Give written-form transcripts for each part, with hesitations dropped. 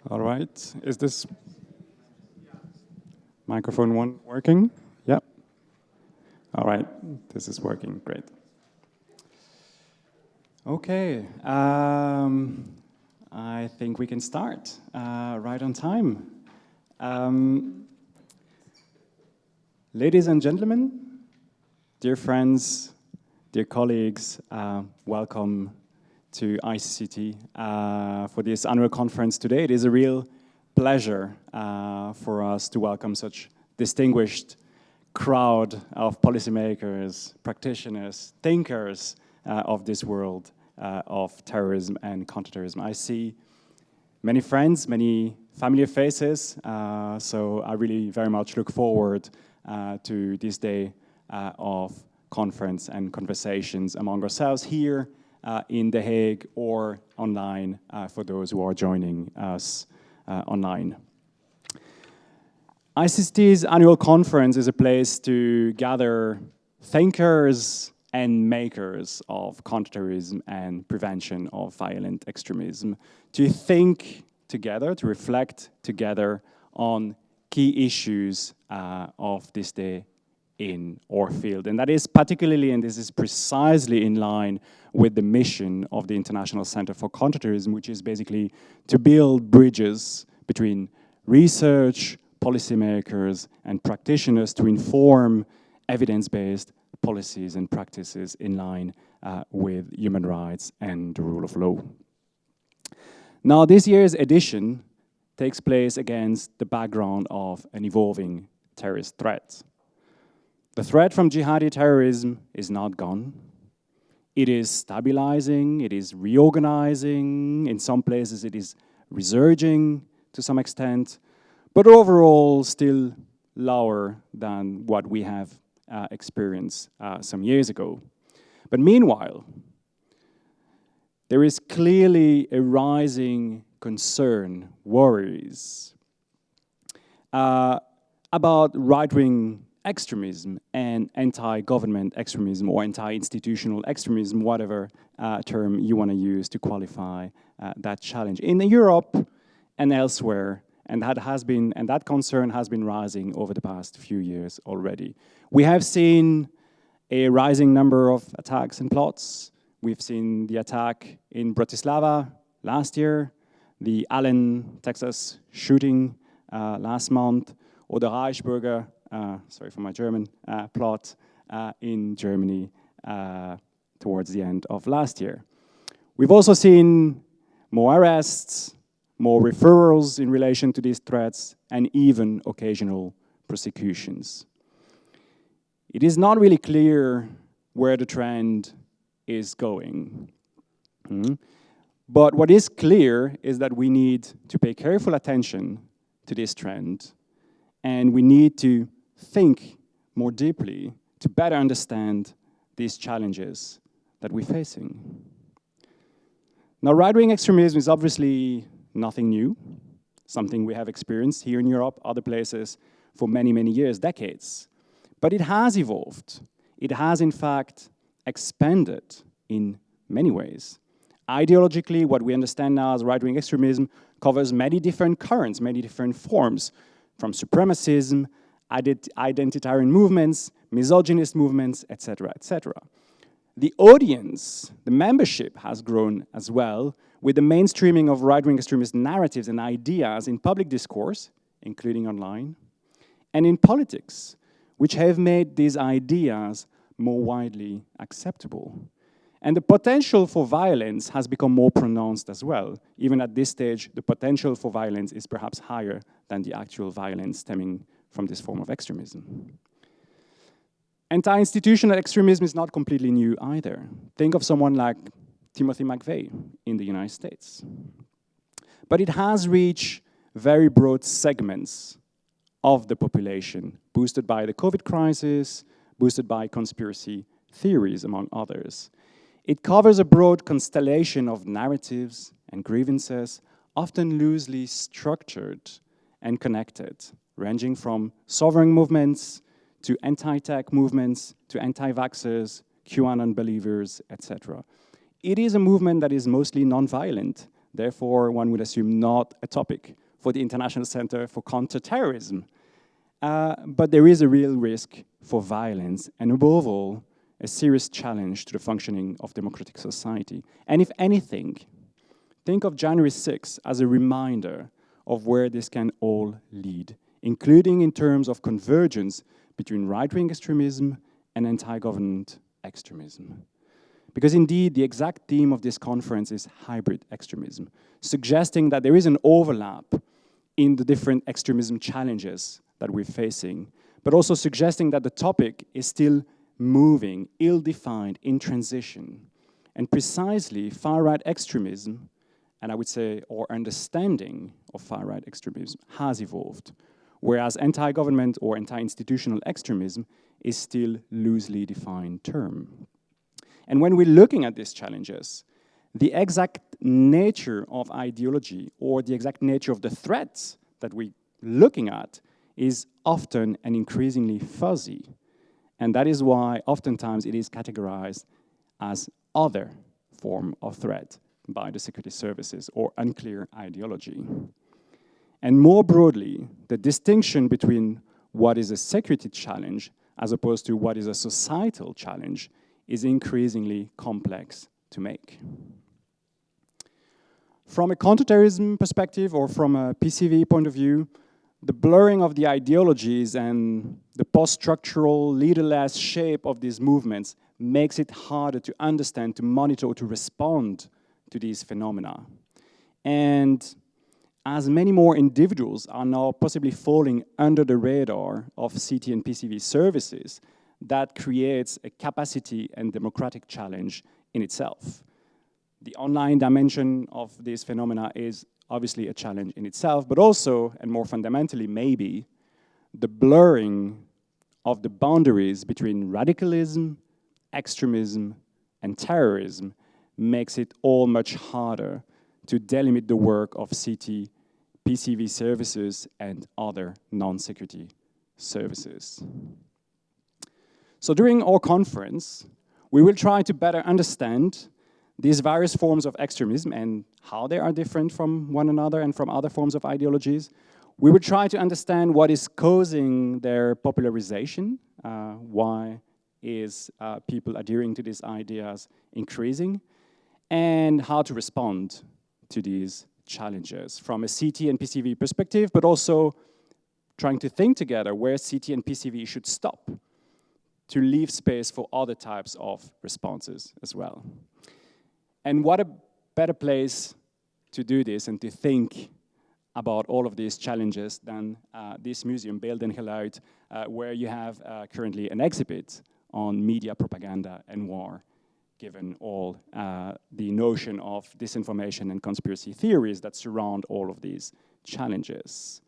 All right, is this microphone one working? Yeah. All right, this is working, great. Okay, I think we can start right on time. Ladies and gentlemen, dear friends, dear colleagues, welcome to ICCT for this annual conference today. It is a real pleasure for us to welcome such distinguished crowd of policymakers, practitioners, thinkers of this world of terrorism and counterterrorism. I see many friends, many familiar faces, so I really very much look forward to this day of conference and conversations among ourselves here in The Hague or online for those who are joining us online. ICCT's annual conference is a place to gather thinkers and makers of counterterrorism and prevention of violent extremism, to think together, to reflect together on key issues of this day in our field. And that is particularly, and this is precisely in line with the mission of the International Center for Counterterrorism, which is basically to build bridges between research, policymakers, and practitioners to inform evidence-based policies and practices in line with human rights and the rule of law. Now, this year's edition takes place against the background of an evolving terrorist threat. The threat from jihadi terrorism is not gone. It is stabilizing, it is reorganizing, in some places it is resurging to some extent, but overall still lower than what we have experienced some years ago. But meanwhile, there is clearly a rising concern, worries about right-wing extremism and anti-government extremism or anti-institutional extremism, whatever term you want to use to qualify that challenge in Europe and elsewhere, and that concern has been rising over the past few years already. We have seen a rising number of attacks and plots. We've seen the attack in Bratislava last year, the Allen, Texas shooting last month, or the Reichsbürger, sorry for my German, plot in Germany towards the end of last year. We've also seen more arrests, more referrals in relation to these threats, and even occasional prosecutions. It is not really clear where the trend is going. But what is clear is that we need to pay careful attention to this trend, and we need to think more deeply to better understand these challenges that we're facing. Now, right-wing extremism is obviously nothing new, something we have experienced here in Europe, other places, for many, many years, decades. But it has evolved. It has, in fact, expanded in many ways. Ideologically, what we understand now as right-wing extremism covers many different currents, many different forms, from supremacism, identitarian movements, misogynist movements, etc., etc. The audience, the membership has grown as well, with the mainstreaming of right-wing extremist narratives and ideas in public discourse, including online, and in politics, which have made these ideas more widely acceptable. And the potential for violence has become more pronounced as well. Even at this stage, the potential for violence is perhaps higher than the actual violence stemming from this form of extremism. Anti-institutional extremism is not completely new either. Think of someone like Timothy McVeigh in the United States. But it has reached very broad segments of the population, boosted by the COVID crisis, boosted by conspiracy theories, among others. It covers a broad constellation of narratives and grievances, often loosely structured and connected, ranging from sovereign movements to anti-tech movements to anti-vaxxers, QAnon believers, etc. It is a movement that is mostly non-violent, Therefore, one would assume not a topic for the International Center for Counter-Terrorism. But there is a real risk for violence, and above all, a serious challenge to the functioning of democratic society. And if anything, think of January 6th as a reminder of where this can all lead, including in terms of convergence between right-wing extremism and anti-government extremism. Because indeed, the exact theme of this conference is hybrid extremism, suggesting that there is an overlap in the different extremism challenges that we're facing, but also suggesting that the topic is still moving, ill-defined, in transition. And precisely far-right extremism, and I would say our understanding of far-right extremism has evolved, whereas anti-government or anti-institutional extremism is still loosely defined term. And when we're looking at these challenges, the exact nature of ideology or the exact nature of the threats that we're looking at is often and increasingly fuzzy. And that is why oftentimes it is categorized as other form of threat by the security services or unclear ideology. And more broadly, the distinction between what is a security challenge as opposed to what is a societal challenge is increasingly complex to make. From a counterterrorism perspective or from a PCV point of view, the blurring of the ideologies and the post-structural, leaderless shape of these movements makes it harder to understand, to monitor, to respond to these phenomena. And as many more individuals are now possibly falling under the radar of CT and PCV services, that creates a capacity and democratic challenge in itself. The online dimension of this phenomena is obviously a challenge in itself, but also, and more fundamentally maybe, the blurring of the boundaries between radicalism, extremism, and terrorism makes it all much harder to delimit the work of CT, PCV services, and other non-security services. So during our conference, we will try to better understand these various forms of extremism and how they are different from one another and from other forms of ideologies. We will try to understand what is causing their popularization, why is people adhering to these ideas increasing, and how to respond to these challenges from a CT and PCV perspective, but also trying to think together where CT and PCV should stop to leave space for other types of responses as well. And what a better place to do this and to think about all of these challenges than this museum, Beeld en Geluid, where you have currently an exhibit on media propaganda and war, given all the notion of disinformation and conspiracy theories that surround all of these challenges.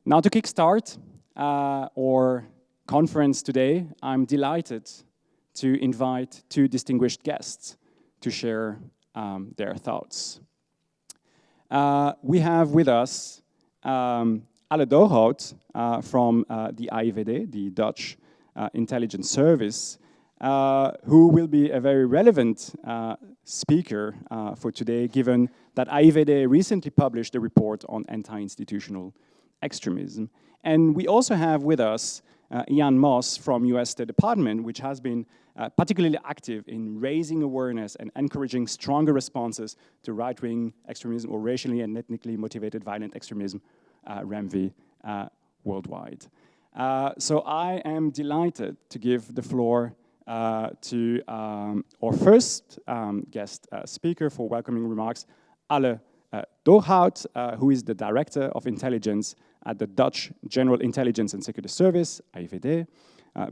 Now to kickstart our conference today, I'm delighted to invite two distinguished guests to share their thoughts. We have with us Alle Doorhout from the IVD, the Dutch intelligence service, who will be a very relevant speaker for today, given that IVD recently published a report on anti-institutional extremism. And we also have with us Ian Moss from US State Department, which has been particularly active in raising awareness and encouraging stronger responses to right-wing extremism or racially and ethnically motivated violent extremism, RAMV, worldwide. So I am delighted to give the floor to our first guest speaker for welcoming remarks, Alle Doorhout, who is the Director of Intelligence at the Dutch General Intelligence and Security Service, IVD.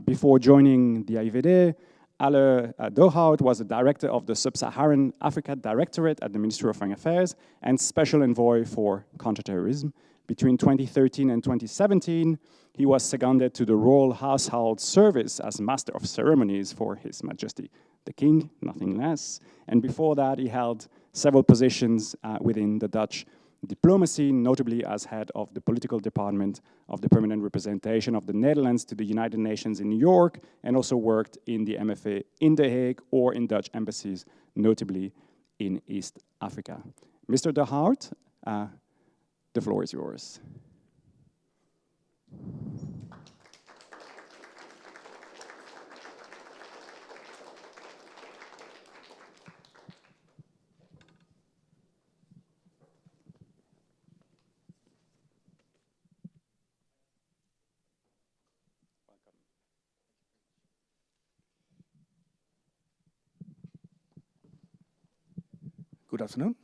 Before joining the IVD, Alle Doorhout was the Director of the Sub-Saharan Africa Directorate at the Ministry of Foreign Affairs and Special Envoy for Counter-Terrorism. Between 2013 and 2017, he was seconded to the Royal Household Service as Master of Ceremonies for His Majesty the King, nothing less. And before that, he held several positions within the Dutch diplomacy, notably as head of the political department of the permanent representation of the Netherlands to the United Nations in New York, and also worked in the MFA in The Hague or in Dutch embassies, notably in East Africa. Mr. De Hout, the floor is yours. Good afternoon.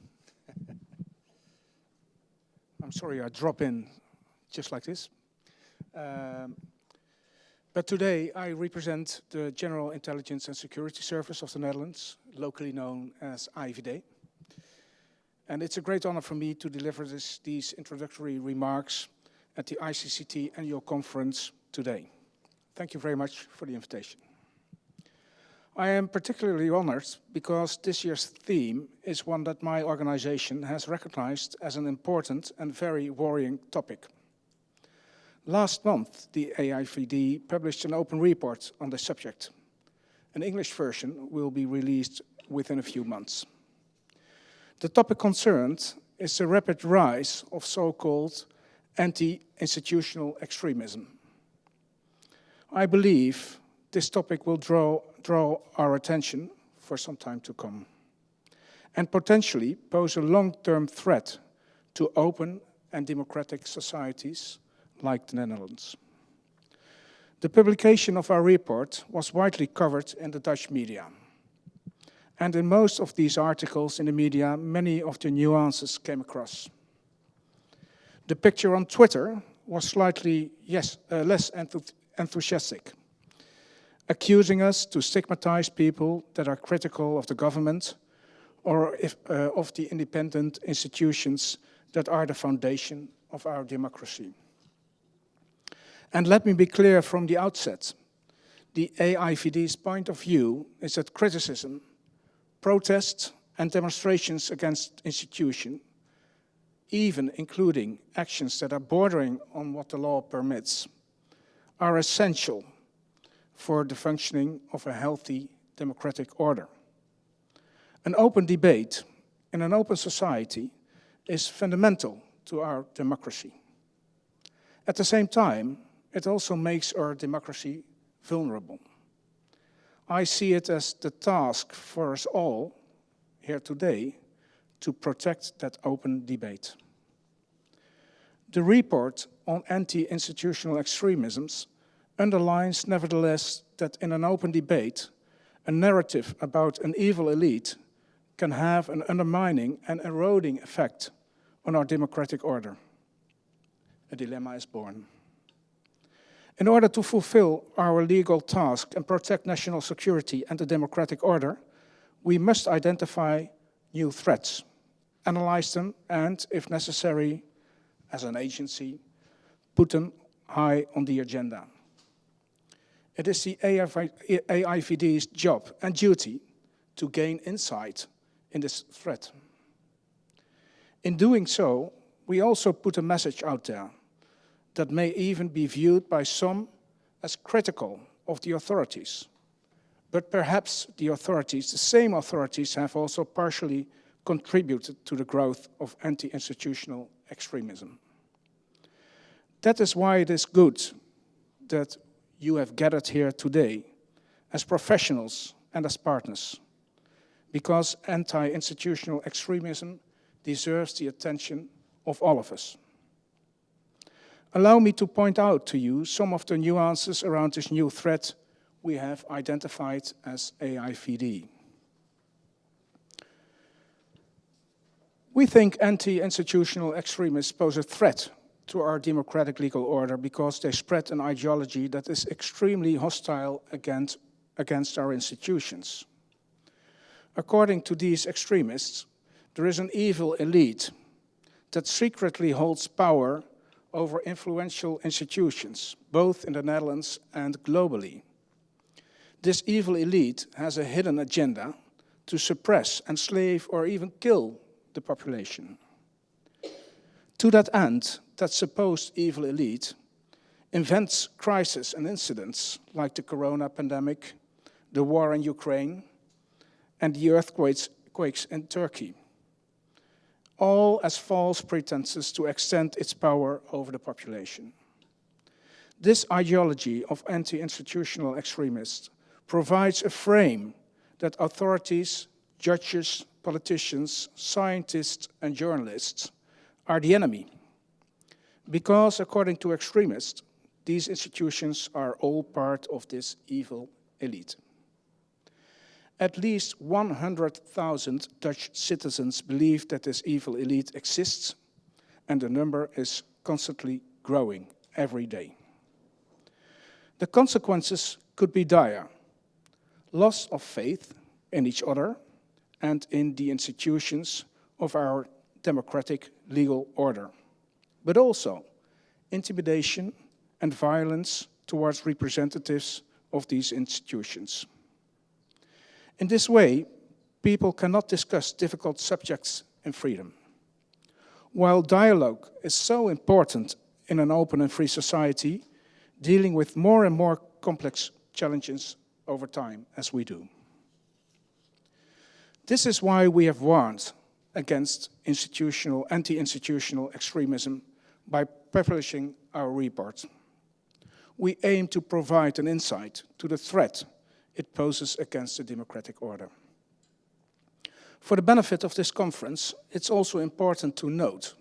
I'm sorry I drop in just like this. But today I represent the General Intelligence and Security Service of the Netherlands, locally known as IVD. And it's a great honor for me to deliver these introductory remarks at the ICCT annual conference today. Thank you very much for the invitation. I am particularly honored because this year's theme is one that my organization has recognized as an important and very worrying topic. Last month, the AIVD published an open report on the subject. An English version will be released within a few months. The topic concerned is the rapid rise of so-called anti-institutional extremism. I believe this topic will draw our attention for some time to come and potentially pose a long-term threat to open and democratic societies like the Netherlands. The publication of our report was widely covered in the Dutch media. And in most of these articles in the media, many of the nuances came across. The picture on Twitter was slightly less enthusiastic, accusing us to stigmatize people that are critical of the government or of the independent institutions that are the foundation of our democracy. And let me be clear from the outset, the AIVD's point of view is that criticism, protests and demonstrations against institutions, even including actions that are bordering on what the law permits, are essential for the functioning of a healthy democratic order. An open debate in an open society is fundamental to our democracy. At the same time, it also makes our democracy vulnerable. I see it as the task for us all here today to protect that open debate. The report on anti-institutional extremisms underlines, nevertheless, that in an open debate, a narrative about an evil elite can have an undermining and eroding effect on our democratic order. A dilemma is born. In order to fulfill our legal task and protect national security and the democratic order, we must identify new threats, analyze them, and, if necessary, as an agency, put them high on the agenda. It is the AIVD's job and duty to gain insight in this threat. In doing so, we also put a message out there that may even be viewed by some as critical of the authorities. But perhaps the authorities, the same authorities, have also partially contributed to the growth of anti-institutional extremism. That is why it is good that you have gathered here today as professionals and as partners, because anti-institutional extremism deserves the attention of all of us. Allow me to point out to you some of the nuances around this new threat we have identified as AIVD. We think anti-institutional extremists pose a threat to our democratic legal order because they spread an ideology that is extremely hostile against our institutions. According to these extremists, there is an evil elite that secretly holds power over influential institutions, both in the Netherlands and globally. This evil elite has a hidden agenda to suppress, enslave, or even kill the population. To that end, that supposed evil elite invents crises and incidents like the corona pandemic, the war in Ukraine, and the earthquakes in Turkey. all as false pretenses to extend its power over the population. This ideology of anti-institutional extremists provides a frame that authorities, judges, politicians, scientists, and journalists are the enemy. Because, according to extremists, these institutions are all part of this evil elite. At least 100,000 Dutch citizens believe that this evil elite exists, and the number is constantly growing every day. The consequences could be dire: loss of faith in each other and in the institutions of our democratic legal order, but also intimidation and violence towards representatives of these institutions. In this way, people cannot discuss difficult subjects in freedom. While dialogue is so important in an open and free society, dealing with more and more complex challenges over time, as we do. This is why we have warned against anti-institutional extremism by publishing our report. We aim to provide an insight to the threat it poses against the democratic order. For the benefit of this conference, it's also important to note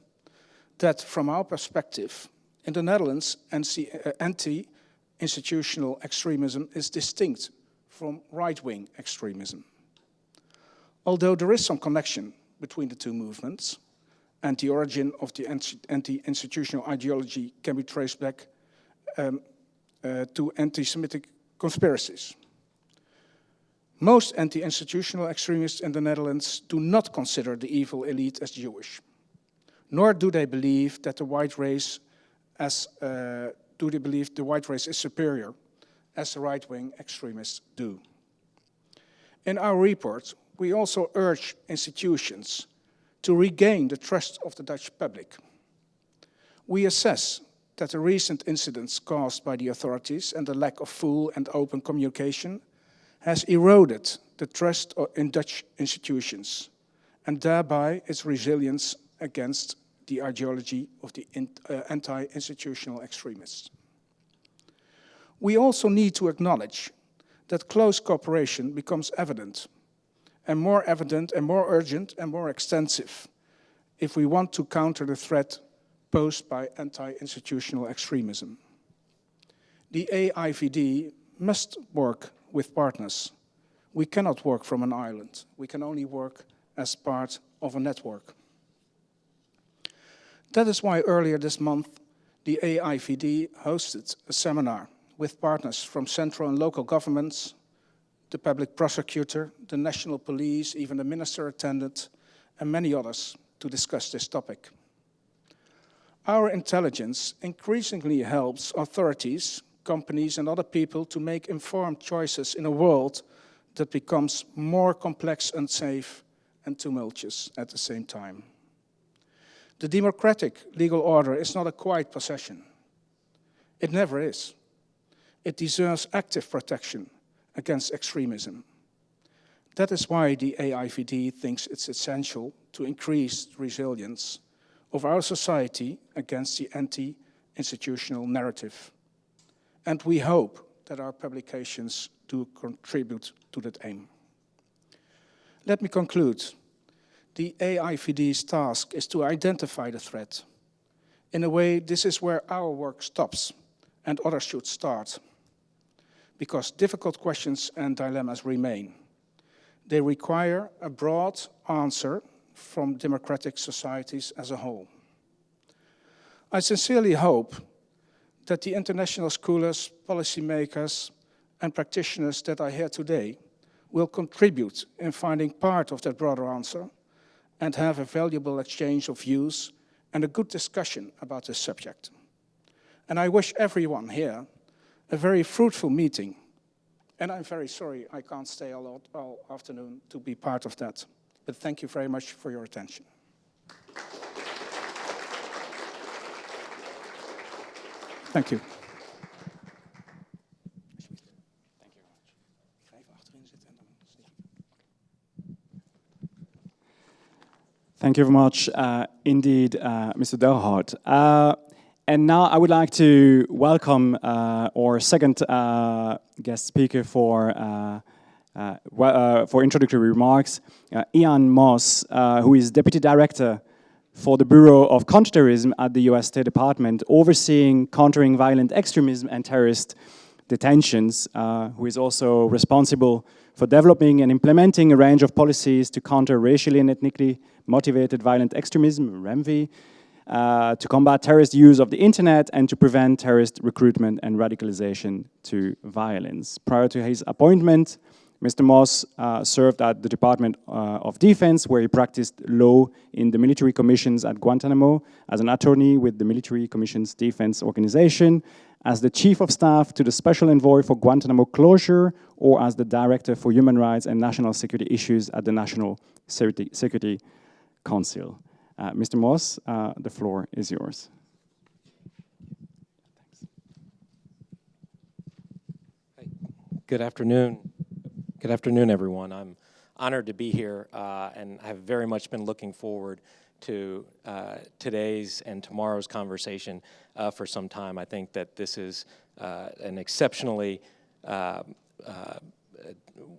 that from our perspective, in the Netherlands, anti-institutional extremism is distinct from right-wing extremism. Although there is some connection between the two movements, and the origin of the anti-institutional ideology can be traced back to anti-Semitic conspiracies. Most anti-institutional extremists in the Netherlands do not consider the evil elite as Jewish, nor do they believe that the white race is superior, as the right-wing extremists do. In our report, we also urge institutions to regain the trust of the Dutch public. We assess that the recent incidents caused by the authorities and the lack of full and open communication has eroded the trust in Dutch institutions, and thereby its resilience against the ideology of the anti-institutional extremists. We also need to acknowledge that close cooperation becomes evident and more urgent and more extensive if we want to counter the threat posed by anti-institutional extremism. The AIVD must work with partners. We cannot work from an island. We can only work as part of a network. That is why earlier this month, the AIVD hosted a seminar with partners from central and local governments, the public prosecutor, the national police, even the minister attended, and many others to discuss this topic. Our intelligence increasingly helps authorities, companies, and other people to make informed choices in a world that becomes more complex, unsafe, and tumultuous at the same time. The democratic legal order is not a quiet possession. It never is. It deserves active protection against extremism. That is why the AIVD thinks it's essential to increase resilience of our society against the anti-institutional narrative. And we hope that our publications do contribute to that aim. Let me conclude. The AIVD's task is to identify the threat. In a way, this is where our work stops and others should start, because difficult questions and dilemmas remain. They require a broad answer from democratic societies as a whole. I sincerely hope that the international scholars, policymakers, and practitioners that are here today will contribute in finding part of that broader answer and have a valuable exchange of views and a good discussion about this subject. And I wish everyone here a very fruitful meeting. And I'm very sorry I can't stay all afternoon to be part of that. But thank you very much for your attention. Thank you. Thank Thank you very much indeed, Mr. Delhart. And now I would like to welcome our second guest speaker for introductory remarks, Ian Moss, who is Deputy Director for the Bureau of Counter-Terrorism at the US State Department, overseeing countering violent extremism and terrorist detentions, who is also responsible for developing and implementing a range of policies to counter racially and ethnically motivated violent extremism, REMV, to combat terrorist use of the internet and to prevent terrorist recruitment and radicalization to violence. Prior to his appointment, Mr. Moss served at the Department of Defense, where he practiced law in the military commissions at Guantanamo as an attorney with the Military Commissions Defense Organization, as the Chief of Staff to the Special Envoy for Guantanamo closure, or as the Director for Human Rights and National Security Issues at the National Security Council. Mr. Moss, the floor is yours. Good afternoon. Good afternoon, everyone. I'm honored to be here, and I've very much been looking forward to today's and tomorrow's conversation for some time. I think that this is an exceptionally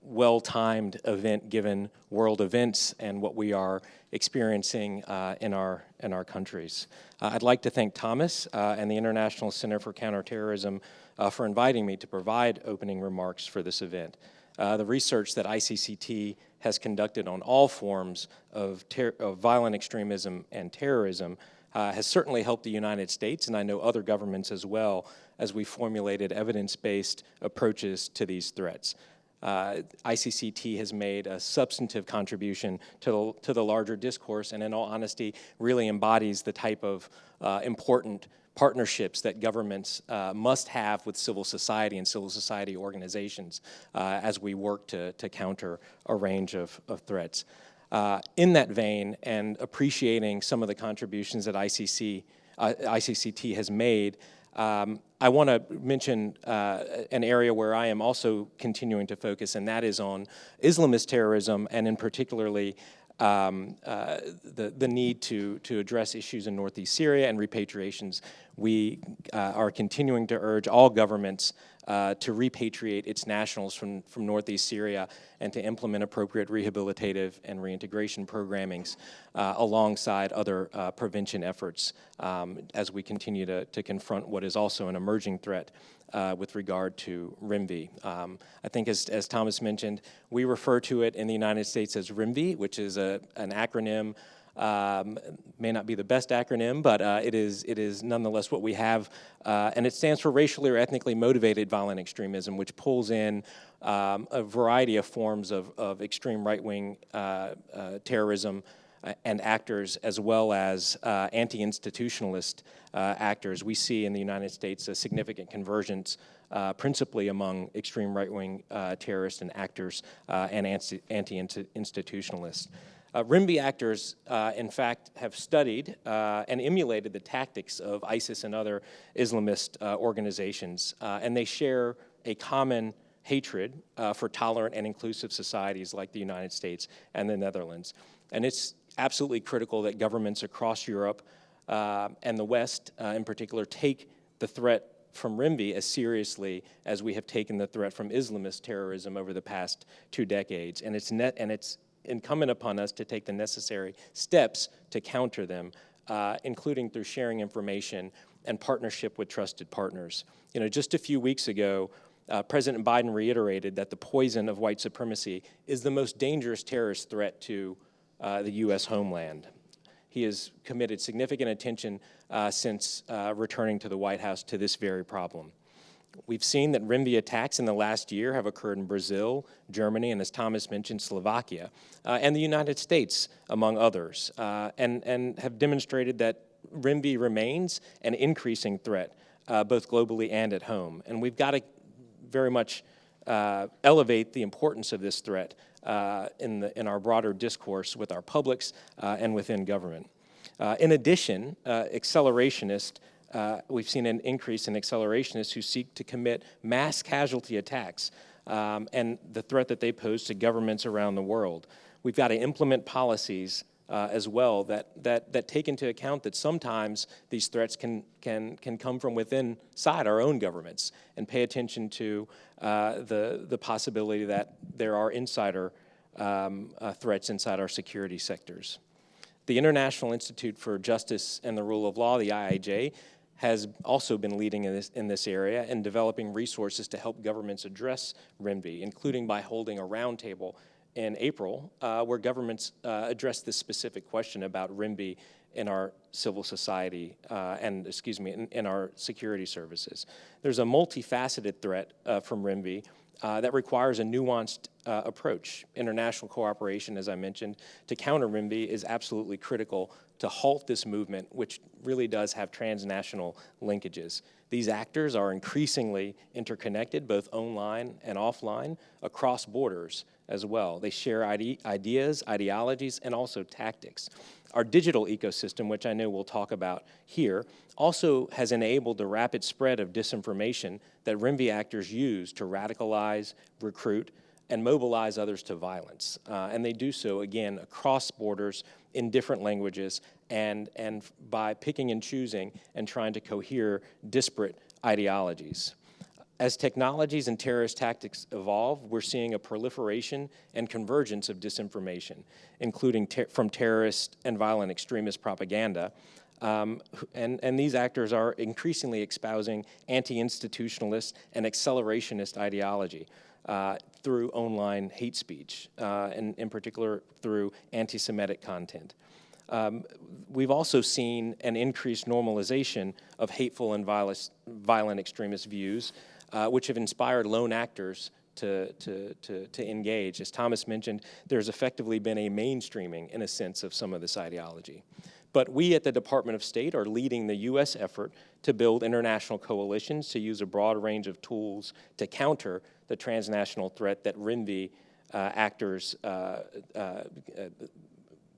well-timed event given world events and what we are experiencing in our countries. I'd like to thank Thomas and the International Center for Counter-Terrorism for inviting me to provide opening remarks for this event. The research that ICCT has conducted on all forms of violent extremism and terrorism has certainly helped the United States, and I know other governments as well, as we formulated evidence-based approaches to these threats. ICCT has made a substantive contribution to the larger discourse, and in all honesty, really embodies the type of important partnerships that governments must have with civil society and civil society organizations as we work to counter a range of threats. In that vein, and appreciating some of the contributions that ICCT has made, I want to mention an area where I am also continuing to focus, and that is on Islamist terrorism, and in particularly the need to address issues in Northeast Syria and repatriations. We are continuing to urge all governments to repatriate its nationals from Northeast Syria and to implement appropriate rehabilitative and reintegration programmings alongside other prevention efforts as we continue to confront what is also an emerging threat with regard to REMV. I think as Thomas mentioned, we refer to it in the United States as REMV, which is an acronym. May not be the best acronym, but it is nonetheless what we have, and it stands for racially or ethnically motivated violent extremism, which pulls in a variety of forms of extreme right-wing terrorism and actors, as well as anti-institutionalist actors. We see in the United States a significant convergence principally among extreme right-wing terrorists and actors and anti-institutionalists. REMV actors, in fact, have studied and emulated the tactics of ISIS and other Islamist organizations, and they share a common hatred for tolerant and inclusive societies like the United States and the Netherlands. And it's absolutely critical that governments across Europe and the West, in particular, take the threat from REMV as seriously as we have taken the threat from Islamist terrorism over the past 2 decades. And it's incumbent upon us to take the necessary steps to counter them, including through sharing information and partnership with trusted partners. You know, just a few weeks ago, President Biden reiterated that the poison of white supremacy is the most dangerous terrorist threat to the U.S. homeland. He has committed significant attention since returning to the White House to this very problem. We've seen that REMV attacks in the last year have occurred in Brazil, Germany, and as Thomas mentioned, Slovakia, and the United States, among others, and have demonstrated that REMV remains an increasing threat, both globally and at home. And we've got to very much elevate the importance of this threat in our broader discourse with our publics and within government. In addition, we've seen an increase in accelerationists who seek to commit mass casualty attacks and the threat that they pose to governments around the world. We've got to implement policies as well that take into account that sometimes these threats can come from within our own governments, and pay attention to the possibility that there are insider threats inside our security sectors. The International Institute for Justice and the Rule of Law, the IIJ, has also been leading in this area and developing resources to help governments address RIMV, including by holding a roundtable in April where governments address this specific question about RIMV in our civil society in our security services. There's a multifaceted threat from RIMV that requires a nuanced approach. International cooperation, as I mentioned, to counter RIMV is absolutely critical to halt this movement, which really does have transnational linkages. These actors are increasingly interconnected, both online and offline, across borders as well. They share ideas, ideologies, and also tactics. Our digital ecosystem, which I know we'll talk about here, also has enabled the rapid spread of disinformation that RIMV actors use to radicalize, recruit, and mobilize others to violence. And they do so, again, across borders in different languages and by picking and choosing and trying to cohere disparate ideologies. As technologies and terrorist tactics evolve, we're seeing a proliferation and convergence of disinformation, including from terrorist and violent extremist propaganda. And these actors are increasingly espousing anti-institutionalist and accelerationist ideology through online hate speech, and in particular through anti-Semitic content. We've also seen an increased normalization of hateful and violent extremist views, which have inspired lone actors to engage. As Thomas mentioned, there's effectively been a mainstreaming, in a sense, of some of this ideology. But we at the Department of State are leading the U.S. effort to build international coalitions to use a broad range of tools to counter the transnational threat that RIMV actors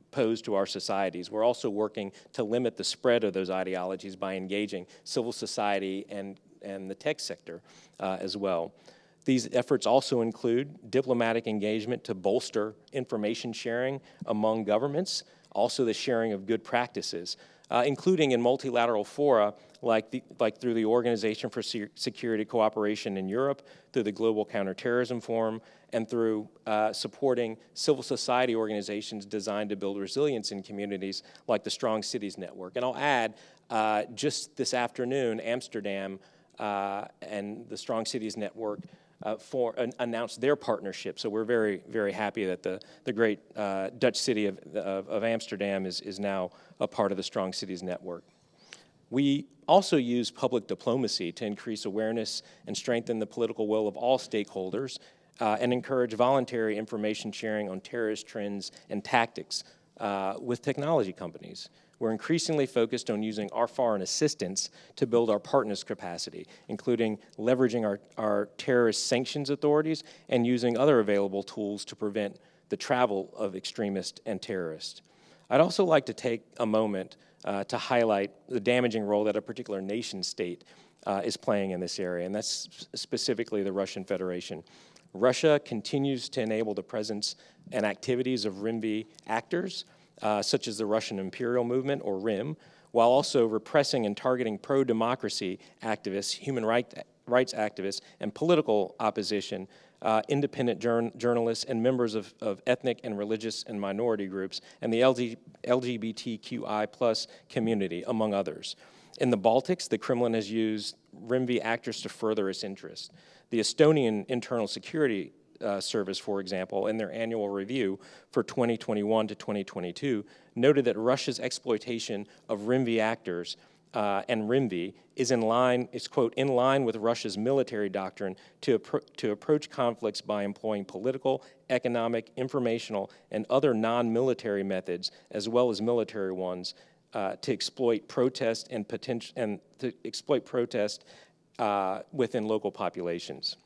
pose to our societies. We're also working to limit the spread of those ideologies by engaging civil society and the tech sector as well. These efforts also include diplomatic engagement to bolster information sharing among governments, also the sharing of good practices, including in multilateral fora like through the Organization for Security Cooperation in Europe, through the Global Counter-Terrorism Forum, and through supporting civil society organizations designed to build resilience in communities like the Strong Cities Network. And I'll add, just this afternoon, Amsterdam and the Strong Cities Network announced their partnership. So we're very, very happy that the great Dutch city of Amsterdam is now a part of the Strong Cities Network. We also use public diplomacy to increase awareness and strengthen the political will of all stakeholders and encourage voluntary information sharing on terrorist trends and tactics with technology companies. We're increasingly focused on using our foreign assistance to build our partners' capacity, including leveraging our terrorist sanctions authorities and using other available tools to prevent the travel of extremists and terrorists. I'd also like to take a moment to highlight the damaging role that a particular nation state is playing in this area, and that's specifically the Russian Federation. Russia continues to enable the presence and activities of RIMV actors, such as the Russian Imperial Movement, or RIM, while also repressing and targeting pro-democracy activists, human rights activists, and political opposition, independent journalists, and members of ethnic and religious and minority groups, and the LGBTQI+ community, among others. In the Baltics, the Kremlin has used RIMV actors to further its interests. The Estonian Internal Security Service, for example, in their annual review for 2021 to 2022, noted that Russia's exploitation of RIMV actors and RIMV is quote, in line with Russia's military doctrine to approach conflicts by employing political, economic, informational, and other non-military methods, as well as military ones, to exploit protest within local populations.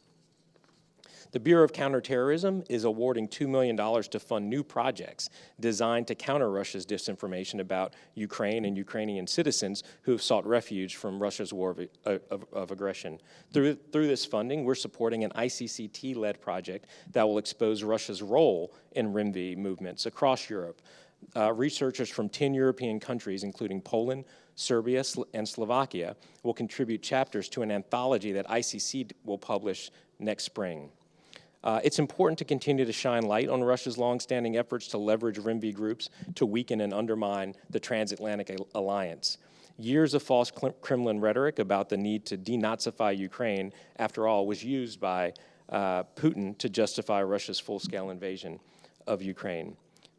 The Bureau of Counter-Terrorism is awarding $2 million to fund new projects designed to counter Russia's disinformation about Ukraine and Ukrainian citizens who have sought refuge from Russia's war of aggression. Through this funding, we're supporting an ICCT-led project that will expose Russia's role in RIMV movements across Europe. researchers from 10 European countries, including Poland, Serbia, and Slovakia, will contribute chapters to an anthology that ICCT will publish next spring. It's important to continue to shine light on Russia's longstanding efforts to leverage RIMV groups to weaken and undermine the transatlantic alliance. Years of false Kremlin rhetoric about the need to denazify Ukraine, after all, was used by Putin to justify Russia's full-scale invasion of Ukraine.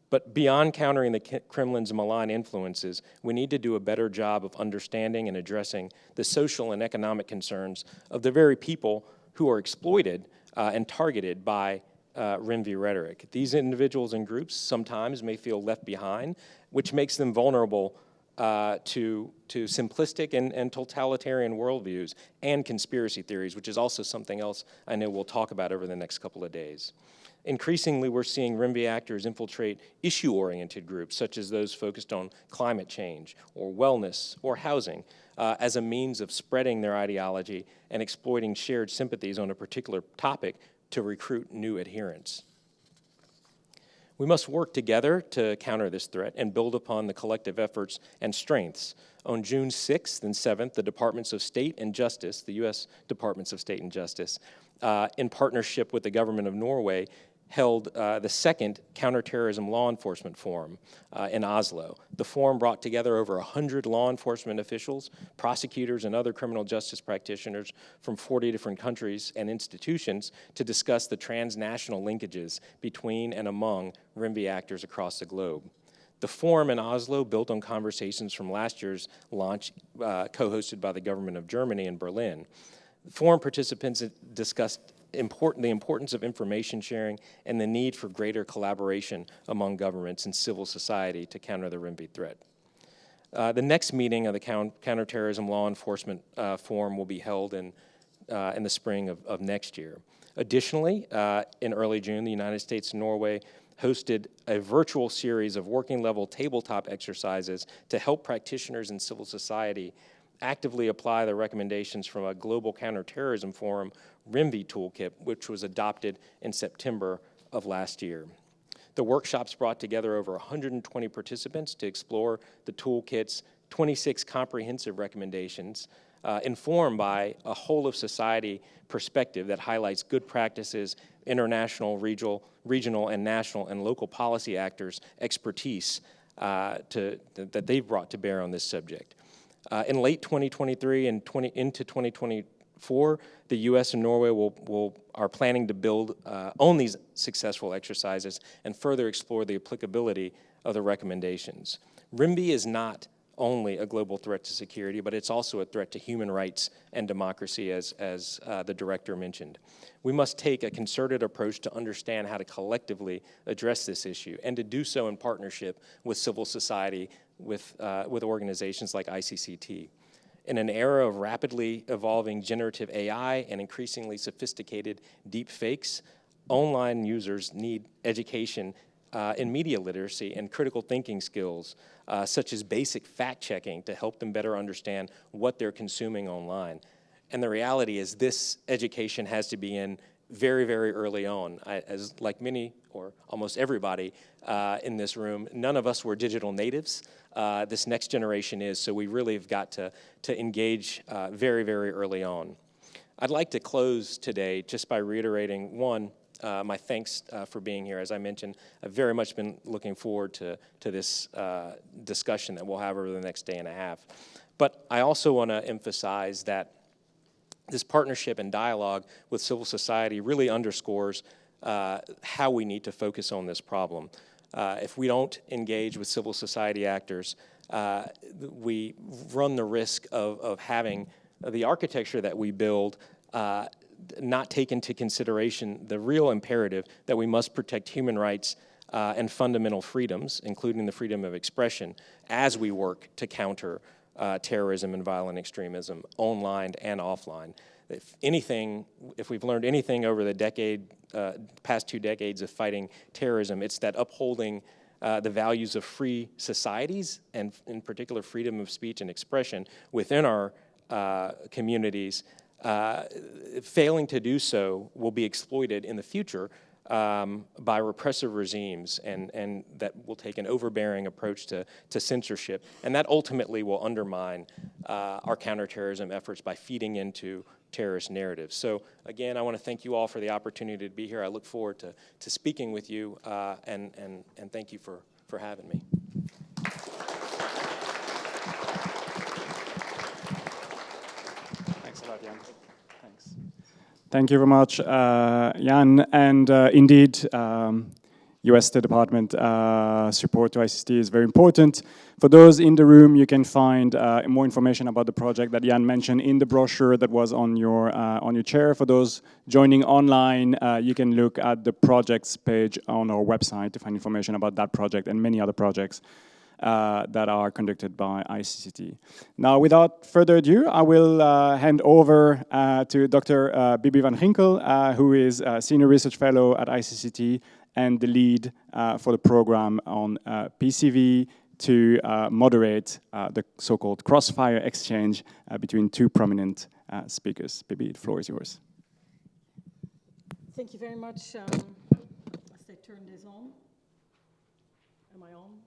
But beyond countering the Kremlin's malign influences, we need to do a better job of understanding and addressing the social and economic concerns of the very people who are exploited and targeted by RIMV rhetoric. These individuals and groups sometimes may feel left behind, which makes them vulnerable to simplistic and totalitarian worldviews and conspiracy theories, which is also something else I know we'll talk about over the next couple of days. Increasingly, we're seeing RIMV actors infiltrate issue-oriented groups, such as those focused on climate change or wellness or housing, as a means of spreading their ideology and exploiting shared sympathies on a particular topic to recruit new adherents. We must work together to counter this threat and build upon the collective efforts and strengths. On June 6th and 7th, the Departments of State and Justice, the U.S. Departments of State and Justice, in partnership with the government of Norway, held the second Counter-Terrorism Law Enforcement Forum in Oslo. The forum brought together over 100 law enforcement officials, prosecutors, and other criminal justice practitioners from 40 different countries and institutions to discuss the transnational linkages between and among RIMV actors across the globe. The forum in Oslo built on conversations from last year's launch, co-hosted by the government of Germany in Berlin. The forum participants discussed the importance of information sharing and the need for greater collaboration among governments and civil society to counter the RIMV threat. The next meeting of the Counterterrorism Law Enforcement Forum will be held in the spring of next year. Additionally, in early June, the United States and Norway hosted a virtual series of working-level tabletop exercises to help practitioners in civil society actively apply the recommendations from a global counterterrorism forum RIMV toolkit, which was adopted in September of last year. The workshops brought together over 120 participants to explore the toolkit's 26 comprehensive recommendations, informed by a whole-of-society perspective that highlights good practices, international, regional, and national and local policy actors' expertise that they've brought to bear on this subject. In late 2023 and into 2024, the U.S. and Norway are planning to build on these successful exercises and further explore the applicability of the recommendations. RIMV is not only a global threat to security, but it's also a threat to human rights and democracy, as the director mentioned. We must take a concerted approach to understand how to collectively address this issue and to do so in partnership with civil society, with organizations like ICCT. In an era of rapidly evolving generative AI and increasingly sophisticated deep fakes, online users need education in media literacy and critical thinking skills, such as basic fact-checking to help them better understand what they're consuming online. And the reality is this education has to begin very, very early on. As like many or almost everybody in this room, none of us were digital natives. This next generation is, so we really have got to engage very, very early on. I'd like to close today just by reiterating, one, my thanks for being here. As I mentioned, I've very much been looking forward to this discussion that we'll have over the next day and a half. But I also want to emphasize that this partnership and dialogue with civil society really underscores how we need to focus on this problem. If we don't engage with civil society actors, we run the risk of having the architecture that we build not take into consideration the real imperative that we must protect human rights and fundamental freedoms, including the freedom of expression, as we work to counter terrorism and violent extremism, online and offline. If we've learned anything over the past 2 decades of fighting terrorism, it's that upholding the values of free societies, and in particular freedom of speech and expression within our communities, failing to do so will be exploited in the future by repressive regimes and that will take an overbearing approach to censorship. And that ultimately will undermine our counterterrorism efforts by feeding into terrorist narratives. So again, I want to thank you all for the opportunity to be here. I look forward to speaking with you and thank you for having me. Thanks a lot, Jan. Thanks. Thank you very much, Jan. And indeed, US State Department support to ICCT is very important. For those in the room, you can find more information about the project that Jan mentioned in the brochure that was on your chair. For those joining online, you can look at the projects page on our website to find information about that project and many other projects that are conducted by ICCT. Now, without further ado, I will hand over to Dr. Bibi van Ginkel, who is a Senior Research Fellow at ICCT and the lead for the program on PCV to moderate the so-called crossfire exchange between two prominent speakers. Bibi, the floor is yours. Thank you very much. As they turn this on. Am I on?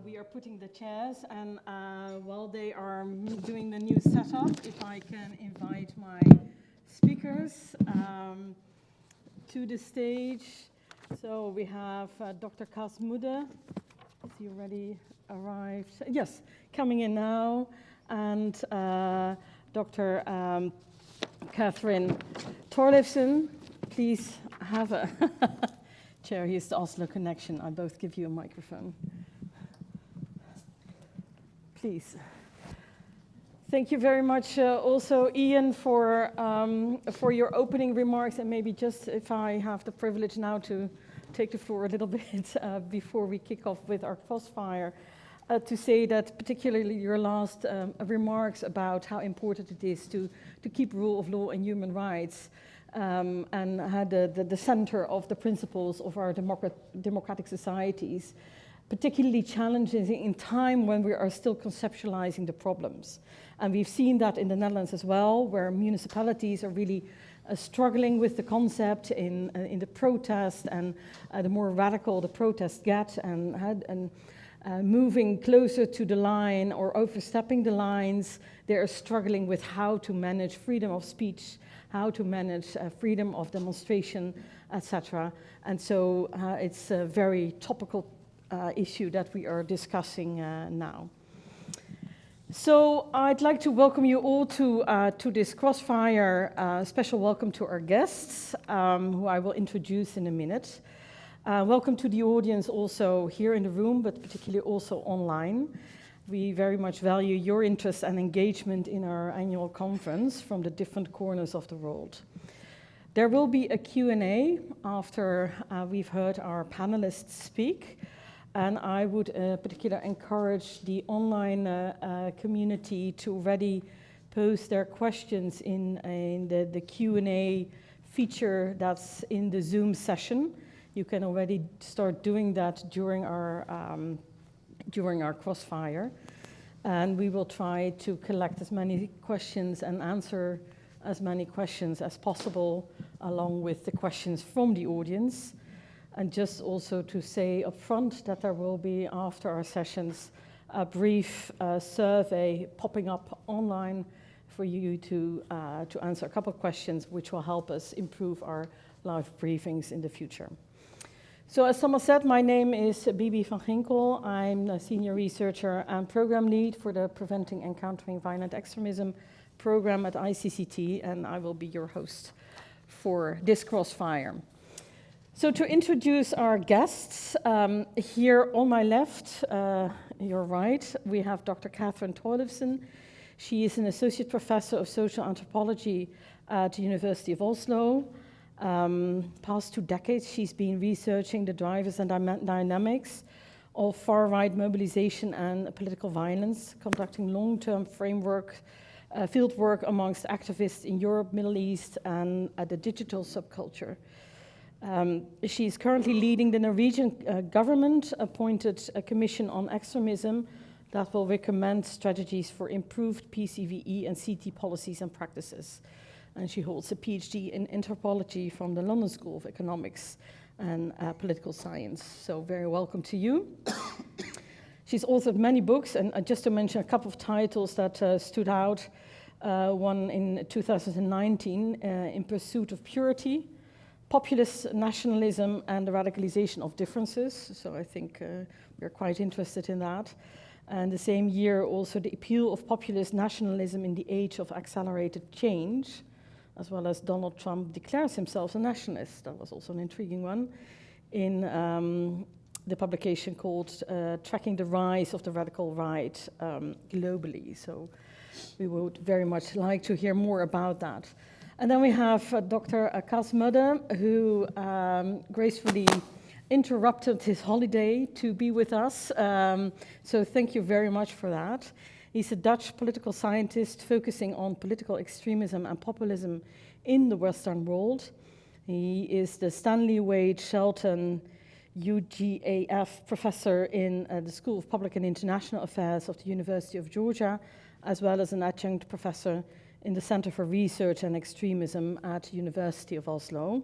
We are putting the chairs, and while they are doing the new setup, if I can invite my speakers to the stage. So we have Dr. Cas Moede. Is he already arrived? Yes, coming in now. And Dr. Catherine Thorleifsen. Please have a chair. Here's the Oslo connection. I both give you a microphone. Please. Thank you very much also, Ian, for your opening remarks, and maybe just if I have the privilege now to take the floor a little bit before we kick off with our crossfire, to say that particularly your last remarks about how important it is to keep rule of law and human rights and had the center of the principles of our democratic societies, particularly challenging in time when we are still conceptualizing the problems. And we've seen that in the Netherlands as well, where municipalities are really struggling with the concept in the protest, and the more radical the protests get, and moving closer to the line or overstepping the lines, they are struggling with how to manage freedom of speech, how to manage freedom of demonstration, etc. And so it's a very topical issue that we are discussing now. So I'd like to welcome you all to this crossfire. Special welcome to our guests, who I will introduce in a minute. Welcome to the audience also here in the room, but particularly also online. We very much value your interest and engagement in our annual conference from the different corners of the world. There will be a Q&A after we've heard our panelists speak. And I would particularly encourage the online community to already post their questions in the Q&A feature that's in the Zoom session. You can already start doing that during our crossfire. And we will try to collect as many questions and answer as many questions as possible, along with the questions from the audience. And just also to say up front that there will be, after our sessions, a brief survey popping up online for you to answer a couple of questions, which will help us improve our live briefings in the future. So as Thomas said, my name is Bibi van Ginkel. I'm a senior researcher and program lead for the Preventing and Countering Violent Extremism program at ICCT, and I will be your host for this crossfire. So to introduce our guests, here on my left, your right, we have Dr. Catherine Thorleifsen. She is an associate professor of social anthropology at the University of Oslo. Past 2 decades, she's been researching the drivers and dynamics of far-right mobilization and political violence, conducting long-term field work amongst activists in Europe, Middle East, and the digital subculture. She is currently leading the Norwegian government-appointed Commission on Extremism that will recommend strategies for improved PCVE and CT policies and practices. and she holds a PhD in anthropology from the London School of Economics and Political Science. So very welcome to you. She's authored many books, and just to mention a couple of titles that stood out, one in 2019, In Pursuit of Purity, Populist Nationalism and the Radicalization of Differences. So I think we're quite interested in that. And the same year also The Appeal of Populist Nationalism in the Age of Accelerated Change, as well as Donald Trump declares himself a nationalist. That was also an intriguing one, in the publication called Tracking the Rise of the Radical Right Globally. So we would very much like to hear more about that. And then we have Dr. Kaz Mudde, who gracefully interrupted his holiday to be with us. So thank you very much for that. He's a Dutch political scientist focusing on political extremism and populism in the Western world. He is the Stanley Wade Shelton UGAF professor in the School of Public and International Affairs of the University of Georgia, as well as an adjunct professor in the Center for Research and Extremism at the University of Oslo.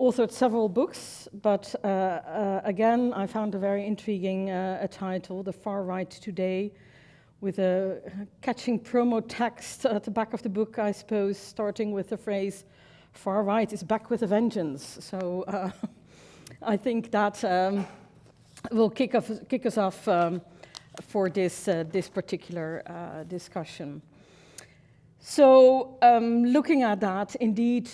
Authored several books, but again, I found a very intriguing title, The Far Right Today, with a catching promo text at the back of the book, I suppose, starting with the phrase, "Far right is back with a vengeance." So I think that will kick us off for this particular discussion. So looking at that, indeed,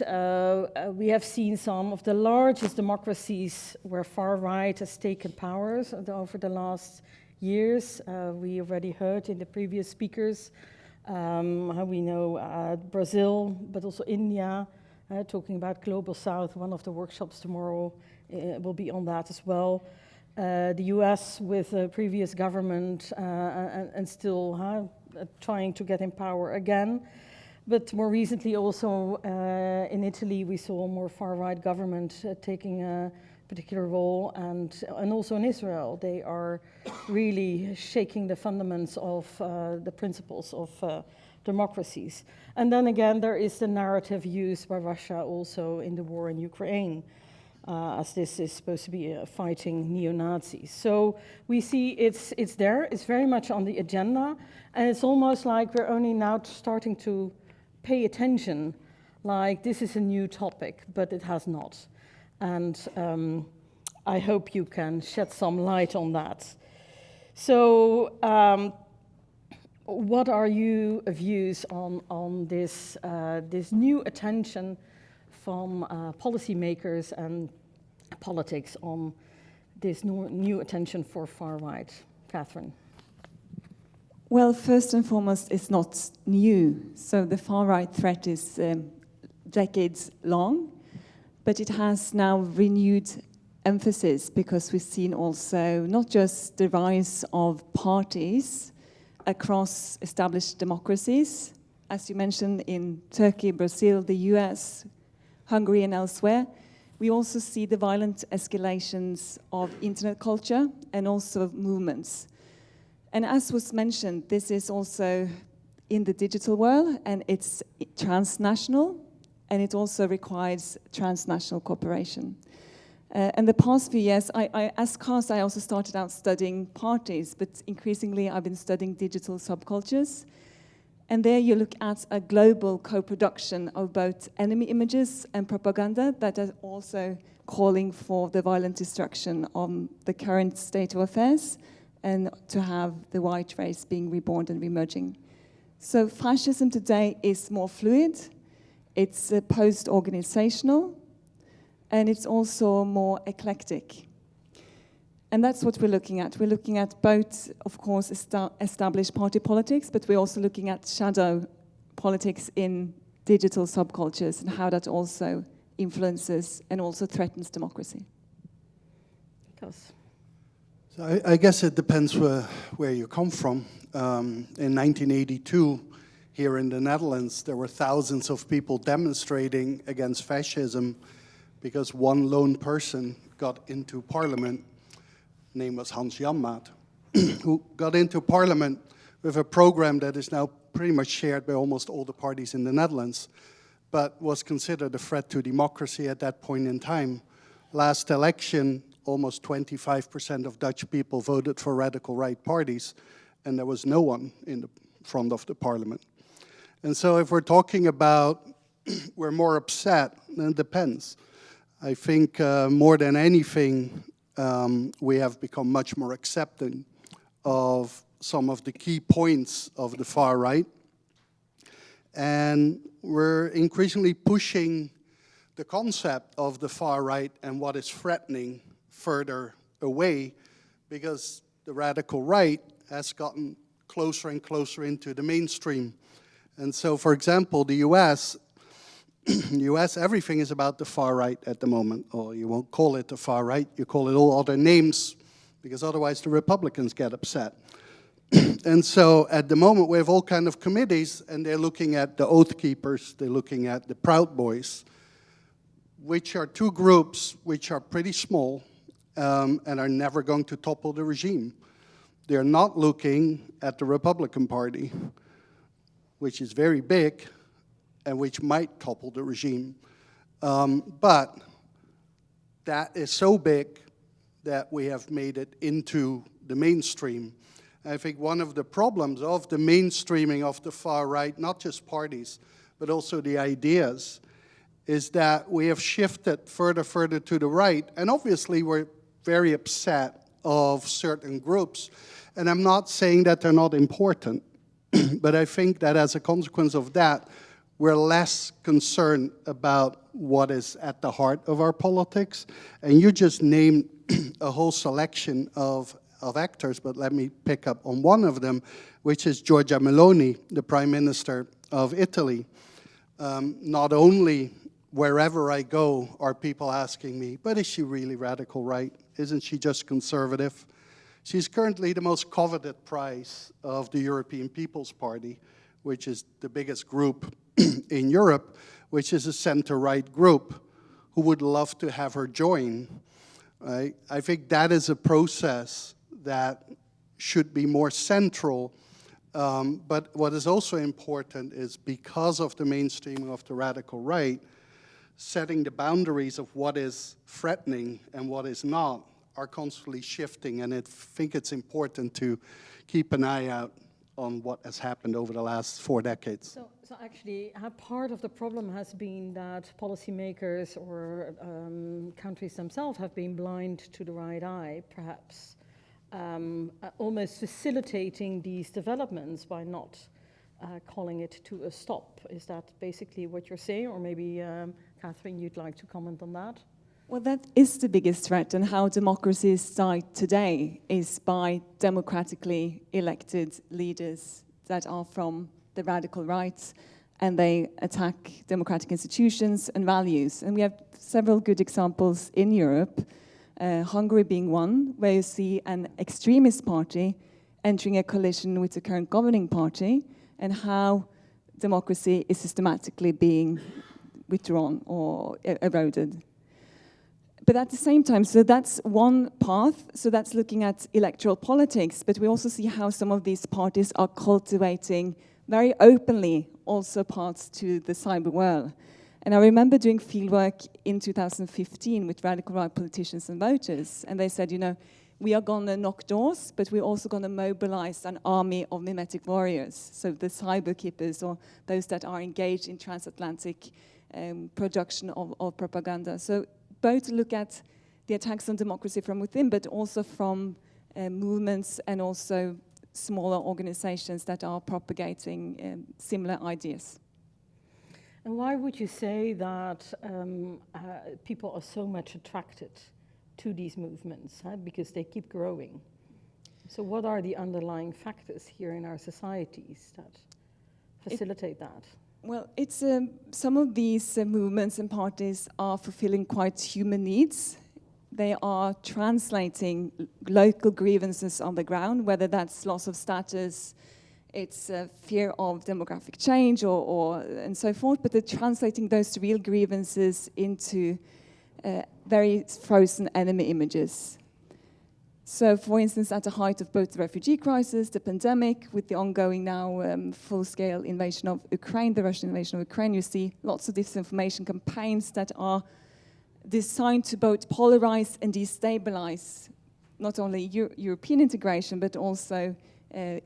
we have seen some of the largest democracies where far right has taken power over the last years. We already heard in the previous speakers how we know Brazil, but also India, talking about Global South. One of the workshops tomorrow will be on that as well. The US with a previous government and still trying to get in power again. But more recently also in Italy, we saw a more far-right government taking a particular role, and also in Israel. They are really shaking the fundamentals of the principles of democracies. And then again, there is the narrative used by Russia also in the war in Ukraine, as this is supposed to be fighting neo-Nazis. So we see it's there, it's very much on the agenda, and it's almost like we're only now starting to pay attention, like this is a new topic, but it has not. And I hope you can shed some light on that. So what are your views on this new attention from policymakers and politics on this new attention for far right? Catherine. Well, first and foremost, it's not new. So the far right threat is decades long, but it has now renewed emphasis because we've seen also not just the rise of parties across established democracies, as you mentioned in Turkey, Brazil, the US, Hungary and elsewhere. We also see the violent escalations of internet culture and also movements. And as was mentioned, this is also in the digital world, and it's transnational, and it also requires transnational cooperation. In the past few years, as Kaz, I also started out studying parties, but increasingly I've been studying digital subcultures. And there you look at a global co-production of both enemy images and propaganda that are also calling for the violent destruction of the current state of affairs and to have the white race being reborn and re-emerging. So fascism today is more fluid, it's post-organizational, and it's also more eclectic. And that's what we're looking at. We're looking at both, of course, established party politics, but we're also looking at shadow politics in digital subcultures and how that also influences and also threatens democracy. So I guess it depends where you come from. In 1982, here in the Netherlands, there were thousands of people demonstrating against fascism because one lone person got into parliament. Name was Hans Janmaat, who got into parliament with a program that is now pretty much shared by almost all the parties in the Netherlands. but was considered a threat to democracy at that point in time. Last election, almost 25% of Dutch people voted for radical right parties, and there was no one in the front of the parliament. And so if we're talking about we're more upset, then it depends. I think more than anything, we have become much more accepting of some of the key points of the far right. And we're increasingly pushing the concept of the far right and what is threatening further away, because the radical right has gotten closer and closer into the mainstream. And so, for example, the US, everything is about the far right at the moment. Or you won't call it the far right, you call it all other names, because otherwise the Republicans get upset. And so at the moment we have all kind of committees, and they're looking at the Oath Keepers, they're looking at the Proud Boys, which are two groups which are pretty small and are never going to topple the regime. They're not looking at the Republican Party, which is very big and which might topple the regime. But that is so big that we have made it into the mainstream. I think one of the problems of the mainstreaming of the far right, not just parties, but also the ideas, is that we have shifted further to the right. And obviously we're very upset of certain groups. And I'm not saying that they're not important, but I think that as a consequence of that, we're less concerned about what is at the heart of our politics. And you just named a whole selection of actors, but let me pick up on one of them, which is Giorgia Meloni, the Prime Minister of Italy. Not only wherever I go are people asking me, but is she really radical right? Isn't she just conservative? She's currently the most coveted prize of the European People's Party, which is the biggest group in Europe, which is a center-right group who would love to have her join. Right? I think that is a process that should be more central. But what is also important is, because of the mainstreaming of the radical right, setting the boundaries of what is threatening and what is not are constantly shifting. And I think it's important to keep an eye out on what has happened over the last 4 decades. So actually, part of the problem has been that policymakers or countries themselves have been blind to the right eye, perhaps, almost facilitating these developments by not calling it to a stop. Is that basically what you're saying? Or maybe, Catherine, you'd like to comment on that? Well, that is the biggest threat, and how democracies die today is by democratically elected leaders that are from the radical right, and they attack democratic institutions and values. And we have several good examples in Europe, Hungary being one, where you see an extremist party entering a coalition with the current governing party, and how democracy is systematically being withdrawn or eroded. But at the same time, so that's one path, so that's looking at electoral politics, but we also see how some of these parties are cultivating very openly also paths to the cyber world. And I remember doing fieldwork in 2015 with radical right politicians and voters, and they said, you know, we are going to knock doors, but we're also going to mobilize an army of mimetic warriors, so the cyber keepers, or those that are engaged in transatlantic production of propaganda. So both look at the attacks on democracy from within, but also from movements and also smaller organizations that are propagating similar ideas. And why would you say that people are so much attracted to these movements? Because they keep growing. So what are the underlying factors here in our societies that facilitate that? Well, it's some of these movements and parties are fulfilling quite human needs. They are translating local grievances on the ground, whether that's loss of status, it's fear of demographic change, or and so forth. But they're translating those real grievances into very frozen enemy images. So, for instance, at the height of both the refugee crisis, the pandemic, with the ongoing now full-scale invasion of Ukraine, the Russian invasion of Ukraine, you see lots of disinformation campaigns that are designed to both polarize and destabilize not only European integration, but also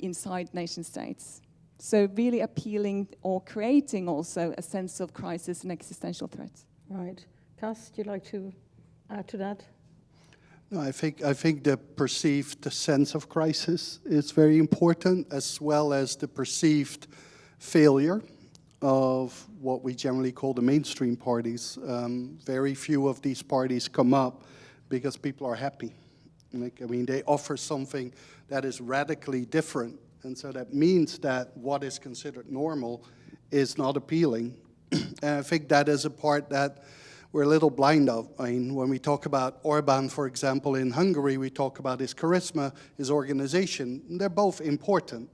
inside nation states. So really appealing or creating also a sense of crisis and existential threat. Right. Cas, do you like to add to that? No, I think the perceived sense of crisis is very important, as well as the perceived failure of what we generally call the mainstream parties. Very few of these parties come up because people are happy. They offer something that is radically different, and so that means that what is considered normal is not appealing. And I think that is a part that we're a little blind of. When we talk about Orban, for example, in Hungary, we talk about his charisma, his organization. They're both important.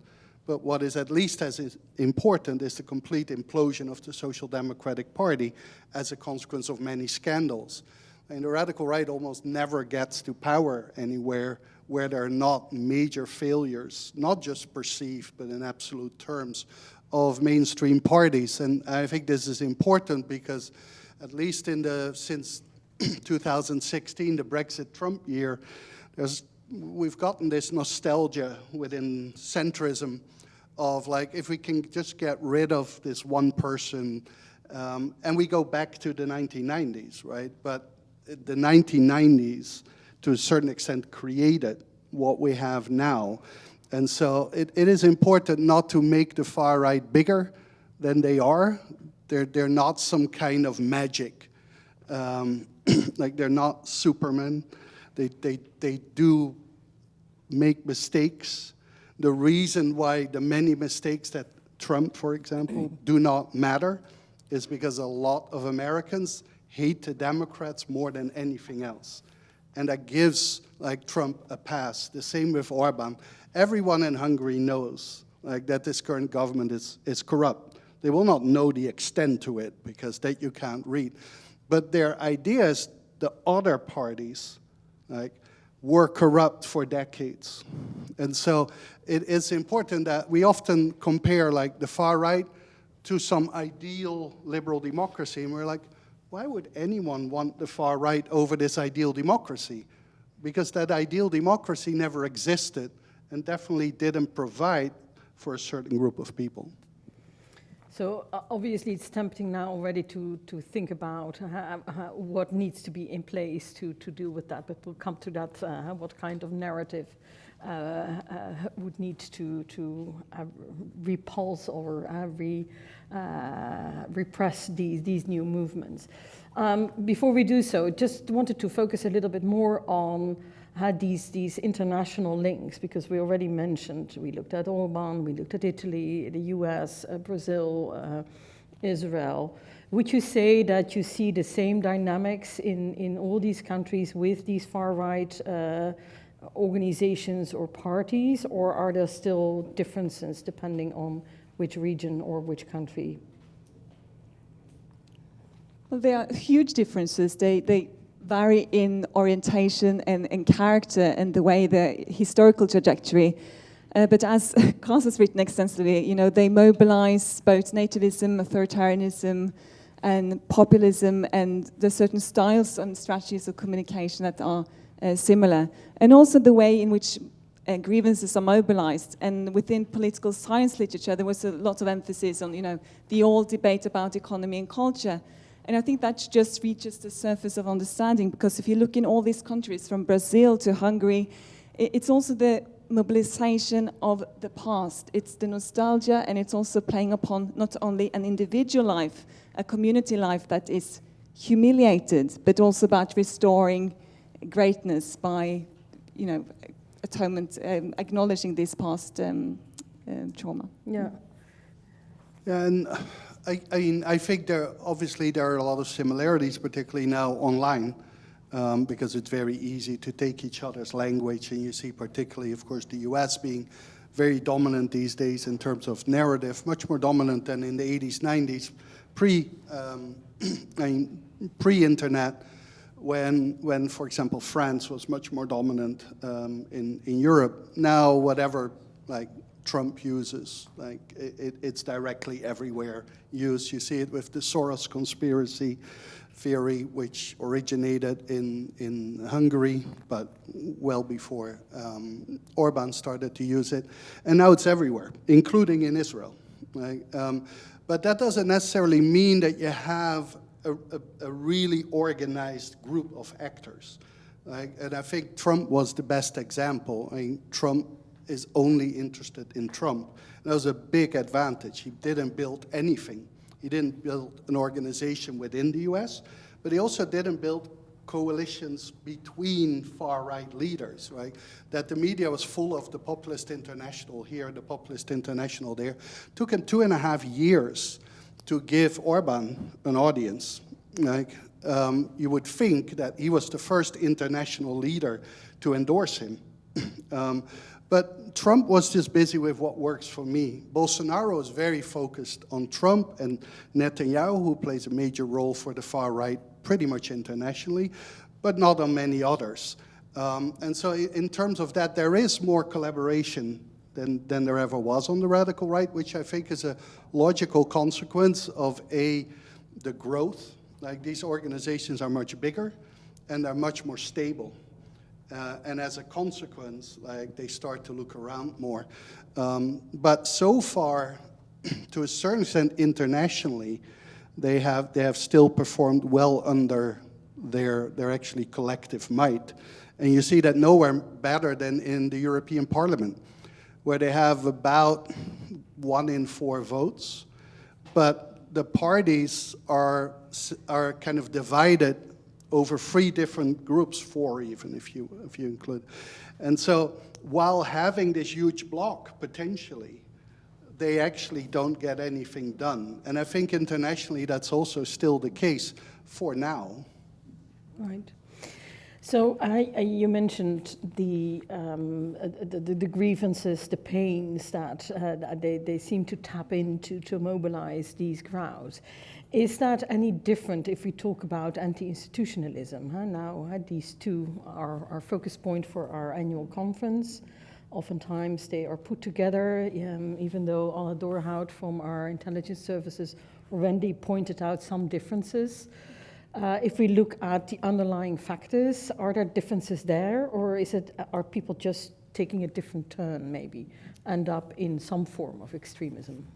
But what is at least as important is the complete implosion of the Social Democratic Party as a consequence of many scandals. And the radical right almost never gets to power anywhere where there are not major failures, not just perceived, but in absolute terms, of mainstream parties. And I think this is important because at least since 2016, the Brexit-Trump year, we've gotten this nostalgia within centrism of like, if we can just get rid of this one person, and we go back to the 1990s, right? But the 1990s, to a certain extent, created what we have now. And so it is important not to make the far right bigger than they are. They're not some kind of magic. Like they're not Superman. They do make mistakes. The reason why the many mistakes that Trump, for example, do not matter is because a lot of Americans hate the Democrats more than anything else. And that gives like Trump a pass. The same with Orban. Everyone in Hungary knows like that this current government is corrupt. They will not know the extent to it because that you can't read. But their ideas, the other parties, like, were corrupt for decades. And so it is important that we often compare like the far right to some ideal liberal democracy. And we're like, why would anyone want the far right over this ideal democracy? Because that ideal democracy never existed and definitely didn't provide for a certain group of people. So obviously it's tempting now already to think about what needs to be in place to deal with that, but we'll come to that, what kind of narrative would need to repulse or repress these new movements. Before we do so, just wanted to focus a little bit more on these international links, because we already mentioned, we looked at Orban, we looked at Italy, the US, Brazil, Israel. Would you say that you see the same dynamics in all these countries with these far-right organizations or parties, or are there still differences depending on which region or which country? Well, there are huge differences. They vary in orientation and character and the way the historical trajectory. But as Cas has written extensively, they mobilize both nativism, authoritarianism, and populism, and there's certain styles and strategies of communication that are similar. And also the way in which grievances are mobilized. And within political science literature, there was a lot of emphasis on, the old debate about economy and culture. And I think that just reaches the surface of understanding, because if you look in all these countries, from Brazil to Hungary, it's also the mobilization of the past. It's the nostalgia, and it's also playing upon not only an individual life, a community life that is humiliated, but also about restoring greatness by, atonement, acknowledging this past trauma. Yeah. Yeah, and I think there are a lot of similarities, particularly now online, because it's very easy to take each other's language, and you see particularly, of course, the US being very dominant these days in terms of narrative, much more dominant than in the 80s, 90s, pre-internet. when, for example, France was much more dominant in Europe. Now, whatever like Trump uses, like it's directly everywhere used. You see it with the Soros conspiracy theory, which originated in Hungary, but well before Orban started to use it. And now it's everywhere, including in Israel. Right? But that doesn't necessarily mean that you have a really organized group of actors. Right? And I think Trump was the best example. I mean, Trump is only interested in Trump. That was a big advantage. He didn't build anything. He didn't build an organization within the US, but he also didn't build coalitions between far-right leaders, right? That the media was full of the Populist International here, the Populist International there. Took him 2.5 years to give Orban an audience. Like, you would think that he was the first international leader to endorse him. But Trump was just busy with what works for me. Bolsonaro is very focused on Trump, and Netanyahu, who plays a major role for the far right pretty much internationally, but not on many others. And so in terms of that, there is more collaboration than there ever was on the radical right, which I think is a logical consequence of the growth. Like, these organizations are much bigger and they're much more stable. And as a consequence, like, they start to look around more. But so far, to a certain extent internationally, they have still performed well under their actually collective might. And you see that nowhere better than in the European Parliament, where they have about 1 in 4 votes, but the parties are kind of divided over 3 different groups, 4 even, if you include. And so while having this huge bloc, potentially, they actually don't get anything done. And I think internationally that's also still the case for now. Right. So you mentioned the grievances, the pains that they seem to tap into to mobilize these crowds. Is that any different if we talk about anti-institutionalism? Now, these two are our focus point for our annual conference. Oftentimes they are put together, even though Anna Dorhout from our intelligence services already pointed out some differences. If we look at the underlying factors, are there differences there, or are people just taking a different turn, maybe, end up in some form of extremism?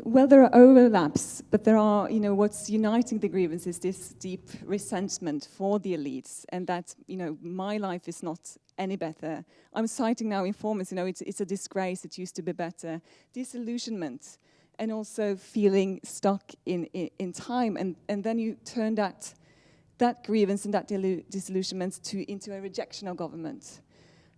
Well, there are overlaps, but there are, what's uniting the grievance is this deep resentment for the elites, and that, my life is not any better. I'm citing now informers, it's a disgrace, it used to be better. Disillusionment, and also feeling stuck in time, and then you turn that grievance and that disillusionment into a rejection of government.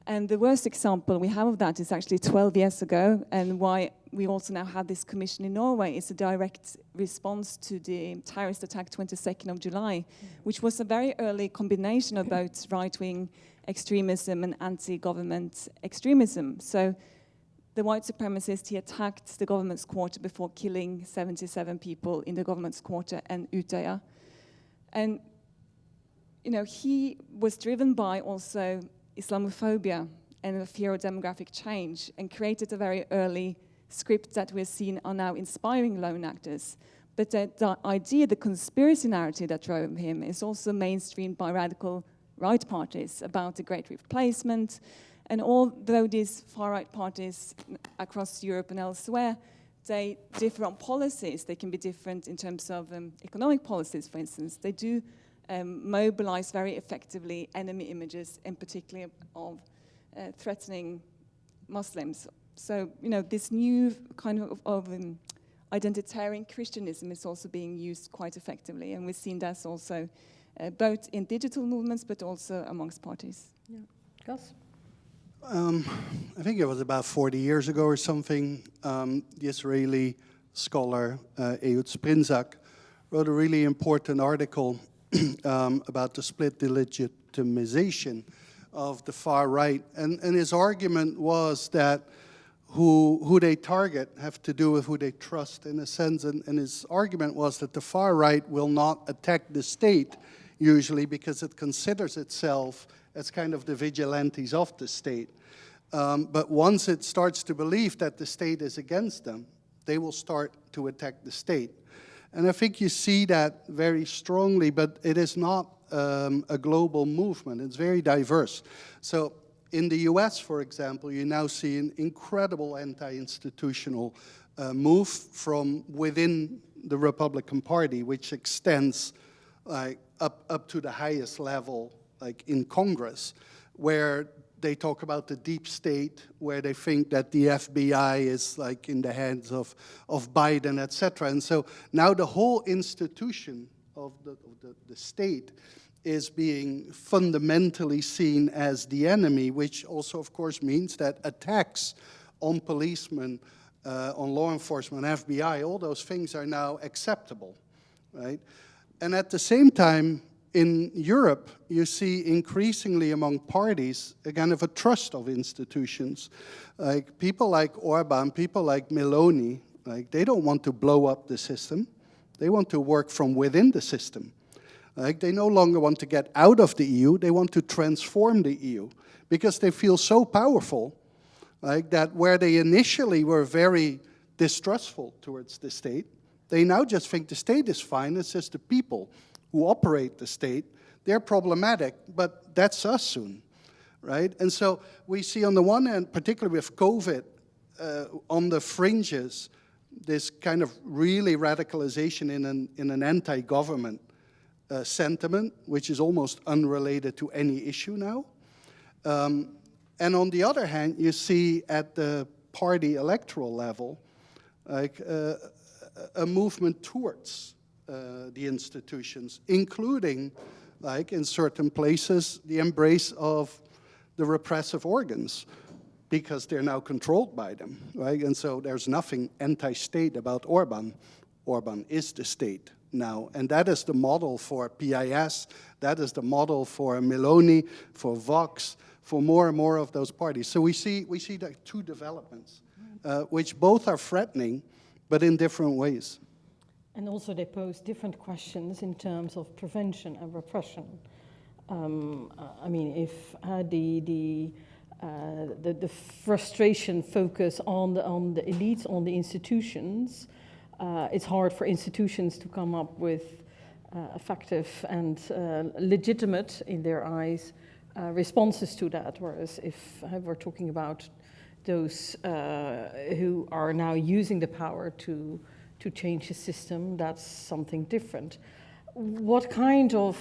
And the worst example we have of that is actually 12 years ago, and why we also now have this commission in Norway is a direct response to the terrorist attack 22nd of July, which was a very early combination of both right-wing extremism and anti-government extremism. So the white supremacist, he attacked the government's quarter before killing 77 people in the government's quarter and Utøya. And, he was driven by also Islamophobia and a fear of demographic change, and created a very early script that we're seeing are now inspiring lone actors. But the idea, the conspiracy narrative that drove him is also mainstreamed by radical right parties about the Great Replacement. And although these far-right parties across Europe and elsewhere, they differ on policies. They can be different in terms of economic policies, for instance. They do mobilize very effectively enemy images, in particular of threatening Muslims. So, this new kind of identitarian Christianism is also being used quite effectively, and we've seen that also both in digital movements, but also amongst parties. Yeah. Gus? I think it was about 40 years ago or something, the Israeli scholar Ehud Sprinzak wrote a really important article about the split delegitimization of the far right. And his argument was that who they target have to do with who they trust, in a sense. And his argument was that the far right will not attack the state usually because it considers itself as kind of the vigilantes of the state. But once it starts to believe that the state is against them, they will start to attack the state. And I think you see that very strongly, but it is not a global movement. It's very diverse. So in the US, for example, you now see an incredible anti-institutional move from within the Republican Party, which extends like up to the highest level, like in Congress, where they talk about the deep state, where they think that the FBI is like in the hands of Biden, etc. And so now the whole institution of the state is being fundamentally seen as the enemy, which also, of course, means that attacks on policemen, on law enforcement, FBI, all those things are now acceptable, right? And at the same time, in Europe, you see increasingly among parties a kind of a trust of institutions. Like people like Orban, people like Meloni, like they don't want to blow up the system. They want to work from within the system. Like they no longer want to get out of the EU, they want to transform the EU because they feel so powerful, like that where they initially were very distrustful towards the state, they now just think the state is fine, it's just the people who operate the state, they're problematic, but that's us soon, right? And so we see on the one hand, particularly with COVID, on the fringes, this kind of really radicalization in an anti-government sentiment, which is almost unrelated to any issue now. And on the other hand, you see at the party electoral level, like a movement towards the institutions, including, like in certain places, the embrace of the repressive organs, because they're now controlled by them, right? And so there's nothing anti-state about Orban. Orban is the state now, and that is the model for PIS, that is the model for Meloni, for Vox, for more and more of those parties. So we see the two developments, which both are threatening, but in different ways. And also they pose different questions in terms of prevention and repression. I mean, if the frustration focus on the elites, on the institutions, it's hard for institutions to come up with effective and legitimate, in their eyes, responses to that. Whereas if we're talking about those who are now using the power to change the system, that's something different. What kind of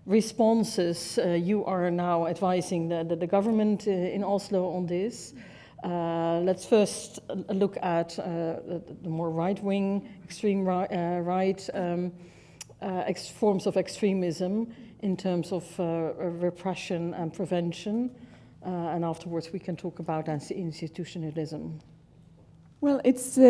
responses you are now advising the government in Oslo on this? Let's first look at the more right-wing, extreme right forms of extremism in terms of repression and prevention. And afterwards we can talk about institutionalism. Well, it's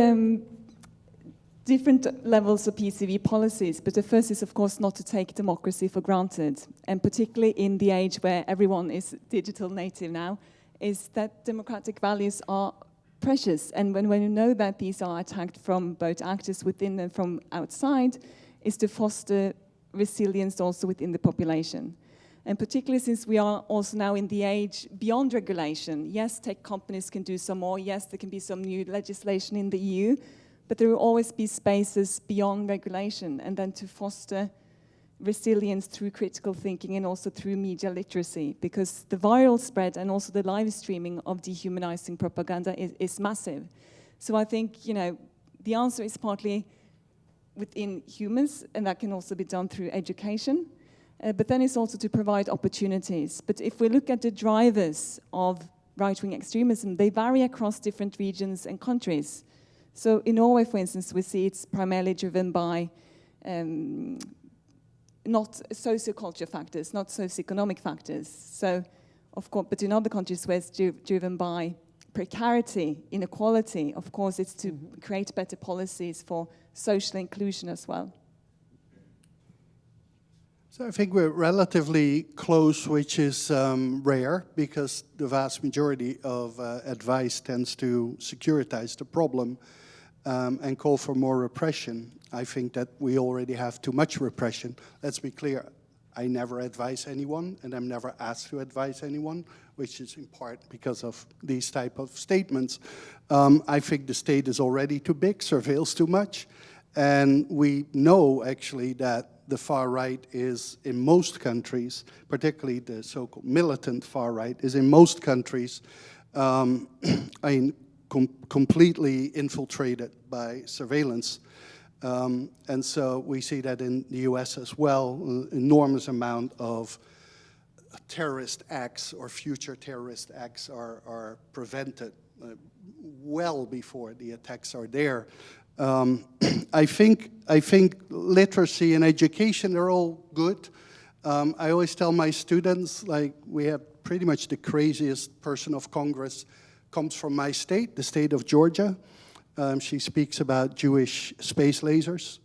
different levels of PCV policies, but the first is, of course, not to take democracy for granted, and particularly in the age where everyone is digital native now, is that democratic values are precious, and when you know that these are attacked from both actors within and from outside, is to foster resilience also within the population. And particularly since we are also now in the age beyond regulation. Yes, tech companies can do some more, yes, there can be some new legislation in the EU, but there will always be spaces beyond regulation, and then to foster resilience through critical thinking and also through media literacy, because the viral spread and also the live streaming of dehumanizing propaganda is massive. So I think, you know, the answer is partly within humans, and that can also be done through education, but then it's also to provide opportunities. But if we look at the drivers of right-wing extremism, they vary across different regions and countries. So in Norway, for instance, we see it's primarily driven by not socioculture factors, not socioeconomic factors. So, of course, but in other countries where it's driven by precarity, inequality, of course, it's to create better policies for social inclusion as well. So I think we're relatively close, which is rare, because the vast majority of advice tends to securitize the problem and call for more repression. I think that we already have too much repression. Let's be clear, I never advise anyone, and I'm never asked to advise anyone, which is in part because of these type of statements. I think the state is already too big, surveils too much, and we know actually that the far right is in most countries, particularly the so-called militant far right, is in most countries completely infiltrated by surveillance. And so we see that in the US as well, an enormous amount of terrorist acts or future terrorist acts are prevented well before the attacks are there. I think literacy and education, they're all good. I always tell my students, like, we have pretty much the craziest person of Congress comes from my state, the state of Georgia. She speaks about Jewish space lasers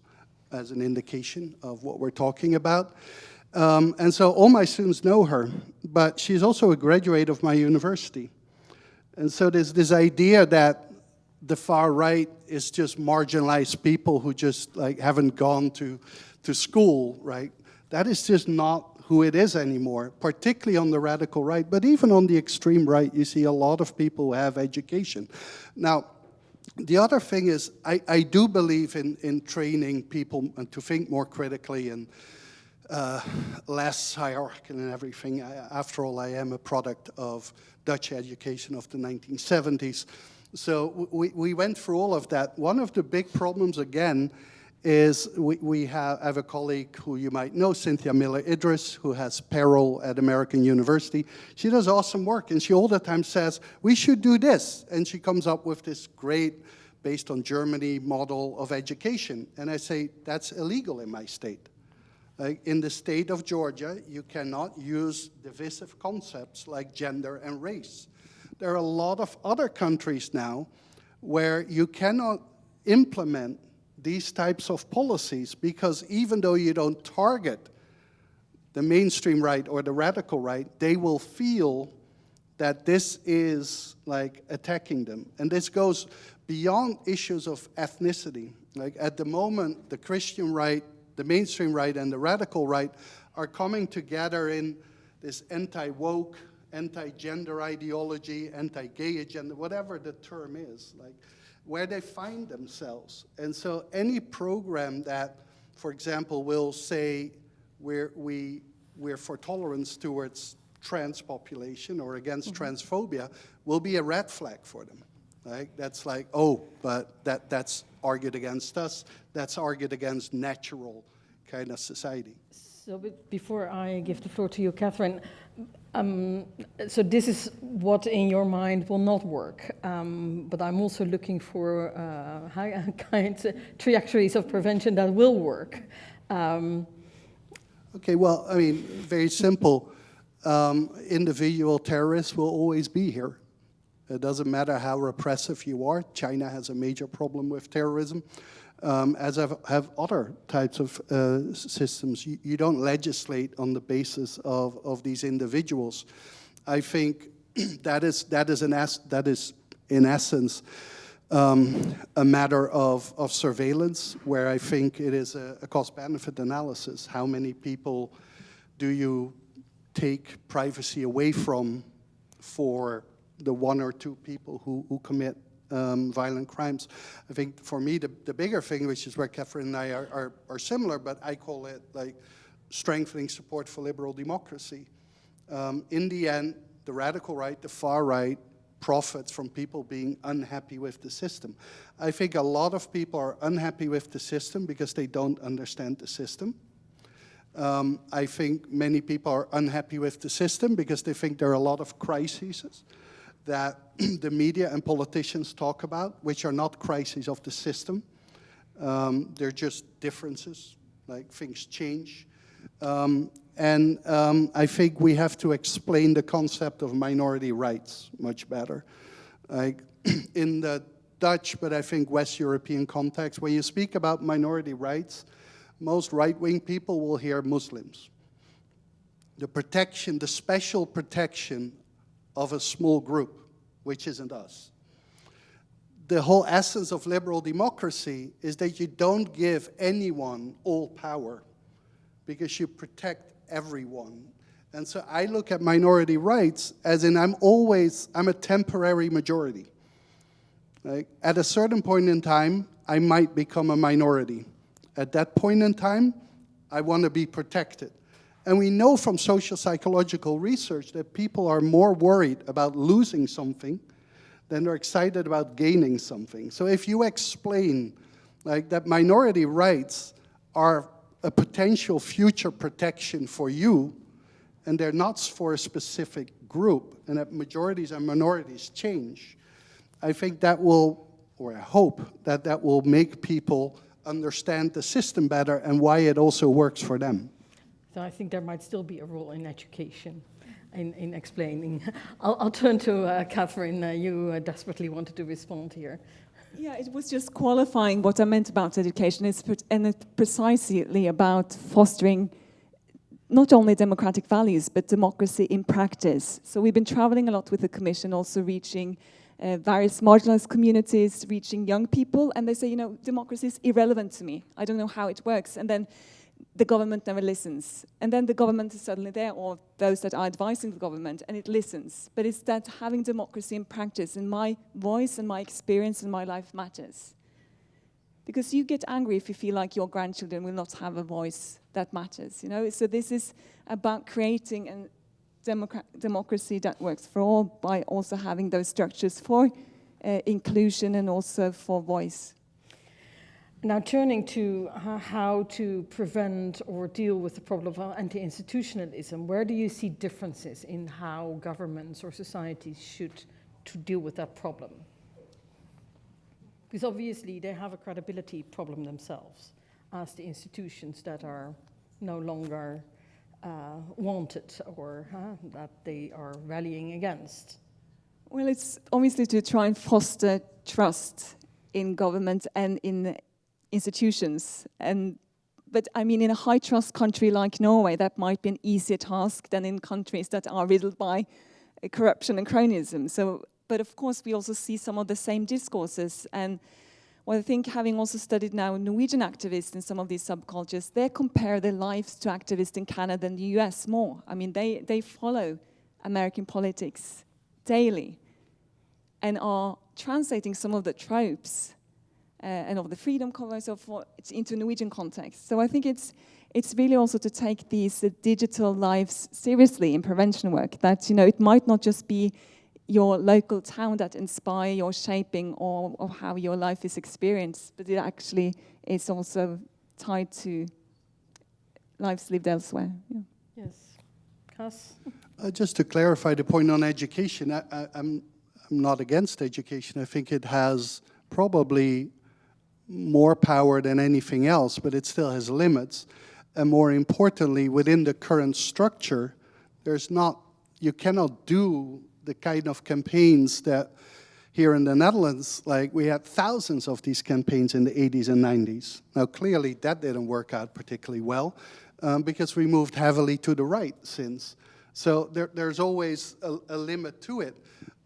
as an indication of what we're talking about. And so all my students know her, but she's also a graduate of my university. And so there's this idea that the far right is just marginalized people who just like haven't gone to school, right? That is just not who it is anymore, particularly on the radical right, but even on the extreme right, you see a lot of people who have education. Now, the other thing is, I do believe in training people to think more critically and less hierarchical and everything. After all, I am a product of Dutch education of the 1970s. So we went through all of that. One of the big problems, again, is we have a colleague who you might know, Cynthia Miller-Idris, who has payroll at American University. She does awesome work, and she all the time says, we should do this. And she comes up with this great, based on Germany, model of education. And I say, that's illegal in my state. Like in the state of Georgia, you cannot use divisive concepts like gender and race. There are a lot of other countries now where you cannot implement these types of policies because even though you don't target the mainstream right or the radical right, they will feel that this is like attacking them. And this goes beyond issues of ethnicity. Like at the moment, the Christian right, the mainstream right, and the radical right are coming together in this anti-woke, anti-gender ideology, anti-gay agenda, whatever the term is, like where they find themselves. And so any program that, for example, will say we're for tolerance towards trans population or against transphobia will be a red flag for them. Right? That's like, oh, but that's argued against us. That's argued against natural kind of society. So before I give the floor to you, Catherine, so this is what in your mind will not work, but I'm also looking for high kind trajectories of prevention that will work. Okay, well, I mean, very simple. Individual terrorists will always be here. It doesn't matter how repressive you are. China has a major problem with terrorism, as have other types of systems. You don't legislate on the basis of these individuals. I think that is in essence a matter of surveillance, where I think it is a cost-benefit analysis. How many people do you take privacy away from for the one or two people who commit violent crimes? I think for me the bigger thing, which is where Catherine and I are similar, but I call it like strengthening support for liberal democracy. In the end, the radical right, the far right, profits from people being unhappy with the system. I think a lot of people are unhappy with the system because they don't understand the system. I think many people are unhappy with the system because they think there are a lot of crises that the media and politicians talk about, which are not crises of the system. They're just differences, like things change. I think we have to explain the concept of minority rights much better. Like in the Dutch, but I think West European context, when you speak about minority rights, most right-wing people will hear Muslims. The protection, the special protection of a small group, which isn't us. The whole essence of liberal democracy is that you don't give anyone all power. because you protect everyone. And so I look at minority rights as in I'm a temporary majority. Like, at a certain point in time, I might become a minority. At that point in time, I want to be protected. And we know from social psychological research that people are more worried about losing something than they're excited about gaining something. So if you explain like that minority rights are a potential future protection for you, and they're not for a specific group, and that majorities and minorities change, I think that will, or I hope, that that will make people understand the system better and why it also works for them. So I think there might still be a role in education, in explaining. I'll turn to Catherine. You desperately wanted to respond here. Yeah, it was just qualifying what I meant about education, and it's precisely about fostering not only democratic values, but democracy in practice. So we've been traveling a lot with the Commission, also reaching various marginalized communities, reaching young people, and they say, you know, democracy is irrelevant to me. I don't know how it works. And then the government never listens. And then the government is suddenly there, or those that are advising the government, and it listens. But it's that having democracy in practice, and my voice and my experience and my life matters. Because you get angry if you feel like your grandchildren will not have a voice that matters, you know? So this is about creating a democracy that works for all by also having those structures for inclusion and also for voice. Now turning to how to prevent or deal with the problem of anti-institutionalism, where do you see differences in how governments or societies should to deal with that problem? Because obviously they have a credibility problem themselves as the institutions that are no longer wanted or that they are rallying against. Well, it's obviously to try and foster trust in government and in institutions. But I mean, in a high trust country like Norway, that might be an easier task than in countries that are riddled by corruption and cronyism. So, but of course, we also see some of the same discourses. And well, I think having also studied now Norwegian activists in some of these subcultures, they compare their lives to activists in Canada and the US more. I mean, they follow American politics daily and are translating some of the tropes and of the freedom convoy, so forth, into Norwegian context. So I think it's really also to take these digital lives seriously in prevention work, that, you know, it might not just be your local town that inspire your shaping or how your life is experienced, but it actually is also tied to lives lived elsewhere. Yeah. Yes. Cas? Just to clarify the point on education, I'm not against education. I think it has probably more power than anything else, but it still has limits. And more importantly, within the current structure, you cannot do the kind of campaigns that here in the Netherlands, like we had thousands of these campaigns in the 80s and 90s. Now, clearly that didn't work out particularly well because we moved heavily to the right since. So there's always a limit to it.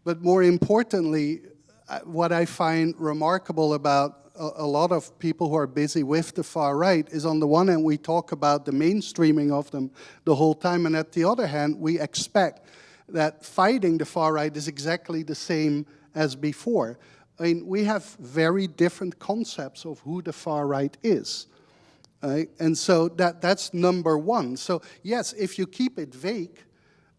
But more importantly, what I find remarkable about a lot of people who are busy with the far right is, on the one hand, we talk about the mainstreaming of them the whole time, and at the other hand, we expect that fighting the far right is exactly the same as before. I mean, we have very different concepts of who the far right is. Right? And so that's number one. So yes, if you keep it vague,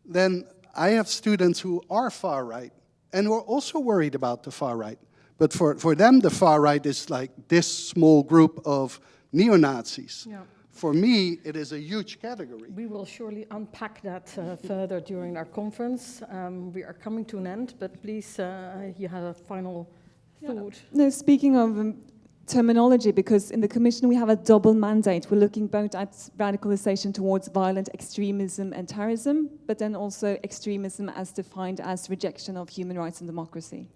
then I have students who are far right and who are also worried about the far right. But for them, the far right is like this small group of neo-Nazis. Yeah. For me, it is a huge category. We will surely unpack that further during our conference. We are coming to an end, but please, you have a final thought. No, speaking of terminology, because in the Commission we have a double mandate. We're looking both at radicalization towards violent extremism and terrorism, but then also extremism as defined as rejection of human rights and democracy.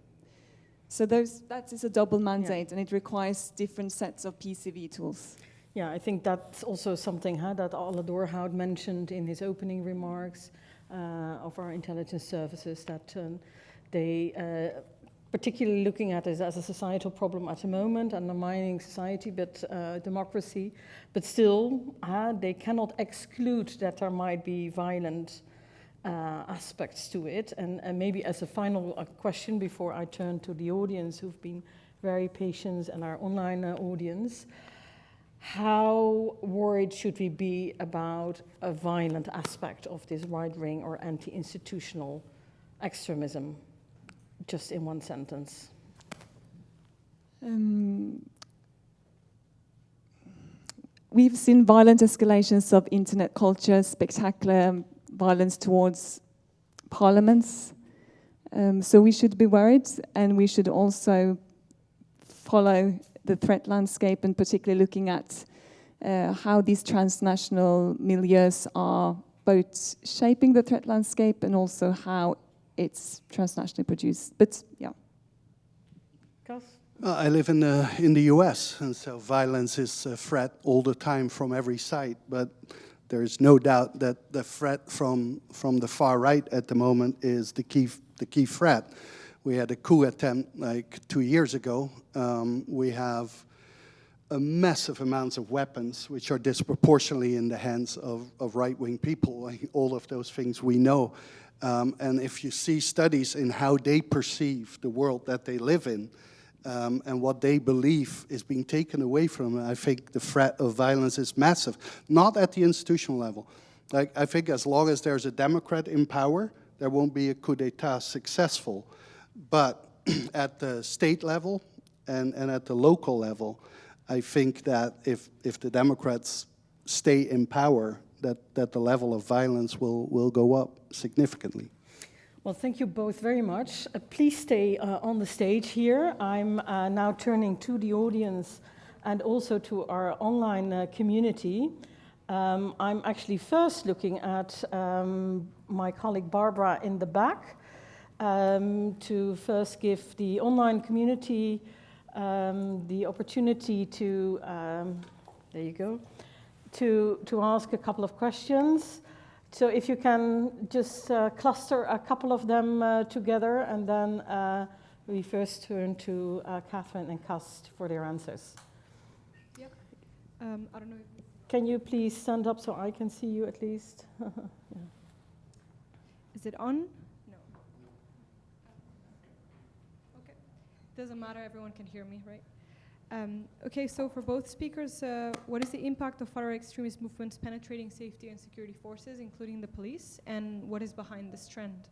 So that is a double mandate, and it requires different sets of PCV tools. Yeah, I think that's also something that Alle Doorhout mentioned in his opening remarks of our intelligence services, that they particularly looking at it as a societal problem at the moment, undermining society, but democracy. But still, they cannot exclude that there might be violent aspects to it. And maybe as a final question before I turn to the audience who've been very patient and our online audience, how worried should we be about a violent aspect of this right-wing or anti-institutional extremism? Just in one sentence. We've seen violent escalations of internet culture, spectacular violence towards parliaments. So we should be worried, and we should also follow the threat landscape, and particularly looking at how these transnational milieus are both shaping the threat landscape and also how it's transnationally produced. But yeah. Cas? I live in the US, and so violence is a threat all the time from every side. But there is no doubt that the threat from the far right at the moment is the key threat. We had a coup attempt like 2 years ago. We have a massive amounts of weapons which are disproportionately in the hands of right-wing people. Like all of those things we know. And if you see studies in how they perceive the world that they live in, and what they believe is being taken away from them, I think the threat of violence is massive. Not at the institutional level. Like, I think as long as there's a Democrat in power, there won't be a coup d'etat successful. But at the state level and at the local level, I think that if the Democrats stay in power, that the level of violence will go up significantly. Well, thank you both very much. Please stay on the stage here. I'm now turning to the audience and also to our online community. I'm actually first looking at my colleague Barbara in the back to first give the online community the opportunity to, there you go, to ask a couple of questions. So if you can just cluster a couple of them together, and then we first turn to Catherine and Cast for their answers. Yep. I don't know. Can you please stand up so I can see you at least? Yeah. Is it on? No. Okay. Doesn't matter, everyone can hear me, right? Okay, so for both speakers, what is the impact of far extremist movements penetrating safety and security forces, including the police, and what is behind this trend?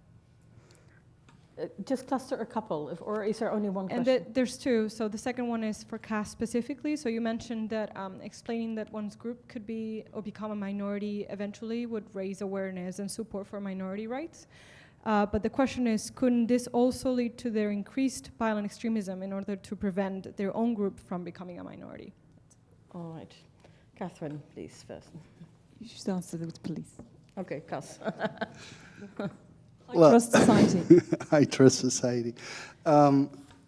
Just cluster a couple, or is there only one question? And there's two. So the second one is for Cass specifically. So you mentioned that explaining that one's group could be or become a minority eventually would raise awareness and support for minority rights. But the question is, couldn't this also lead to their increased violent extremism in order to prevent their own group from becoming a minority? All right. Catherine, please, first. You should answer with police. Okay, Cas. I trust society. I trust society.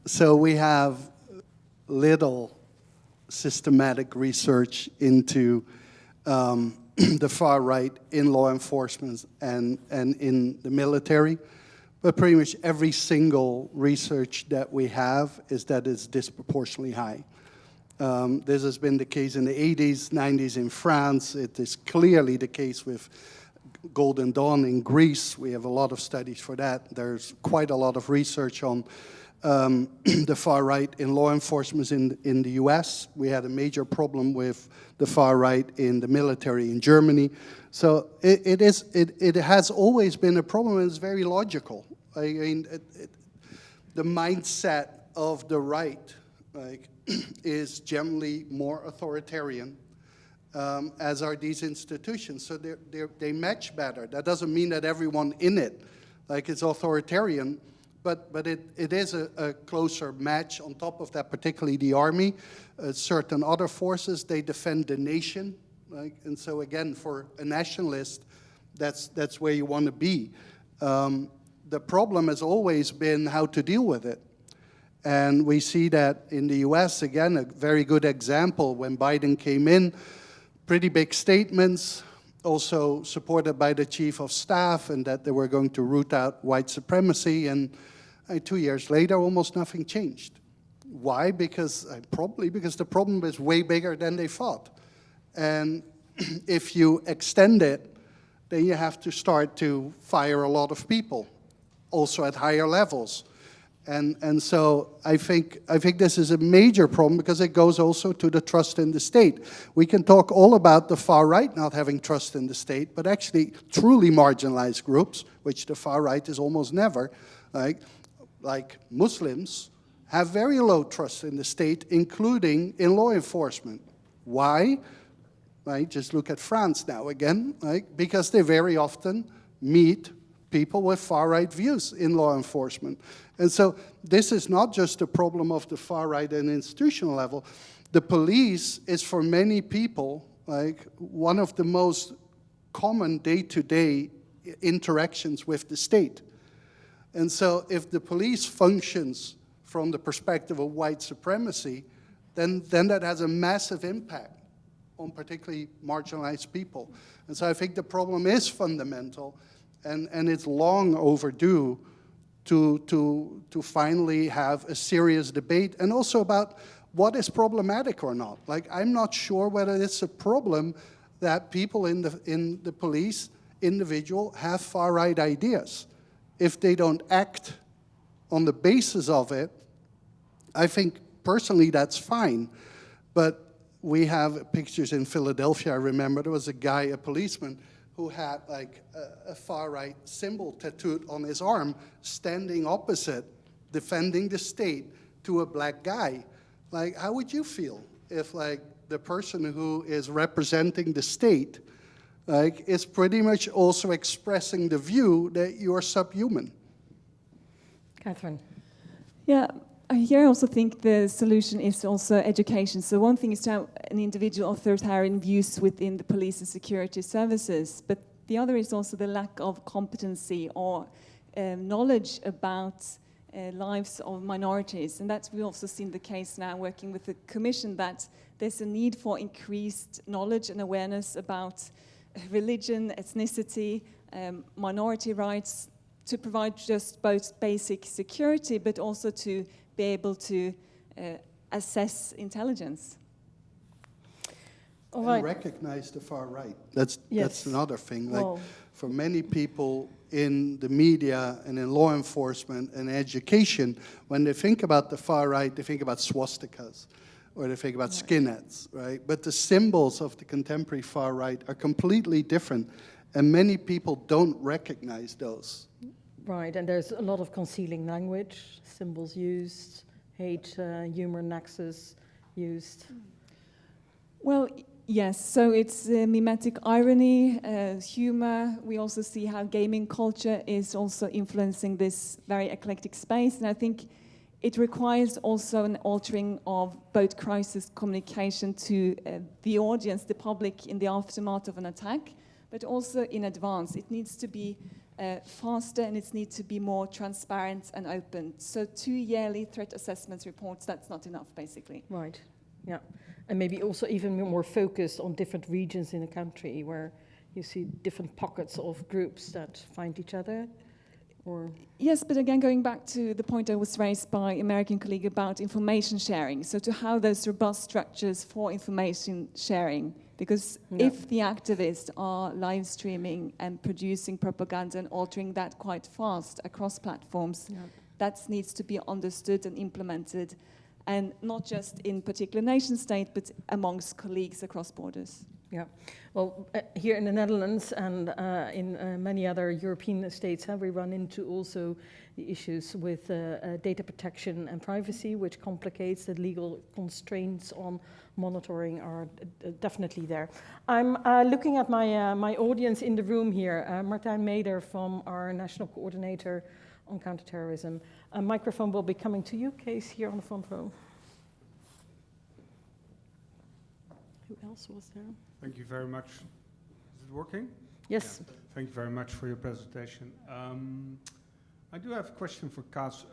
So we have little systematic research into the far right in law enforcement and in the military. But pretty much every single research that we have is that it's disproportionately high. This has been the case in the 80s, 90s in France. It is clearly the case with Golden Dawn in Greece. We have a lot of studies for that. There's quite a lot of research on the far right in law enforcement in the US. We had a major problem with the far right in the military in Germany. So it has always been a problem, and it's very logical. I mean, the mindset of the right is generally more authoritarian, as are these institutions. So they match better. That doesn't mean that everyone in it is authoritarian, but it is a closer match. On top of that, particularly the army, certain other forces, they defend the nation. And so again, for a nationalist, that's where you want to be. The problem has always been how to deal with it. And we see that in the US, again, a very good example. When Biden came in, pretty big statements, also supported by the chief of staff, and that they were going to root out white supremacy. And 2 years later, almost nothing changed. Why? Because probably because the problem is way bigger than they thought. And if you extend it, then you have to start to fire a lot of people, also at higher levels. And so I think this is a major problem because it goes also to the trust in the state. We can talk all about the far right not having trust in the state, but actually truly marginalized groups, which the far right is almost never, like Muslims, have very low trust in the state, including in law enforcement. Why? Right? Just look at France now again, right? Because they very often meet people with far-right views in law enforcement. And so this is not just a problem of the far-right and institutional level. The police is, for many people, like one of the most common day-to-day interactions with the state. And so if the police functions from the perspective of white supremacy, then that has a massive impact on particularly marginalized people. And so I think the problem is fundamental, and it's long overdue to finally have a serious debate, and also about what is problematic or not. Like, I'm not sure whether it's a problem that people in the police, individual, have far-right ideas. If they don't act on the basis of it, I think personally that's fine. But we have pictures in Philadelphia, I remember, there was a guy, a policeman, who had like a far-right symbol tattooed on his arm, standing opposite, defending the state, to a black guy. Like, how would you feel if like the person who is representing the state like is pretty much also expressing the view that you are subhuman? Catherine. Yeah, here I also think the solution is also education. So one thing is to have an individual authoritarian views within the police and security services, but the other is also the lack of competency or knowledge about lives of minorities. And that's we also seen the case now working with the Commission, that there's a need for increased knowledge and awareness about religion, ethnicity, minority rights, to provide just both basic security, but also to be able to assess intelligence. All right. And recognize the far right. That's another thing. Like, for many people in the media and in law enforcement and education, when they think about the far right, they think about swastikas, or they think about skinheads, right? But the symbols of the contemporary far right are completely different, and many people don't recognize those. Right, and there's a lot of concealing language, symbols used, hate, humor, nexus used. Well, yes, so it's mimetic irony, humor. We also see how gaming culture is also influencing this very eclectic space, and I think it requires also an altering of both crisis communication to the audience, the public, in the aftermath of an attack, but also in advance. It needs to be faster, and it needs to be more transparent and open. So 2 yearly threat assessment reports, that's not enough, basically. Right, yeah. And maybe also even more focused on different regions in the country where you see different pockets of groups that find each other, or... Yes, but again, going back to the point that was raised by American colleague about information sharing, so to have those robust structures for information sharing. Because if the activists are live streaming and producing propaganda and altering that quite fast across platforms, that needs to be understood and implemented, and not just in particular nation state, but amongst colleagues across borders. Yeah, well, here in the Netherlands and in many other European states, we run into also the issues with data protection and privacy, which complicates the legal constraints on monitoring are definitely there. I'm looking at my audience in the room here, Martijn Meder from our National Coordinator on Counter-Terrorism. A microphone will be coming to you, Kees, here on the front row. Who else was there? Thank you very much. Is it working? Yes. Yeah. Thank you very much for your presentation. I do have a question for Kaas.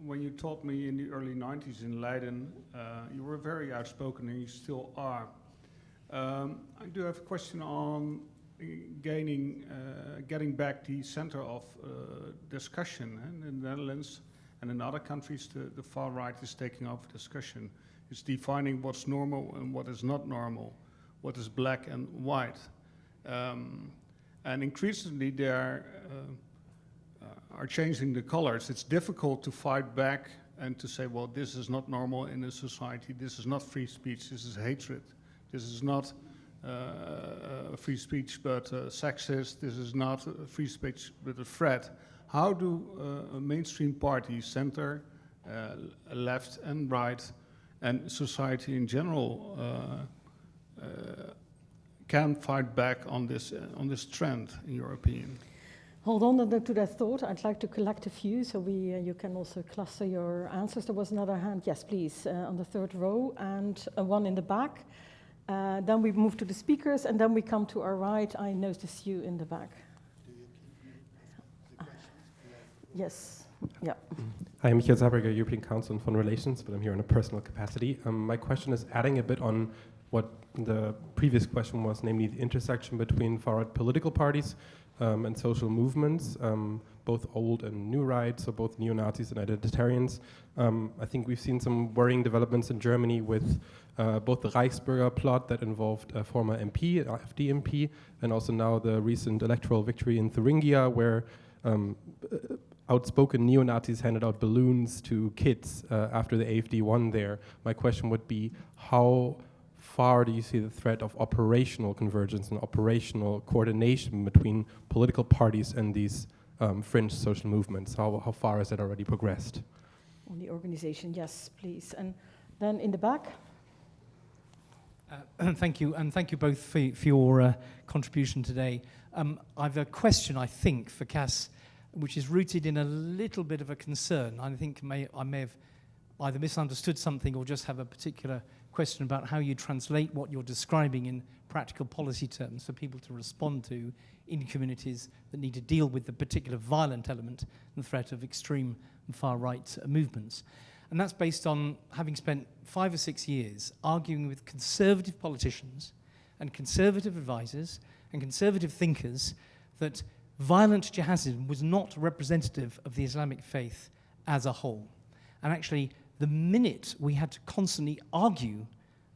When you taught me in the early 90s in Leiden, you were very outspoken, and you still are. I do have a question on getting back the center of discussion in the Netherlands, and in other countries the far right is taking over discussion. It's defining what's normal and what is not normal, what is black and white. And increasingly they are changing the colors. It's difficult to fight back and to say, well, this is not normal in a society, this is not free speech, this is hatred, this is not free speech but sexist, this is not free speech but a threat. How do mainstream parties, center, left and right, and society in general can fight back on this trend, in your opinion? Hold on to that thought. I'd like to collect a few, so you can also cluster your answers. There was another hand. Yes, please, on the third row, and one in the back. Then we move to the speakers, and then we come to our right. I notice you in the back. Yes. Yeah. Hi, I'm Michael Zaberger, European Council on Foreign Relations, but I'm here in a personal capacity. My question is adding a bit on what the previous question was, namely the intersection between far-right political parties and social movements, both old and new right, so both neo-Nazis and identitarians. I think we've seen some worrying developments in Germany with both the Reichsbürger plot that involved a former MP, an AfD MP, and also now the recent electoral victory in Thuringia, where outspoken neo-Nazis handed out balloons to kids after the AfD won there. My question would be, how far do you see the threat of operational convergence and operational coordination between political parties and these fringe social movements? How far has that already progressed? On the organization, yes, please. And then in the back. Thank you, and thank you both for your contribution today. I have a question, I think, for Cass, which is rooted in a little bit of a concern. I think I may have either misunderstood something or just have a particular question about how you translate what you're describing in practical policy terms for people to respond to in communities that need to deal with the particular violent element and threat of extreme and far-right movements. And that's based on having spent 5 or 6 years arguing with conservative politicians and conservative advisors and conservative thinkers that violent jihadism was not representative of the Islamic faith as a whole. And actually, the minute we had to constantly argue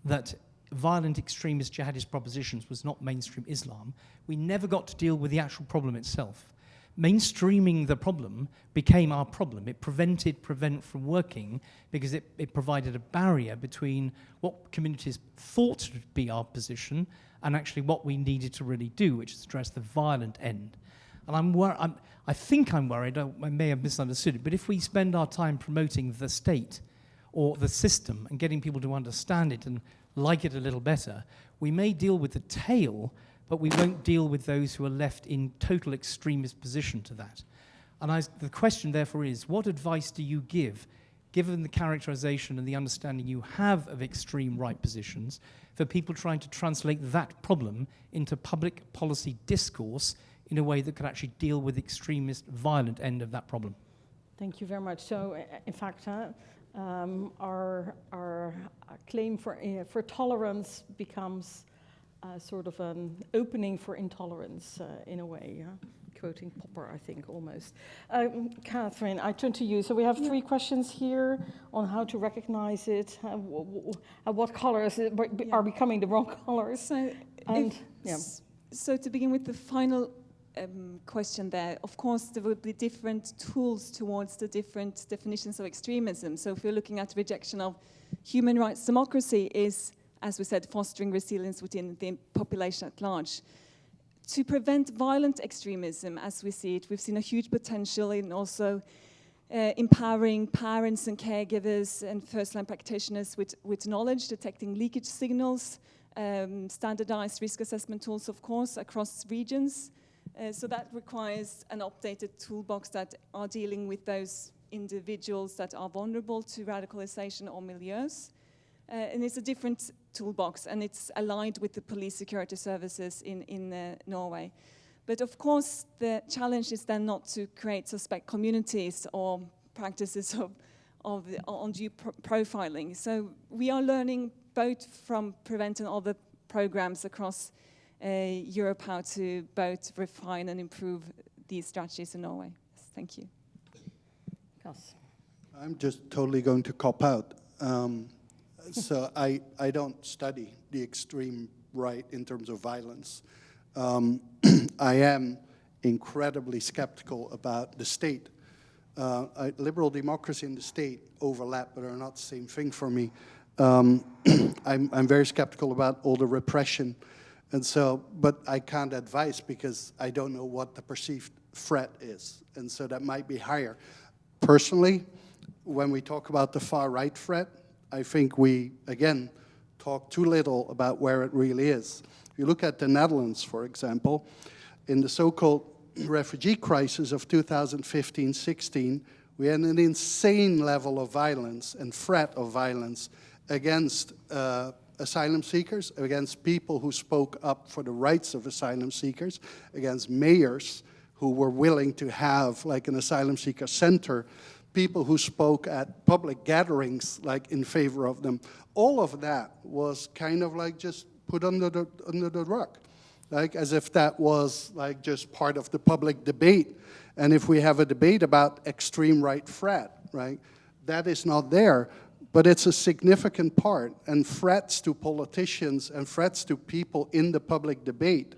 that violent extremist jihadist propositions was not mainstream Islam, we never got to deal with the actual problem itself. Mainstreaming the problem became our problem. It prevented prevent from working because it provided a barrier between what communities thought would be our position and actually what we needed to really do, which is address the violent end. And I think I'm worried, I may have misunderstood it, but if we spend our time promoting the state or the system and getting people to understand it and like it a little better, we may deal with the tail, but we won't deal with those who are left in total extremist position to that. And the question, therefore, is, what advice do you give, given the characterization and the understanding you have of extreme right positions, for people trying to translate that problem into public policy discourse in a way that could actually deal with the extremist, violent end of that problem? Thank you very much. So, in fact, our claim for tolerance becomes sort of an opening for intolerance in a way, quoting Popper, I think, almost. Catherine, I turn to you. So we have 3 questions here on how to recognize it, what colors are becoming the wrong colors. So to begin with the final question there, of course there will be different tools towards the different definitions of extremism. So if we're looking at rejection of human rights, democracy is, as we said, fostering resilience within the population at large. To prevent violent extremism, as we see it, we've seen a huge potential in also empowering parents and caregivers and first-line practitioners with knowledge, detecting leakage signals, standardized risk assessment tools, of course, across regions. So that requires an updated toolbox that are dealing with those individuals that are vulnerable to radicalization or milieus. And it's a different toolbox, and it's aligned with the police security services in Norway. But of course, the challenge is then not to create suspect communities or practices of undue profiling. So we are learning both from Prevent and other programs across Europe how to both refine and improve these strategies in Norway. Yes, thank you. Yes. I'm just totally going to cop out. So I don't study the extreme right in terms of violence. I am incredibly skeptical about the state. Liberal democracy and the state overlap, but are not the same thing for me. I'm very skeptical about all the repression. And so, but I can't advise because I don't know what the perceived threat is. And so that might be higher. Personally, when we talk about the far-right threat, I think we, again, talk too little about where it really is. If you look at the Netherlands, for example, in the so-called refugee crisis of 2015-16, we had an insane level of violence and threat of violence against asylum seekers, against people who spoke up for the rights of asylum seekers, against mayors who were willing to have like an asylum seeker center, people who spoke at public gatherings like in favor of them. All of that was kind of like just put under the rug, like as if that was like just part of the public debate. And if we have a debate about extreme right threat, right, that is not there. But it's a significant part, and threats to politicians and threats to people in the public debate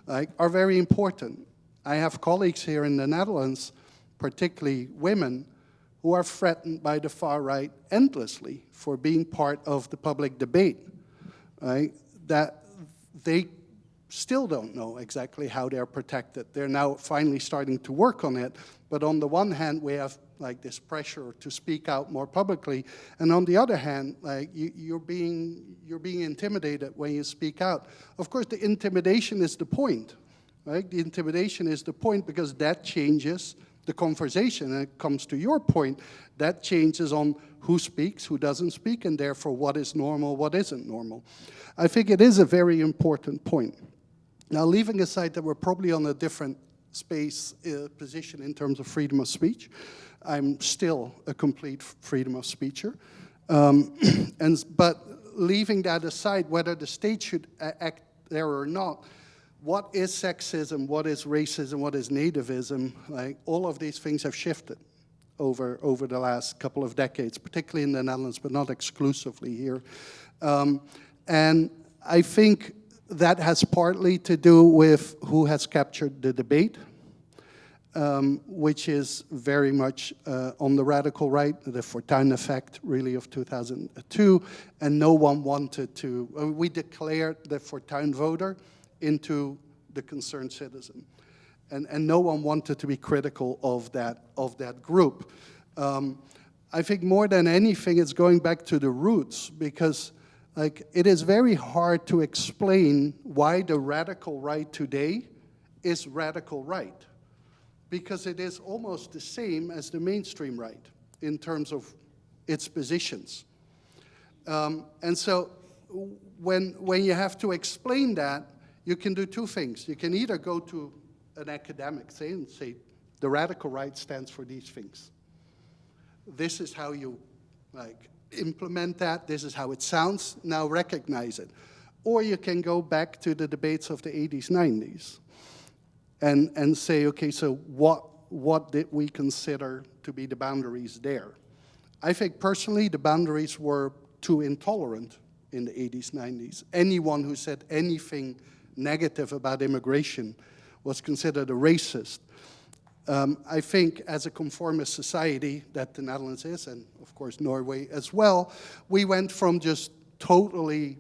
are very important. I have colleagues here in the Netherlands, particularly women, who are threatened by the far right endlessly for being part of the public debate, right? That they still don't know exactly how they're protected. They're now finally starting to work on it, but on the one hand, we have like this pressure to speak out more publicly, and on the other hand, like you're being intimidated when you speak out. Of course, the intimidation is the point, right? The intimidation is the point because that changes the conversation, and it comes to your point, that changes on who speaks, who doesn't speak, and therefore what is normal, what isn't normal. I think it is a very important point. Now, leaving aside that we're probably on a different space position in terms of freedom of speech, I'm still a complete freedom of speecher. But leaving that aside, whether the state should act there or not, what is sexism, what is racism, what is nativism, like all of these things have shifted over the last couple of decades, particularly in the Netherlands, but not exclusively here. And I think that has partly to do with who has captured the debate, which is very much on the radical right, the Fortuyn effect really of 2002, and no one wanted to, we declared the Fortuyn voter into the concerned citizen. And no one wanted to be critical of that group. I think more than anything, it's going back to the roots, because like it is very hard to explain why the radical right today is radical right, because it is almost the same as the mainstream right in terms of its positions. And so when you have to explain that, you can do two things. You can either go to an academic and say, the radical right stands for these things. This is how you like implement that. This is how it sounds. Now recognize it. Or you can go back to the debates of the 80s, 90s and say, okay, so what did we consider to be the boundaries there? I think personally the boundaries were too intolerant in the 80s, 90s. Anyone who said anything negative about immigration was considered a racist. I think as a conformist society that the Netherlands is, and of course Norway as well, we went from just totally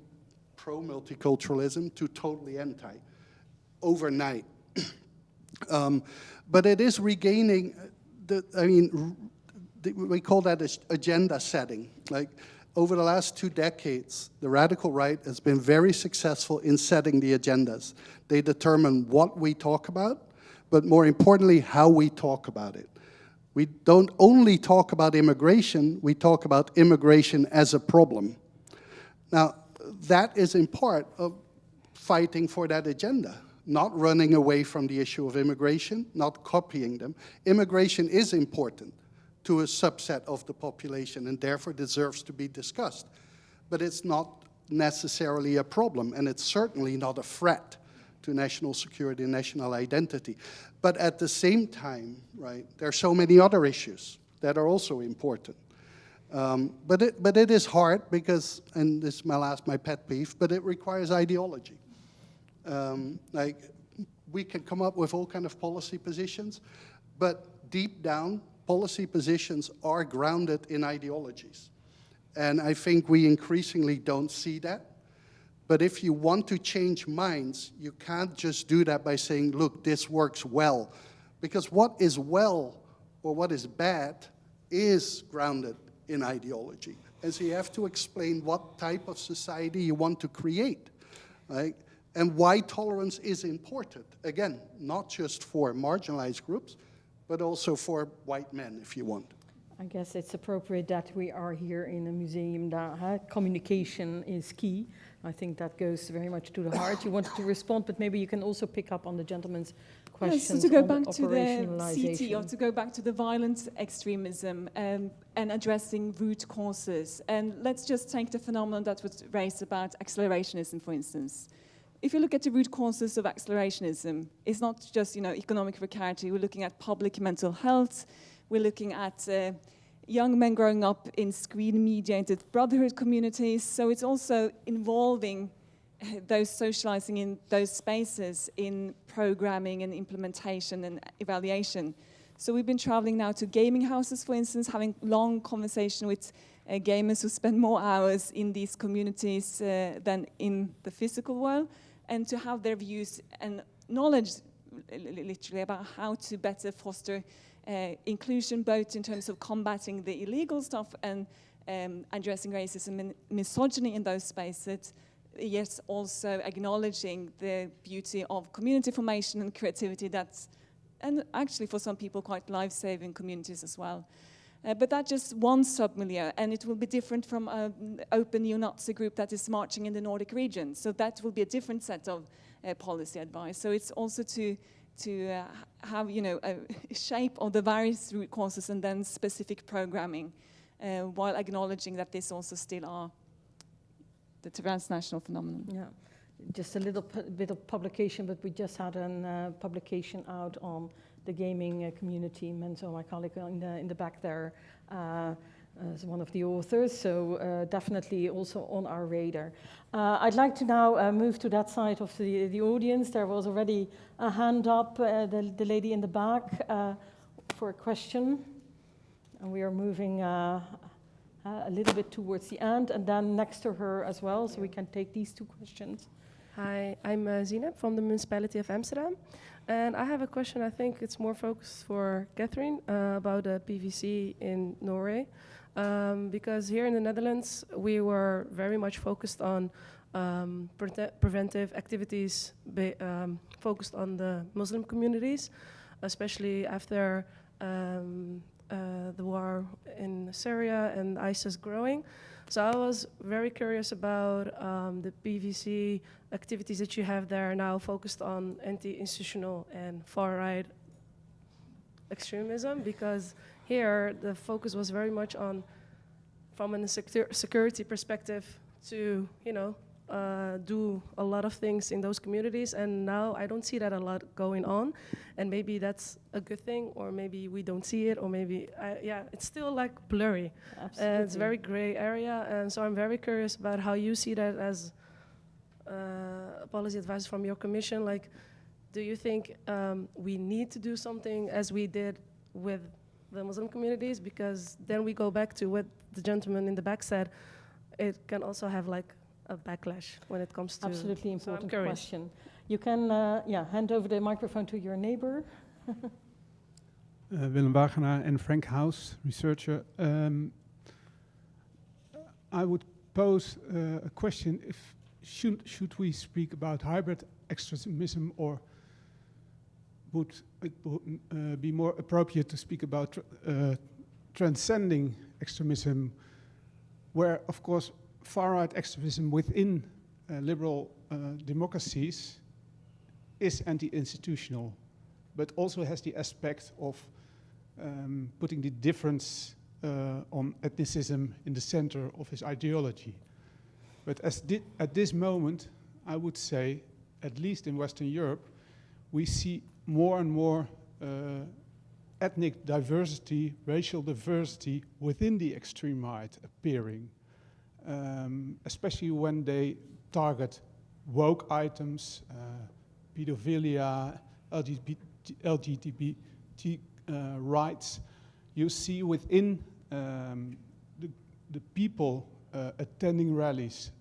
pro-multiculturalism to totally anti, overnight. But it is regaining, we call that agenda setting. Like over the last 2 decades, the radical right has been very successful in setting the agendas. They determine what we talk about, but more importantly, how we talk about it. We don't only talk about immigration, we talk about immigration as a problem. Now, that is in part of fighting for that agenda, not running away from the issue of immigration, not copying them. Immigration is important to a subset of the population and therefore deserves to be discussed. But it's not necessarily a problem, and it's certainly not a threat to national security and national identity. But at the same time, right, there are so many other issues that are also important. But it is hard because, and this is my pet peeve, but it requires ideology. Like, we can come up with all kind of policy positions, but deep down, policy positions are grounded in ideologies. And I think we increasingly don't see that. But if you want to change minds, you can't just do that by saying, look, this works well. Because what is well or what is bad is grounded in ideology. And so you have to explain what type of society you want to create, right? And why tolerance is important. Again, not just for marginalized groups, but also for white men, if you want. I guess it's appropriate that we are here in a museum that communication is key. I think that goes very much to the heart. You wanted to respond, but maybe you can also pick up on the gentleman's questions. Yes, so to go back the to the CT, or to go back to the violent extremism and addressing root causes. And let's just take the phenomenon that was raised about accelerationism, for instance. If you look at the root causes of accelerationism, it's not just economic precarity. We're looking at public mental health. We're looking at young men growing up in screen-mediated brotherhood communities. So it's also involving those socializing in those spaces in programming and implementation and evaluation. So we've been traveling now to gaming houses, for instance, having long conversation with gamers who spend more hours in these communities than in the physical world, and to have their views and knowledge, literally, about how to better foster inclusion, both in terms of combating the illegal stuff and addressing racism and misogyny in those spaces, yet also acknowledging the beauty of community formation and creativity that's, and actually for some people, quite life-saving communities as well. But that's just one sub-milieu, and it will be different from an open neo-Nazi group that is marching in the Nordic region. So that will be a different set of policy advice. So it's also to have a shape of the various root causes and then specific programming, while acknowledging that this also still are the transnational phenomenon. Yeah, just a little bit of publication, but we just had a publication out on the gaming community. Menzo, my colleague in the back there, as one of the authors, so definitely also on our radar. I'd like to now move to that side of the audience. There was already a hand up, the lady in the back, for a question. And we are moving a little bit towards the end, and then next to her as well, so we can take these two questions. Hi, I'm Zineb from the municipality of Amsterdam. And I have a question, I think it's more focused for Catherine, about the PVC in Norway. Because here in the Netherlands, we were very much focused on preventive activities focused on the Muslim communities, especially after the war in Syria and ISIS growing. So I was very curious about the PVC activities that you have there now focused on anti-institutional and far-right extremism, because here the focus was very much on, from a security perspective, to do a lot of things in those communities, and now I don't see that a lot going on, and maybe that's a good thing, or maybe we don't see it, or maybe, it's still like blurry. Absolutely. It's a very gray area, and so I'm very curious about how you see that as a policy advisor from your commission. Like, do you think we need to do something as we did with the Muslim communities? Because then we go back to what the gentleman in the back said, it can also have like a backlash when it comes to... Absolutely important so question. You can hand over the microphone to your neighbor. Willem Wagenaar and Frank House, researcher. I would pose a question: if should we speak about hybrid extremism, or would it be more appropriate to speak about transcending extremism, where, of course, far-right extremism within liberal democracies is anti-institutional, but also has the aspect of putting the difference on ethnicism in the center of his ideology. But at this moment, I would say, at least in Western Europe, we see more and more ethnic diversity, racial diversity within the extreme right appearing, especially when they target woke items, pedophilia, LGBT rights. You see within the people attending rallies,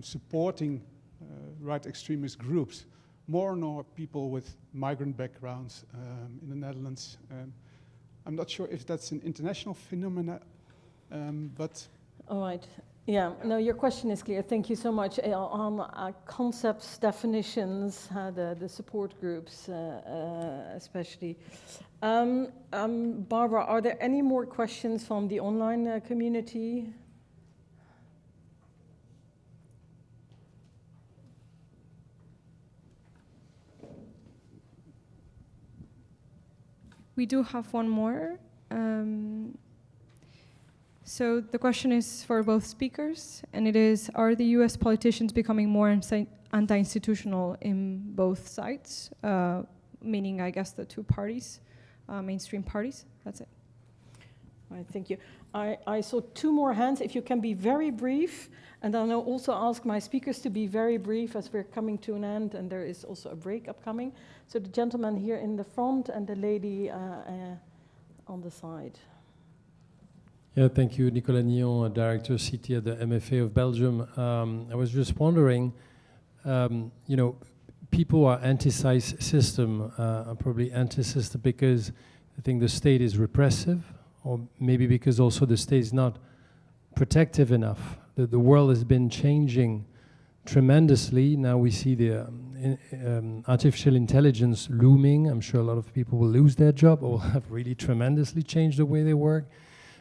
supporting right extremist groups, more and more people with migrant backgrounds in the Netherlands. I'm not sure if that's an international phenomenon, but... All right. Yeah, no, your question is clear. Thank you so much. On concepts, definitions, the support groups especially. Barbara, are there any more questions from the online community? We do have one more. So the question is for both speakers, and it is, are the US politicians becoming more anti-institutional in both sides? Meaning, I guess, the two parties, mainstream parties. That's it. All right, thank you. I saw two more hands. If you can be very brief, and then I'll also ask my speakers to be very brief as we're coming to an end, and there is also a break upcoming. So the gentleman here in the front and the lady on the side. Yeah, thank you, Nicolas Nyon, Director CT at the MFA of Belgium. I was just wondering, you know, people are anti-system, probably anti-system because I think the state is repressive, or maybe because also the state is not protective enough. The world has been changing tremendously. Now we see the artificial intelligence looming. I'm sure a lot of people will lose their job or have really tremendously changed the way they work.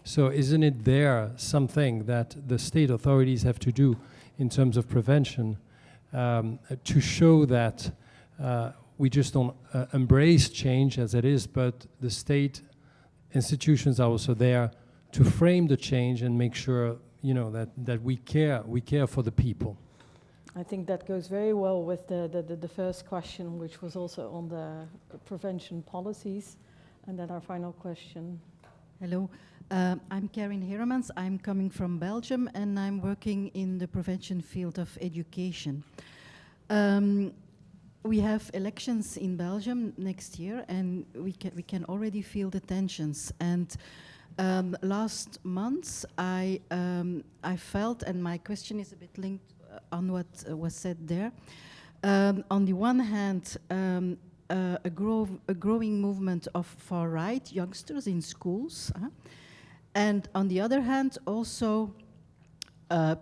So isn't it there something that the state authorities have to do in terms of prevention to show that we just don't embrace change as it is, but the state institutions are also there to frame the change and make sure, you know, that we care for the people. I think that goes very well with the first question, which was also on the prevention policies. And then our final question. Hello, I'm Karin Heremans. I'm coming from Belgium, and I'm working in the prevention field of education. We have elections in Belgium next year, and we can already feel the tensions. And last month, I felt, and my question is a bit linked on what was said there. On the one hand, a growing movement of far-right youngsters in schools, and on the other hand, also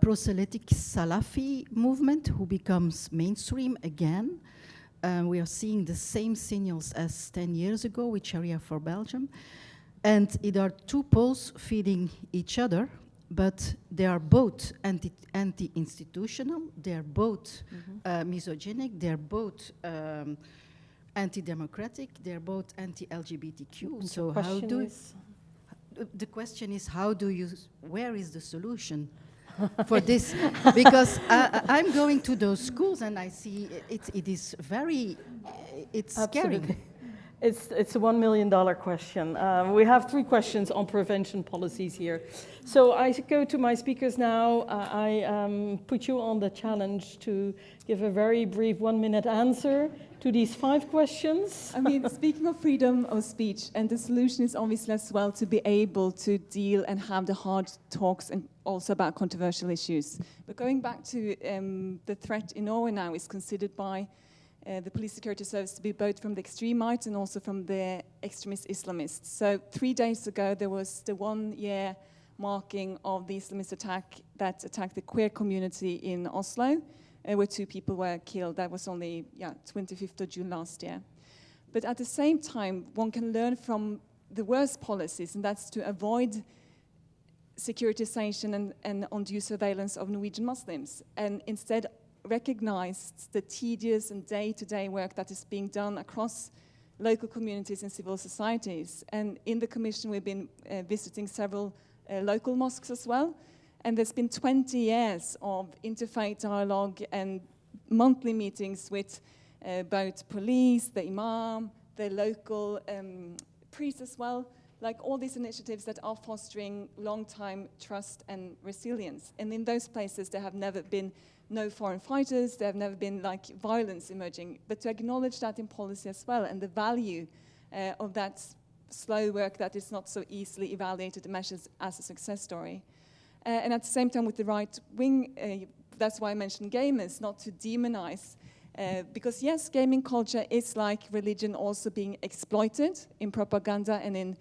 proselytic Salafi movement who becomes mainstream again. We are seeing the same signals as 10 years ago with Sharia for Belgium. And it are two poles feeding each other, but they are both anti-institutional, they are both misogynic, they are both anti-democratic, they are both anti-LGBTQ. So how do the question is, where is the solution for this? Because I'm going to those schools and I see it is very, it's scary. It's a $1 million question. We have 3 questions on prevention policies here. So I go to my speakers now. I put you on the challenge to give a very brief 1-minute answer to these 5 questions. I mean, speaking of freedom of speech, and the solution is obviously as well to be able to deal and have the hard talks and also about controversial issues. But going back to the threat in Norway now is considered by the police security service to be both from the extreme right and also from the extremist Islamists. So 3 days ago, there was the 1-year marking of the Islamist attack that attacked the queer community in Oslo, where 2 people were killed. That was only 25th of June last year. But at the same time, one can learn from the worst policies, and that's to avoid securitization and undue surveillance of Norwegian Muslims, and instead recognized the tedious and day-to-day work that is being done across local communities and civil societies. And in the Commission, we've been visiting several local mosques as well. And there's been 20 years of interfaith dialogue and monthly meetings with both police, the imam, the local priest as well, like all these initiatives that are fostering long-time trust and resilience. And in those places, there have never been no foreign fighters, there have never been like violence emerging, but to acknowledge that in policy as well, and the value of that slow work that is not so easily evaluated and measured as a success story. And at the same time with the right wing, that's why I mentioned gamers, not to demonize, because yes, gaming culture is like religion also being exploited in propaganda and in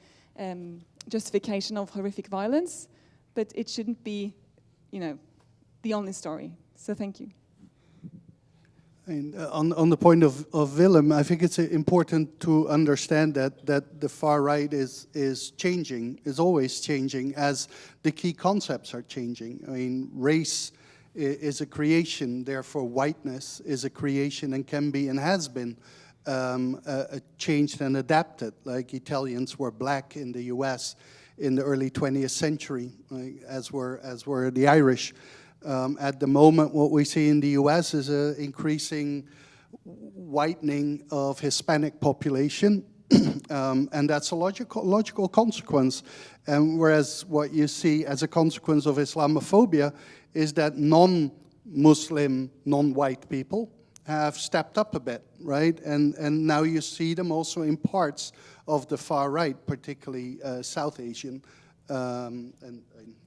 justification of horrific violence, but it shouldn't be, you know, the only story. So thank you. And on the point of Willem, I think it's important to understand that the far right is changing, is always changing as the key concepts are changing. I mean, race is a creation, therefore whiteness is a creation and can be and has been changed and adapted. Like Italians were black in the US in the early 20th century, as were the Irish. At the moment, what we see in the US is an increasing whitening of Hispanic population, and that's a logical consequence. Whereas what you see as a consequence of Islamophobia is that non-Muslim, non-white people have stepped up a bit, right? And now you see them also in parts of the far right, particularly South Asian and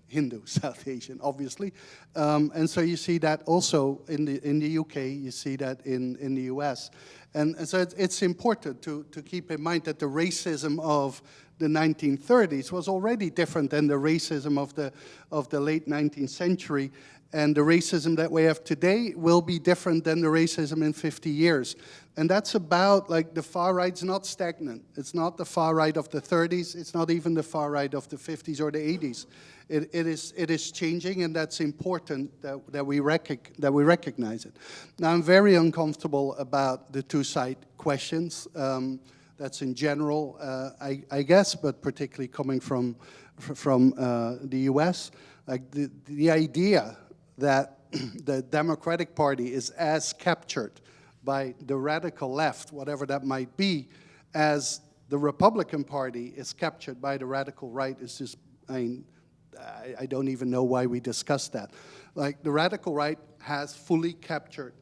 Hindu South Asian, obviously, and so you see that also in the UK. You see that in the US, and so it's important to keep in mind that the racism of the 1930s was already different than the racism of the late 19th century, and the racism that we have today will be different than the racism in 50 years. And that's about, like, the far right's not stagnant. It's not the far right of the 30s. It's not even the far right of the 50s or the 80s. It is changing, and that's important that we recognize it. Now, I'm very uncomfortable about the two-side questions. That's in general, I guess, but particularly coming from the US. Like the idea that the Democratic Party is as captured by the radical left, whatever that might be, as the Republican Party is captured by the radical right is just, I don't even know why we discussed that. Like, the radical right has fully captured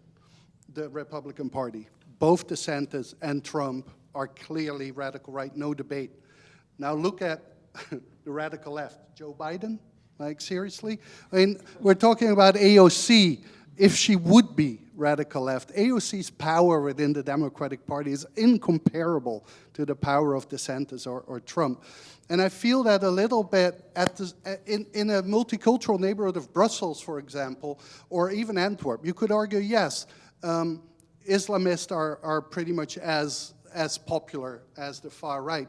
the Republican Party. Both DeSantis and Trump are clearly radical right, no debate. Now look at the radical left. Joe Biden, like, seriously? I mean, we're talking about AOC. If she would be radical left, AOC's power within the Democratic Party is incomparable to the power of DeSantis or Trump. And I feel that a little bit in a multicultural neighborhood of Brussels, for example, or even Antwerp. You could argue, yes, Islamists are pretty much as popular as the far right.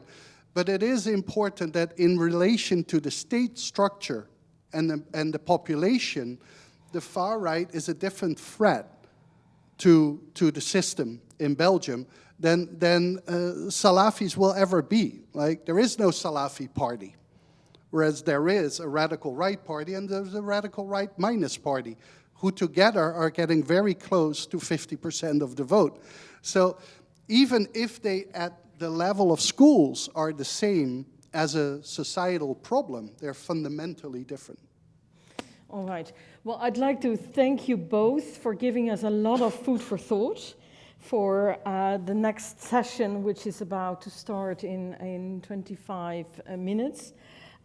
But it is important that in relation to the state structure and the population, the far right is a different threat to the system in Belgium than Salafis will ever be. Like, there is no Salafi party, whereas there is a radical right party and there's a radical right minus party, who together are getting very close to 50% of the vote. So even if they, at the level of schools, are the same as a societal problem, they're fundamentally different. All right. Well, I'd like to thank you both for giving us a lot of food for thought for the next session, which is about to start in 25 minutes.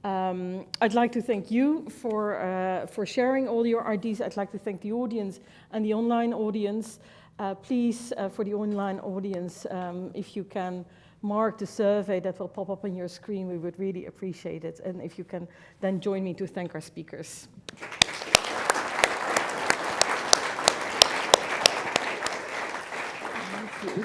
I'd like to thank you for sharing all your ideas. I'd like to thank the audience and the online audience. Please, for the online audience, if you can mark the survey that will pop up on your screen, we would really appreciate it. And if you can then join me to thank our speakers. Thank you.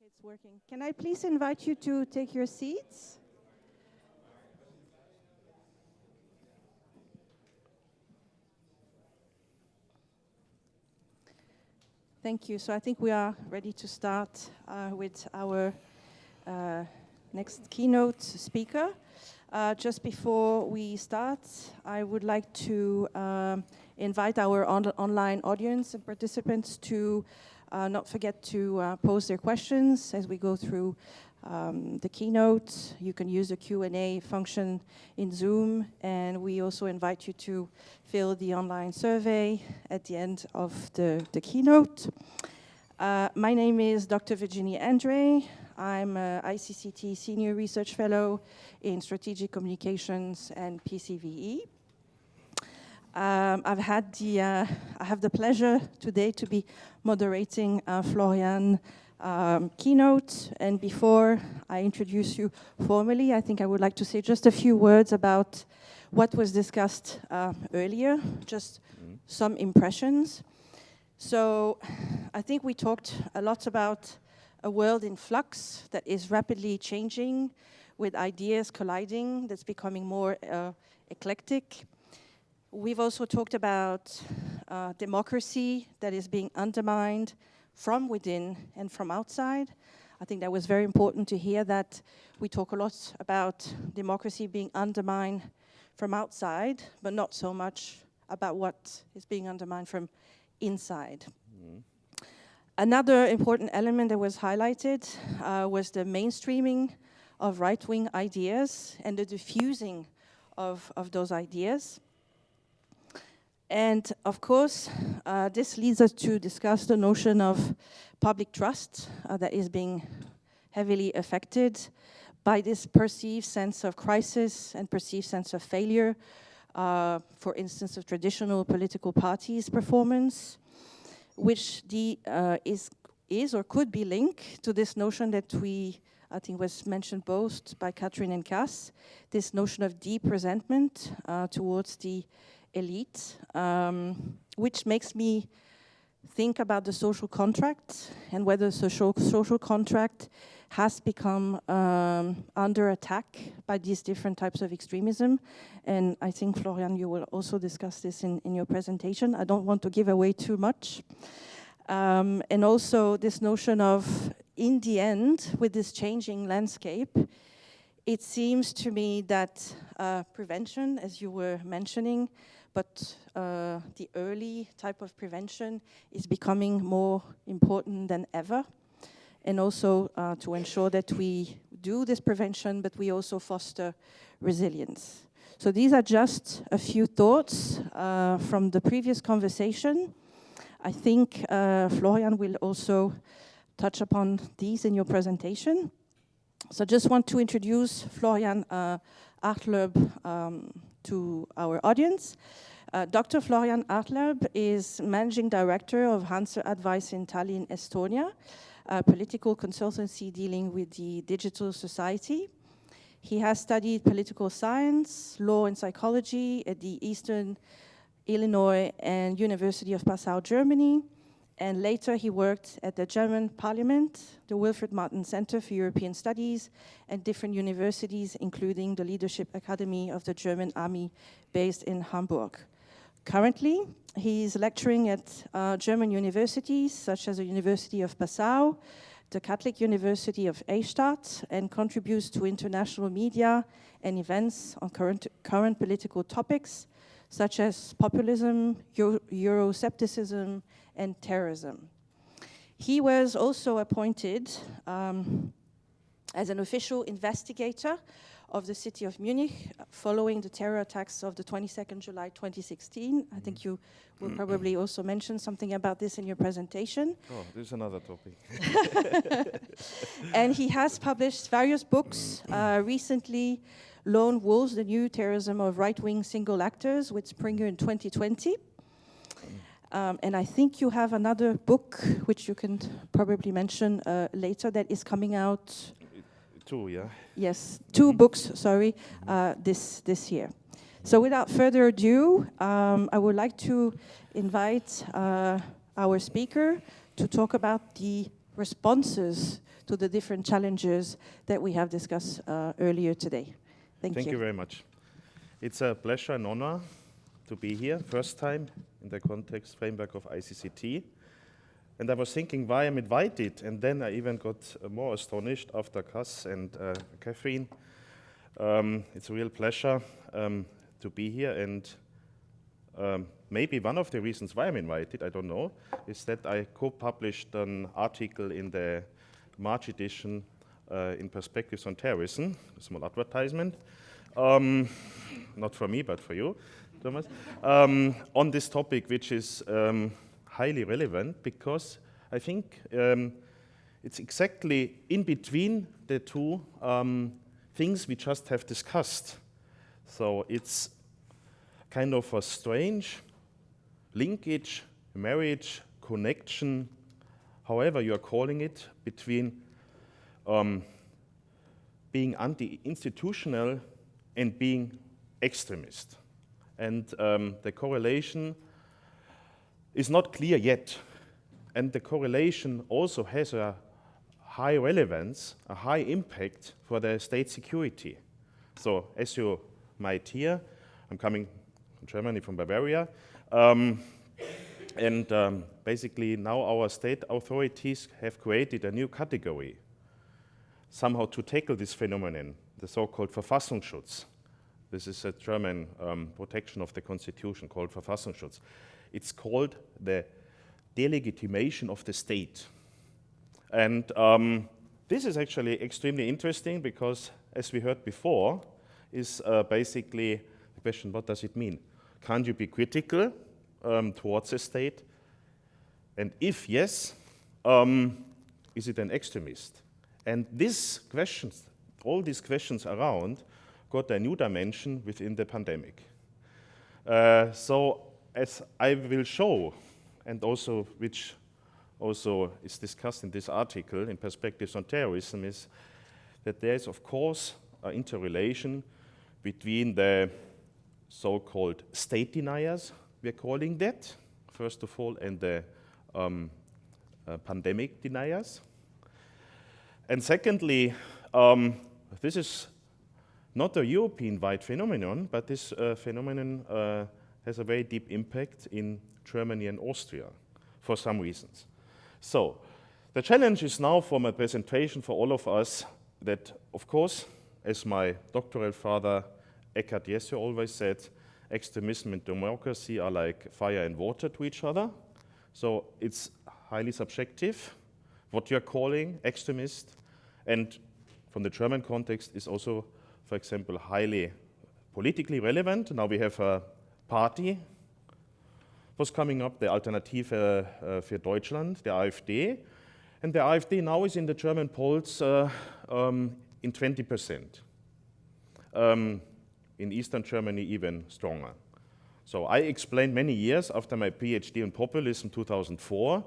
It's working. Can I please invite you to take your seats? Thank you. So I think we are ready to start with our next keynote speaker. Just before we start, I would like to invite our online audience and participants to not forget to pose their questions as we go through the keynote. You can use the Q&A function in Zoom, and we also invite you to fill the online survey at the end of the keynote. My name is Dr. Virginie Andre. I'm a ICCT Senior Research Fellow in Strategic Communications and PCVE. I have the pleasure today to be moderating Florian's keynote. And before I introduce you formally, I think I would like to say just a few words about what was discussed earlier, just some impressions. So I think we talked a lot about a world in flux that is rapidly changing, with ideas colliding, that's becoming more eclectic. We've also talked about democracy that is being undermined from within and from outside. I think that was very important to hear that we talk a lot about democracy being undermined from outside, but not so much about what is being undermined from inside. Another important element that was highlighted was the mainstreaming of right-wing ideas and the diffusing of those ideas. And of course, this leads us to discuss the notion of public trust that is being heavily affected by this perceived sense of crisis and perceived sense of failure, for instance, of traditional political parties' performance, which is or could be linked to this notion that I think was mentioned both by Catherine and Cass, this notion of deep resentment towards the elite, which makes me think about the social contract and whether the social contract has become under attack by these different types of extremism. And I think, Florian, you will also discuss this in your presentation. I don't want to give away too much. And also this notion of, in the end, with this changing landscape, it seems to me that prevention, as you were mentioning, but the early type of prevention is becoming more important than ever. And also to ensure that we do this prevention, but we also foster resilience. So these are just a few thoughts from the previous conversation. I think Florian will also touch upon these in your presentation. So I just want to introduce Florian Artleb to our audience. Dr. Florian Artleb is Managing Director of Hansa Advice in Tallinn, Estonia, a political consultancy dealing with the digital society. He has studied political science, law and psychology at the Eastern Illinois and University of Passau, Germany. And later he worked at the German Parliament, the Wilfried Martin Center for European Studies, and different universities, including the Leadership Academy of the German Army based in Hamburg. Currently, he's lecturing at German universities, such as the University of Passau, the Catholic University of Eichstätt, and contributes to international media and events on current political topics, such as populism, Euroscepticism, and terrorism. He was also appointed as an official investigator of the city of Munich following the terror attacks of the 22nd July 2016. I think you will probably also mention something about this in your presentation. Oh, this is another topic. And he has published various books, recently Lone Wolves, the New Terrorism of Right-Wing Single Actors with Springer in 2020. And I think you have another book, which you can probably mention later, that is coming out. Two, yeah. Yes, two books, sorry, this year. So without further ado, I would like to invite our speaker to talk about the responses to the different challenges that we have discussed earlier today. Thank you. Thank you very much. It's a pleasure and honor to be here, first time in the context framework of ICCT. And I was thinking why I'm invited, and then I even got more astonished after Cass and Catherine. It's a real pleasure to be here, and maybe one of the reasons why I'm invited, I don't know, is that I co-published an article in the March edition in Perspectives on Terrorism, a small advertisement, not for me, but for you, Thomas, on this topic, which is highly relevant, because I think it's exactly in between the two things we just have discussed. So it's kind of a strange linkage, marriage, connection, however you are calling it, between being anti-institutional and being extremist. And the correlation is not clear yet. And the correlation also has a high relevance, a high impact for the state security. So as you might hear, I'm coming from Germany, from Bavaria, and basically now our state authorities have created a new category, somehow to tackle this phenomenon, the so-called Verfassungsschutz. This is a German protection of the constitution called Verfassungsschutz. It's called the delegitimation of the state. And this is actually extremely interesting because, as we heard before, is basically the question, what does it mean? Can't you be critical towards a state? And if yes, is it an extremist? And these questions, all these questions around, got a new dimension within the pandemic. So as I will show, and also which also is discussed in this article in Perspectives on Terrorism, is that there is, of course, an interrelation between the so-called state deniers, we're calling that, first of all, and the pandemic deniers. And secondly, this is not a European-wide phenomenon, but this phenomenon has a very deep impact in Germany and Austria for some reasons. So the challenge is now for my presentation for all of us that, of course, as my doctoral father Eckhard Jesse always said, extremism and democracy are like fire and water to each other. So it's highly subjective, what you're calling extremist, and from the German context is also, for example, highly politically relevant. Now we have a party was coming up, the Alternative für Deutschland, the AfD, and the AfD now is in the German polls in 20%. In Eastern Germany, even stronger. So I explained many years after my PhD in populism 2004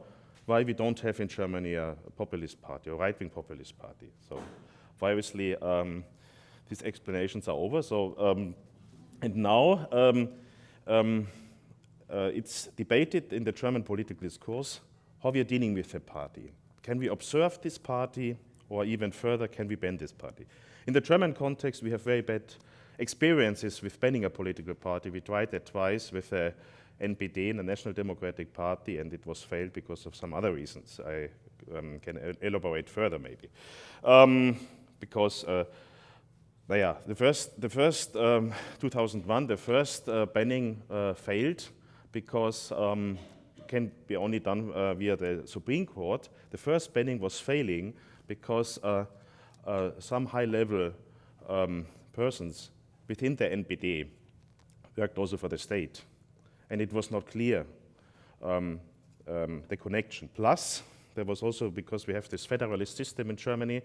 why we don't have in Germany a populist party, or right-wing populist party. So obviously these explanations are over. So and now it's debated in the German political discourse how we are dealing with the party. Can we observe this party, or even further, can we ban this party? In the German context, we have very bad experiences with banning a political party. We tried that twice with the NPD, the National Democratic Party, and it was failed because of some other reasons. I can elaborate further, maybe. Because the first 2001, the first banning failed because can be only done via the Supreme Court. The first banning was failing because some high-level persons within the NPD worked also for the state. And it was not clear, the connection. Plus, there was also, because we have this federalist system in Germany,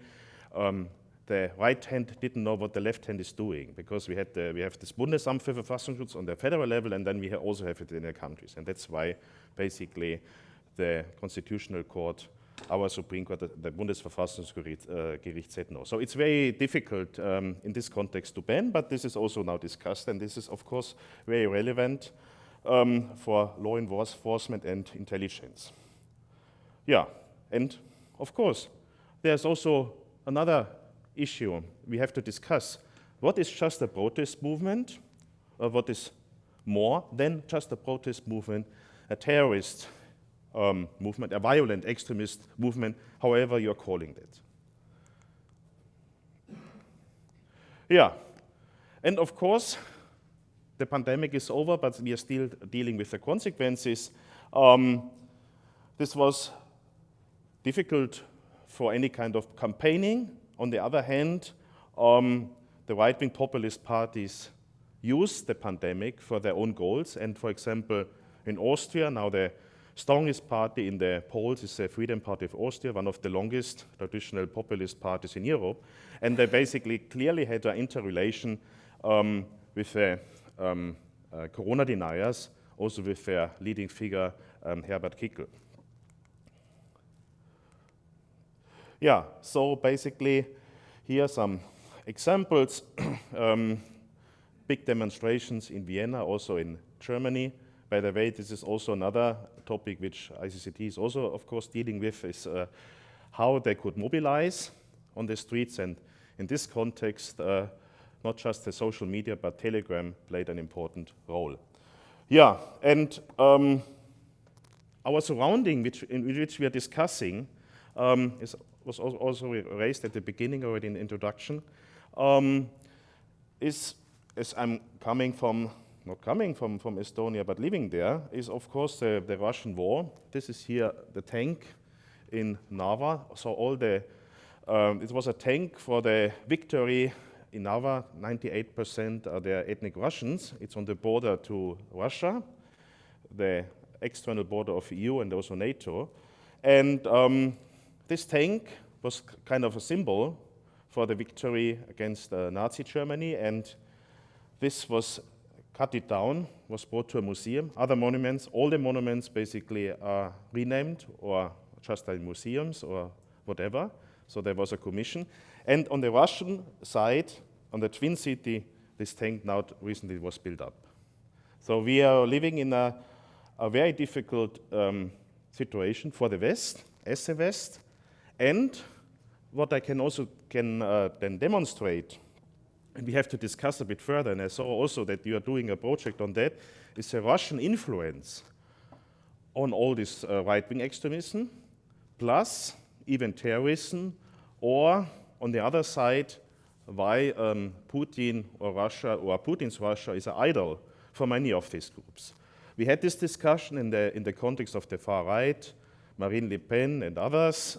the right hand didn't know what the left hand is doing, because we have this Bundesamt für Verfassungsschutz on the federal level, and then we also have it in the countries. And that's why, basically, the Constitutional Court, our Supreme Court, the Bundesverfassungsgericht said no. So it's very difficult in this context to ban, but this is also now discussed, and this is, of course, very relevant for law enforcement and intelligence. Yeah, and of course, there's also another issue we have to discuss. What is just a protest movement? What is more than just a protest movement? A terrorist movement, a violent extremist movement, however you're calling it. Yeah, and of course, the pandemic is over, but we are still dealing with the consequences. This was difficult for any kind of campaigning on the other hand, the right-wing populist parties use the pandemic for their own goals. And for example, in Austria, now the strongest party in the polls is the Freedom Party of Austria, one of the longest traditional populist parties in Europe. And they basically clearly had an interrelation with the corona deniers, also with their leading figure, Herbert Kickl. Yeah, so basically, here are some examples. Big demonstrations in Vienna, also in Germany. By the way, this is also another topic which ICCT is also, of course, dealing with, is how they could mobilize on the streets. And in this context, not just the social media, but Telegram played an important role. Yeah, and our surrounding, in which we are discussing, was also raised at the beginning already in the introduction, is, as I'm coming from, not coming from Estonia, but living there, is of course the Russian war. This is here the tank in Narva. So all the, it was a tank for the victory in Narva. 98% are their ethnic Russians. It's on the border to Russia, the external border of EU and also NATO. And this tank was kind of a symbol for the victory against Nazi Germany, and this was cut it down, was brought to a museum. Other monuments, all the monuments basically are renamed or just in museums or whatever. So there was a commission. And on the Russian side, on the Twin City, this tank now recently was built up. So we are living in a very difficult situation for the West, as the West. And what I can also then demonstrate, and we have to discuss a bit further, and I saw also that you are doing a project on that, is the Russian influence on all this right-wing extremism, plus even terrorism, or on the other side, why Putin or Russia, or Putin's Russia is an idol for many of these groups. We had this discussion in the context of the far right, Marine Le Pen and others.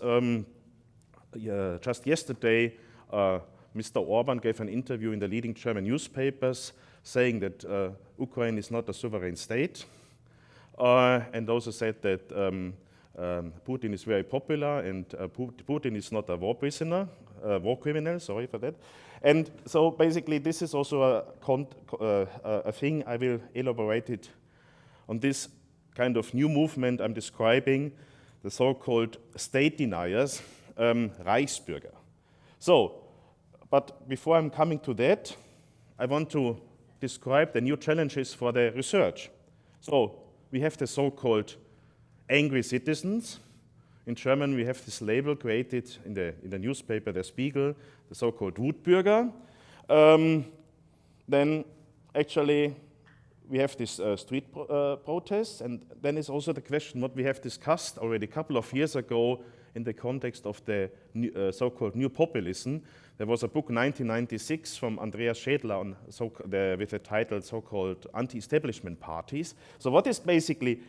Just yesterday, Mr. Orban gave an interview in the leading German newspapers saying that Ukraine is not a sovereign state, and also said that Putin is very popular and Putin is not a war prisoner, war criminal, sorry for that. And so basically this is also a thing, I will elaborate it on this kind of new movement I'm describing, the so-called state deniers, Reichsbürger. So, but before I'm coming to that, I want to describe the new challenges for the research. So, we have the so-called angry citizens. In German, we have this label created in the newspaper, Der Spiegel, the so-called Wutbürger. Then, actually, we have this street protests, and then is also the question what we have discussed already a couple of years ago in the context of the so-called new populism. There was a book 1996 from Andreas Schädler on with the title so-called anti-establishment parties. So what is basically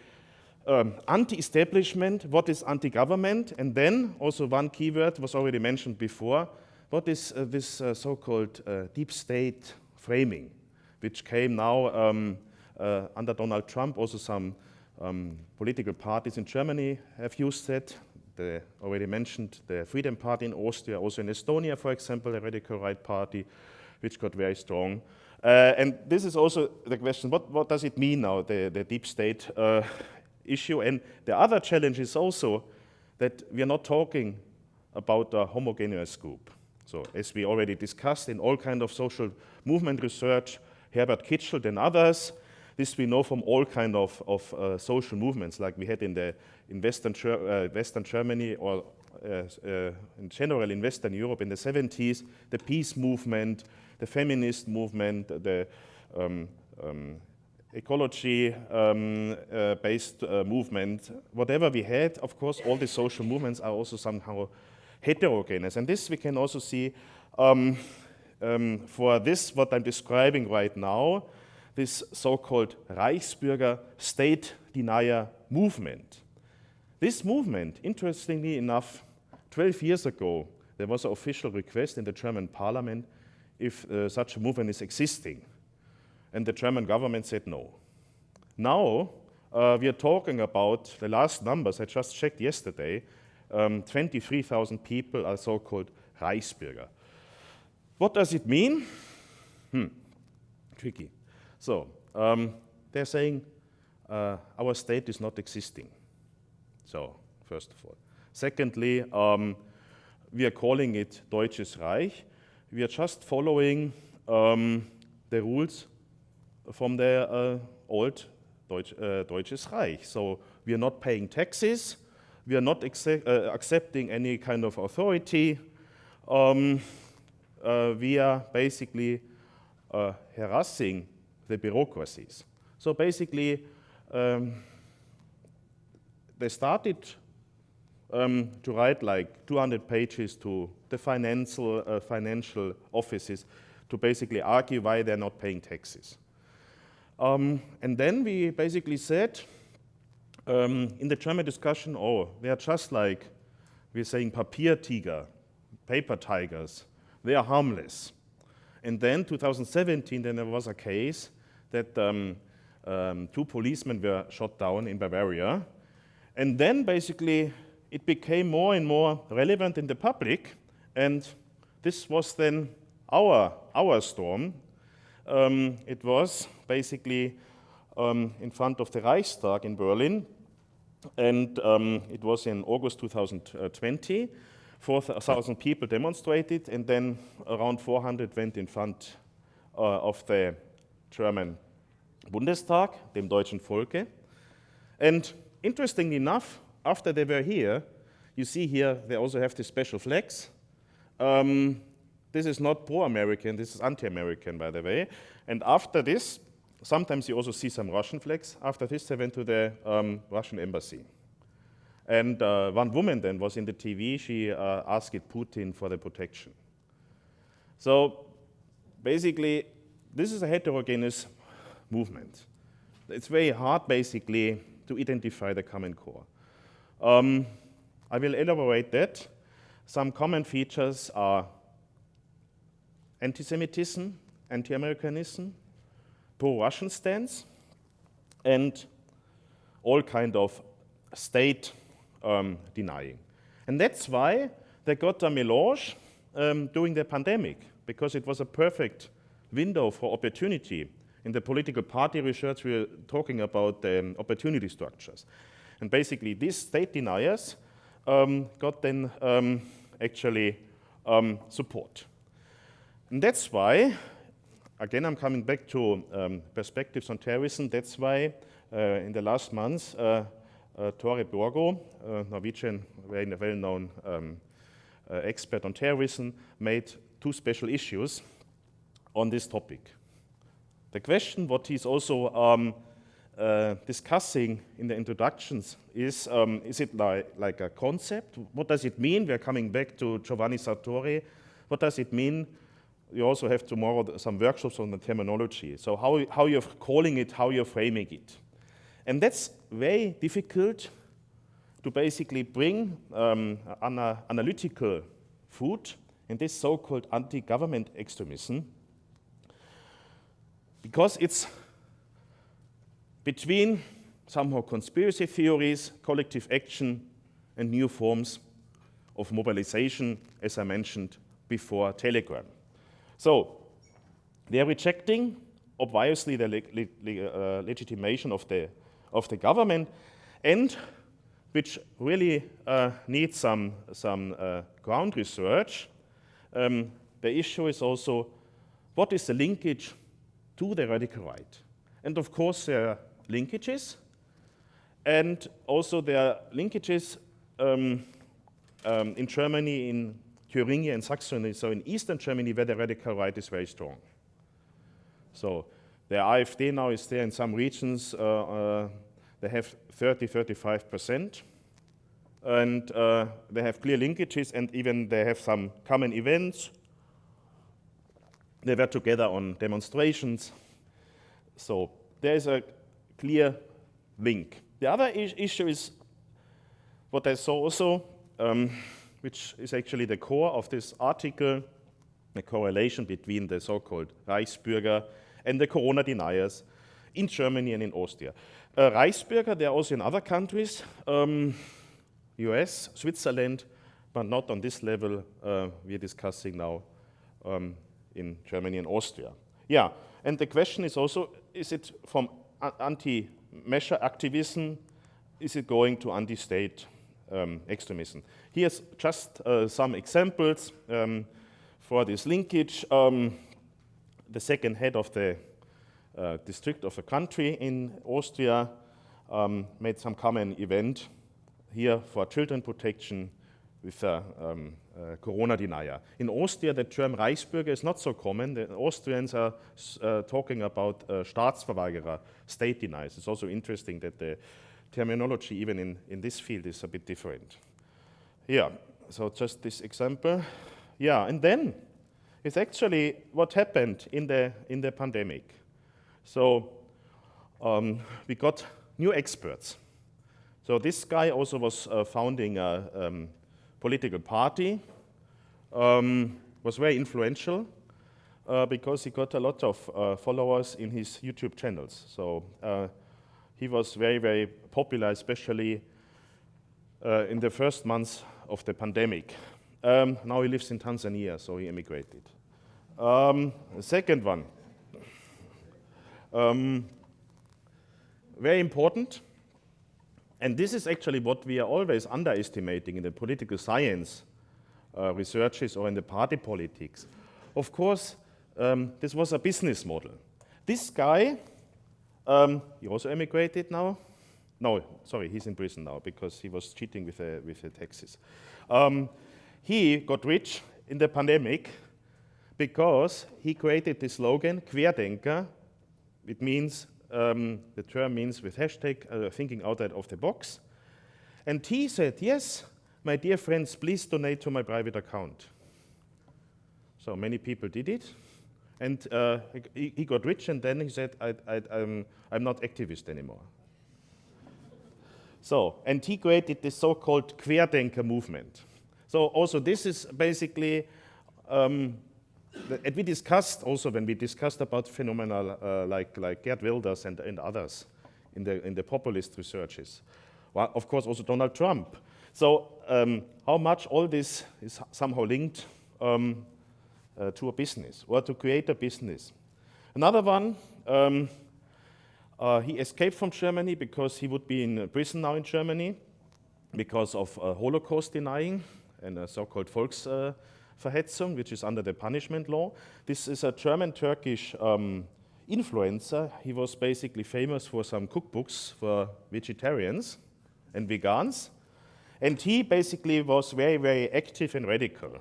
anti-establishment, what is anti-government, and then also one keyword was already mentioned before, what is this so-called deep state framing, which came now under Donald Trump. Also some political parties in Germany have used that. The already mentioned the Freedom Party in Austria, also in Estonia, for example, the Radical Right Party, which got very strong. And this is also the question, what does it mean now, the deep state issue? And the other challenge is also that we are not talking about a homogeneous group. So as we already discussed in all kind of social movement research, Herbert Kitschelt and others, this we know from all kind of social movements, like we had in Western Germany or in general in Western Europe in the 70s, the peace movement, the feminist movement, the ecology-based movement, whatever we had, of course, all the social movements are also somehow heterogeneous. And this we can also see for this, what I'm describing right now, this so-called Reichsbürger state denier movement. This movement, interestingly enough, 12 years ago, there was an official request in the German parliament if such a movement is existing. And the German government said no. Now, we are talking about the last numbers, I just checked yesterday, 23,000 people are so-called Reichsbürger. What does it mean? Tricky. So, they're saying our state is not existing. So, first of all. Secondly, we are calling it Deutsches Reich. We are just following the rules from the old Deutsches Reich. So we are not paying taxes. We are not accepting any kind of authority. We are basically harassing the bureaucracies. So basically, they started to write like 200 pages to the financial offices to basically argue why they're not paying taxes. And then we basically said in the German discussion, oh, they are just like, we're saying Papiertiger, paper tigers, they are harmless. And then 2017, then there was a case that 2 policemen were shot down in Bavaria. And then basically it became more and more relevant in the public. And this was then our storm. It was basically in front of the Reichstag in Berlin. And it was in August 2020. 4,000 people demonstrated, and then around 400 went in front of the German Bundestag, dem deutschen Volke. And interestingly enough, after they were here, you see here they also have the special flags. This is not pro-American, this is anti-American, by the way. And after this, sometimes you also see some Russian flags. After this, they went to the Russian embassy. And one woman then was in the TV, she asked Putin for the protection. So basically, this is a heterogeneous movement. It's very hard, basically, to identify the common core. I will elaborate that. Some common features are anti-Semitism, anti-Americanism, pro-Russian stance, and all kind of state denying. And that's why they got a melange during the pandemic, because it was a perfect window for opportunity. In the political party research, we are talking about opportunity structures. And basically, these state deniers got then actually support. And that's why, again, I'm coming back to perspectives on terrorism. That's why in the last months, Tore Borgo, Norwegian, very well-known expert on terrorism, made 2 special issues on this topic. The question, what he's also discussing in the introductions is it like a concept? What does it mean? We're coming back to Giovanni Sartori. What does it mean? You also have tomorrow some workshops on the terminology. So how you're calling it, how you're framing it. And that's very difficult to basically bring analytical food in this so-called anti-government extremism, because it's between somehow conspiracy theories, collective action, and new forms of mobilization, as I mentioned before, Telegram. So they are rejecting, obviously, the legitimation of the government, and which really needs some ground research. The issue is also, what is the linkage to the radical right? And of course, there are linkages, and also there are linkages in Germany, in Thuringia and Saxony, so in eastern Germany, where the radical right is very strong. So the AfD now is there in some regions, they have 30–35%, and they have clear linkages, and even they have some common events. They were together on demonstrations. So there is a clear link. The other issue is what I saw also, which is actually the core of this article, the correlation between the so-called Reichsbürger and the corona deniers in Germany and in Austria. Reichsbürger, they are also in other countries, US, Switzerland, but not on this level we're discussing now in Germany and Austria. Yeah, and the question is also, is it from anti-measure activism, is it going to anti-state extremism? Here's just some examples for this linkage. The second head of the district of a country in Austria made some common event here for children protection with a corona denier. In Austria, the term Reichsbürger is not so common. The Austrians are talking about Staatsverweigerer, state deniers. It's also interesting that the terminology, even in this field, is a bit different. Yeah, so just this example. Yeah, and then it's actually what happened in the pandemic. So we got new experts. So this guy also was founding a political party, was very influential because he got a lot of followers in his YouTube channels. So he was very, very popular, especially in the first months of the pandemic. Now he lives in Tanzania, so he emigrated. The second one, very important, and this is actually what we are always underestimating in the political science researches or in the party politics. Of course, this was a business model. This guy, he also emigrated now. No, sorry, he's in prison now because he was cheating with the taxes. He got rich in the pandemic because he created the slogan, Querdenker. It means, the term means with hashtag thinking outside of the box. And he said, yes, my dear friends, please donate to my private account. So many people did it. And he got rich, and then he said, I'm not activist anymore. So, and he created this so-called Querdenker movement. So also this is basically, and we discussed also when we discussed about phenomena like Geert Wilders and others in the populist researches. Well, of course, also Donald Trump. So how much all this is somehow linked to a business or to create a business. Another one, he escaped from Germany because he would be in prison now in Germany because of Holocaust denying and a so-called Volksverhetzung, which is under the punishment law. This is a German-Turkish influencer. He was basically famous for some cookbooks for vegetarians and vegans. And he basically was very, very active and radical.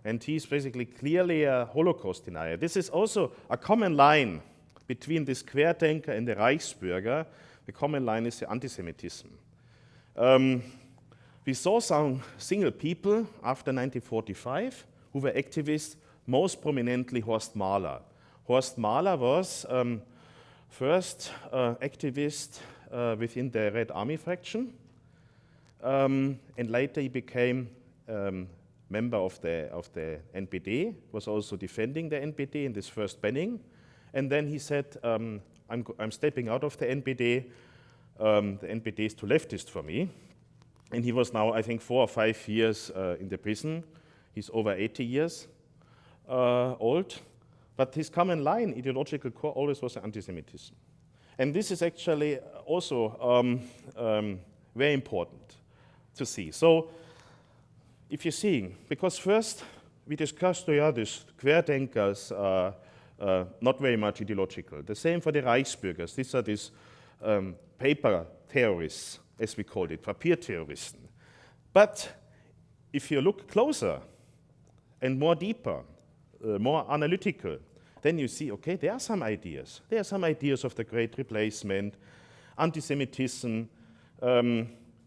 And he's basically clearly a Holocaust denier. This is also a common line between this Querdenker and the Reichsbürger. The common line is the anti-Semitism. We saw some single people after 1945 who were activists, most prominently Horst Mahler. Horst Mahler was first activist within the Red Army faction, and later he became member of the NPD, was also defending the NPD in this first banning. And then he said, I'm stepping out of the NPD. The NPD is too leftist for me. And he was now, I think, 4 or 5 years in the prison. He's over 80 years old. But his common line, ideological core, always was anti-Semitism. And this is actually also very important to see. So if you're seeing, because first we discussed, this Querdenkers are not very much ideological. The same for the Reichsbürgers. These are these paper terrorists, as we called it, Papierterroristen. But if you look closer and more deeper, more analytical, then you see, okay, there are some ideas. There are some ideas of the Great Replacement, anti-Semitism,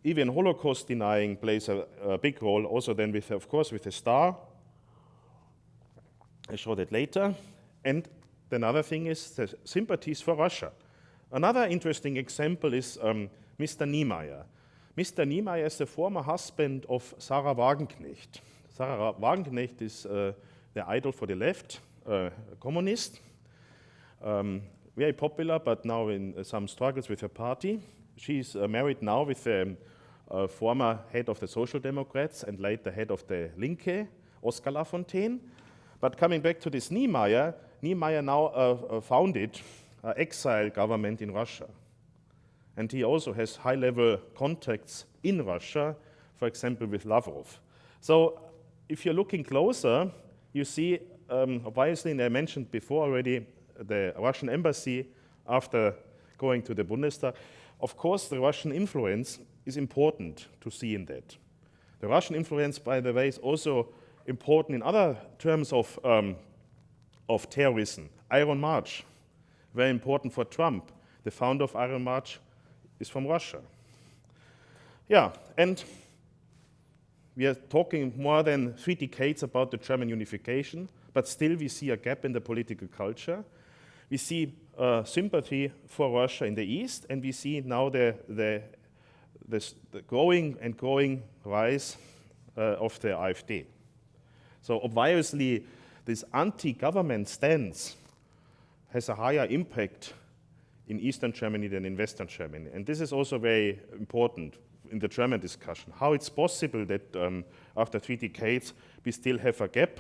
even Holocaust denying plays a big role, also then with, of course, with the star. I show that later. And another thing is the sympathies for Russia. Another interesting example is Mr. Niemeyer. Mr. Niemeyer is the former husband of Sarah Wagenknecht. Sarah Wagenknecht is the idol for the left, a communist, very popular, but now in some struggles with her party. She's married now with the former head of the Social Democrats and later head of the Linke, Oskar Lafontaine. But coming back to this Niemeyer, Niemeyer now founded an exile government in Russia. And he also has high-level contacts in Russia, for example, with Lavrov. So if you're looking closer, you see, obviously, and I mentioned before already, the Russian embassy after going to the Bundestag. Of course, the Russian influence is important to see in that. The Russian influence, by the way, is also important in other terms of terrorism. Iron March, very important for Trump. The founder of Iron March is from Russia. Yeah, and we are talking more than 3 decades about the German unification, but still we see a gap in the political culture. We see sympathy for Russia in the East, and we see now the growing rise of the AfD. So obviously, this anti-government stance has a higher impact in Eastern Germany than in Western Germany. And this is also very important in the German discussion, how it's possible that after 3 decades, we still have a gap.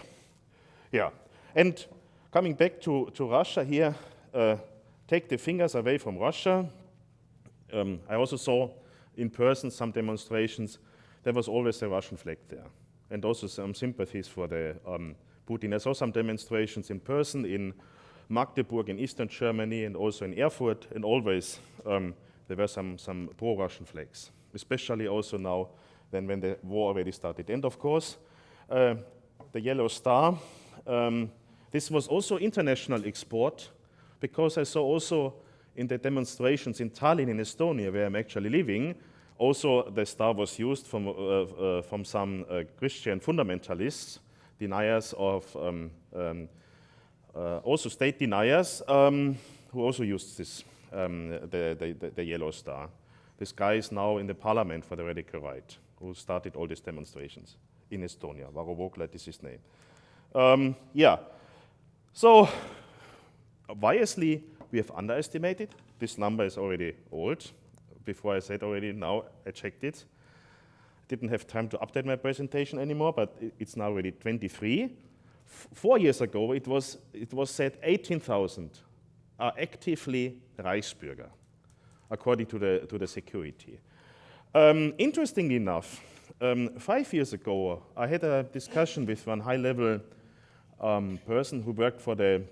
Yeah, and coming back to Russia here, take the fingers away from Russia. I also saw in person some demonstrations. There was always a Russian flag there, and also some sympathies for the Putin. I saw some demonstrations in person in Magdeburg in Eastern Germany and also in Erfurt, and always there were some pro-Russian flags, especially also now when the war already started. And of course, the yellow star, this was also international export, because I saw also in the demonstrations in Tallinn in Estonia, where I'm actually living, also the star was used from some Christian fundamentalists, deniers of also state deniers, who also used this, the yellow star. This guy is now in the parliament for the radical right, who started all these demonstrations in Estonia. Varro Vooglaid is his name. Yeah, so obviously we have underestimated. This number is already old. Before I said already, now I checked it. Didn't have time to update my presentation anymore, but it's now already 23. 4 years ago, it was said 18,000 are actively Reichsbürger, according to the security. Interestingly enough, 5 years ago, I had a discussion with one high-level person who worked for the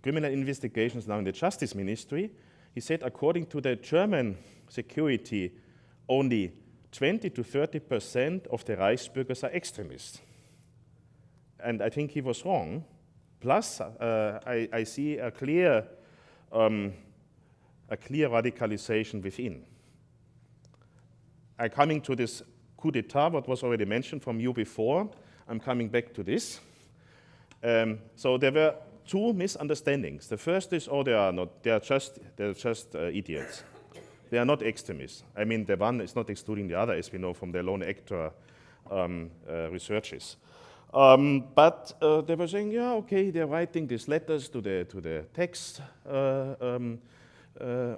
criminal investigations now in the Justice Ministry. He said, according to the German security, only 20 to 30% of the Reichsbürgers are extremists. And I think he was wrong. Plus, I see a clear radicalization within. I'm coming to this coup d'etat, what was already mentioned from you before. I'm coming back to this. So there were 2 misunderstandings. The first is, oh, they're just idiots. They are not extremists. I mean, the one is not excluding the other, as we know from the lone actor researches. But they were saying, yeah, okay, they're writing these letters to the tax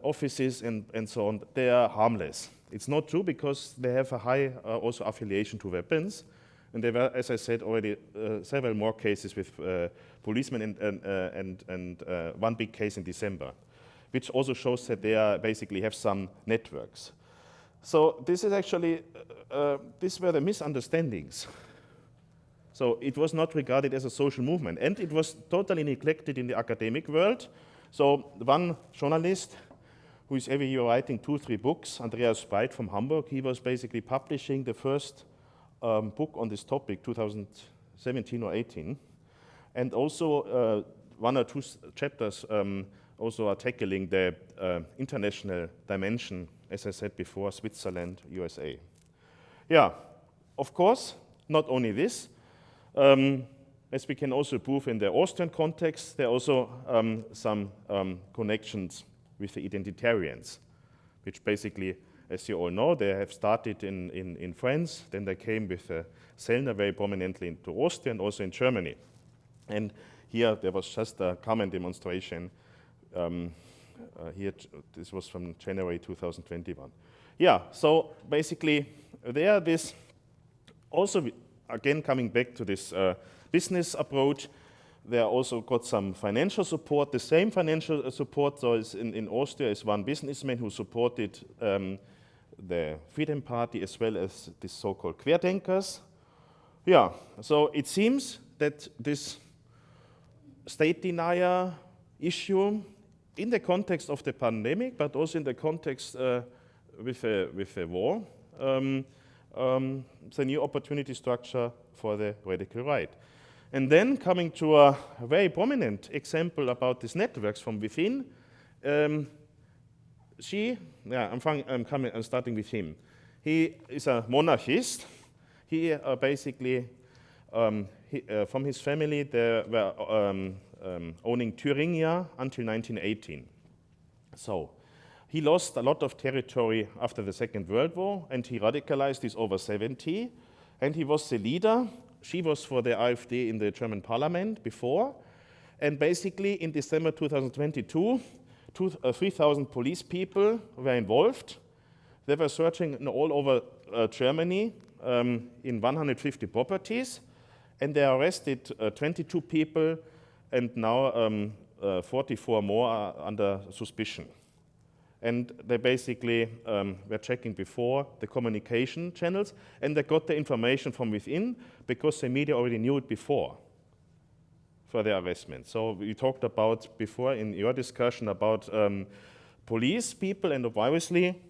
offices and so on. They are harmless. It's not true, because they have a high also affiliation to weapons. And there were, as I said already, several more cases with policemen and one big case in December, which also shows that they basically have some networks. So this is actually, these were the misunderstandings. So it was not regarded as a social movement, and it was totally neglected in the academic world. So one journalist, who is every year writing 2-3 books, Andreas Breit from Hamburg, he was basically publishing the first book on this topic, 2017 or 18, and also 1 or 2 chapters also are tackling the international dimension, as I said before, Switzerland, USA. Yeah, of course, not only this, as we can also prove in the Austrian context, there are also some connections with the identitarians, which basically As you all know, they have started in France, then they came with Sellner very prominently into Austria and also in Germany. And here there was just a common demonstration. Here, this was from January 2021. Yeah, so basically there this also, again coming back to this business approach, they also got some financial support, the same financial support. So in Austria is one businessman who supported the Freedom Party as well as the so-called Querdenkers. Yeah, so it seems that this state denier issue in the context of the pandemic, but also in the context with a war, the new opportunity structure for the radical right. And then coming to a very prominent example about these networks from within, I'm starting with him. He is a monarchist. He basically, from his family, they were owning Thuringia until 1918. So he lost a lot of territory after the Second World War, and he radicalized his over 70, and he was the leader. She was for the AfD in the German parliament before, and basically in December 2022, 3,000 police people were involved. They were searching all over Germany in 150 properties, and they arrested 22 people, and now 44 more are under suspicion. And they basically were checking before the communication channels, and they got the information from within because the media already knew it before for the arrestment. So we talked about before in your discussion about police people, and obviously,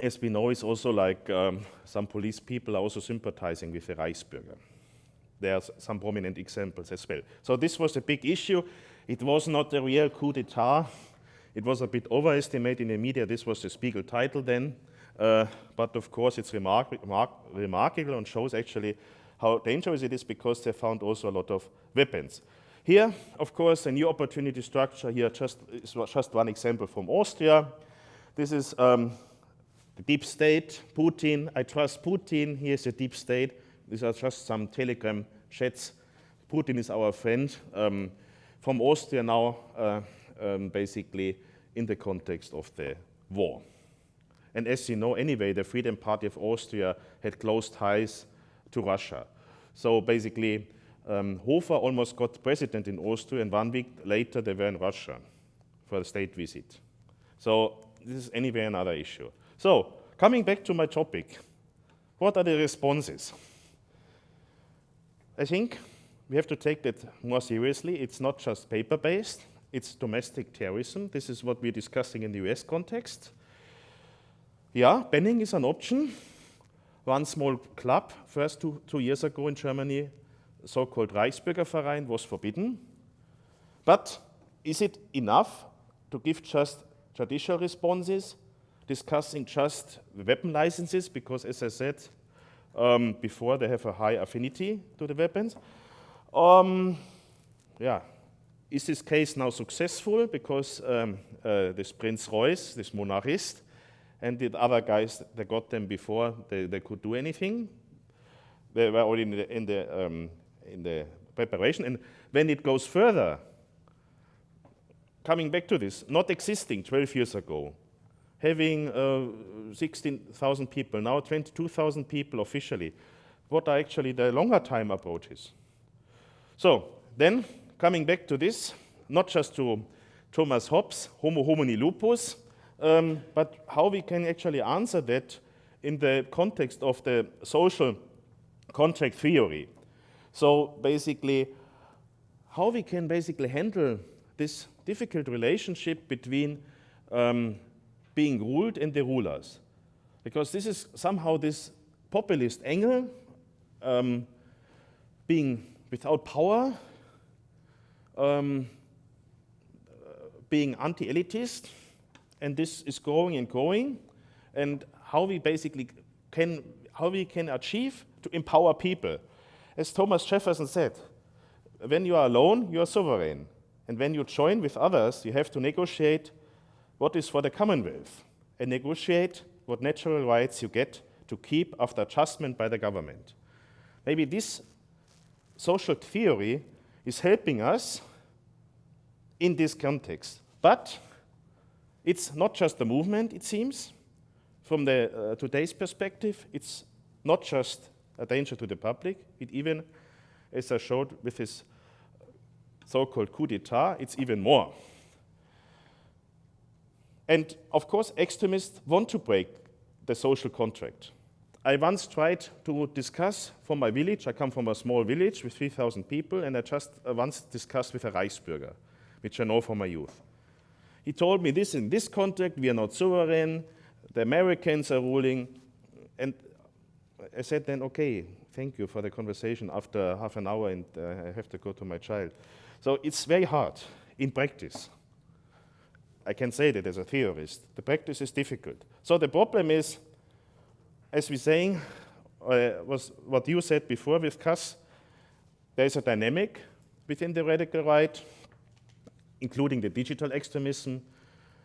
as we know, it's also like some police people are also sympathizing with the Reichsbürger. There are some prominent examples as well. So this was a big issue. It was not a real coup d'etat. It was a bit overestimated in the media. This was the Spiegel title then. But of course, it's remarkable and shows actually how dangerous it is because they found also a lot of weapons. Here, of course, a new opportunity structure. Here is just one example from Austria. This is the deep state, Putin. I trust Putin. Here's the deep state. These are just some Telegram chats. Putin is our friend. From Austria now, basically in the context of the war. And as you know, anyway, the Freedom Party of Austria had close ties to Russia. So basically, Hofer almost got president in Austria, and 1 week later they were in Russia for a state visit. So this is anyway another issue. So coming back to my topic, what are the responses? I think we have to take that more seriously. It's not just paper-based, it's domestic terrorism. This is what we're discussing in the US context. Yeah, banning is an option. One small club, first two years ago in Germany, so-called Reichsbürgerverein, was forbidden. But is it enough to give just judicial responses, discussing just the weapon licenses? Because as I said before, they have a high affinity to the weapons. Yeah. Is this case now successful? Because this Prince Royce, this monarchist, and the other guys, they got them before they could do anything. They were already in the preparation. And when it goes further, coming back to this, not existing 12 years ago, having 16,000 people, now 22,000 people officially, what are actually the longer time approaches? So then, coming back to this, not just to Thomas Hobbes, homo homini lupus, but how we can actually answer that in the context of the social contract theory. So basically, how we can basically handle this difficult relationship between being ruled and the rulers. Because this is somehow this populist angle, being without power, being anti-elitist, and this is growing and growing, and how we basically can achieve to empower people. As Thomas Jefferson said, when you are alone, you are sovereign. And when you join with others, you have to negotiate what is for the Commonwealth. and negotiate what natural rights you get to keep after adjustment by the government. Maybe this social theory is helping us in this context. But it's not just a movement, it seems. From the today's perspective, it's not just a danger to the public. It even, as I showed with this so-called coup d'etat, it's even more. And of course, extremists want to break the social contract. I once tried to discuss from my village, I come from a small village with 3,000 people, and I just once discussed with a Reichsbürger, which I know from my youth. He told me this in this contract, we are not sovereign, the Americans are ruling, and I said then, okay, thank you for the conversation after half an hour, and I have to go to my child. So it's very hard in practice. I can say that as a theorist. The practice is difficult. So the problem is, as we're saying, was what you said before with Cass, there is a dynamic within the radical right, including the digital extremism,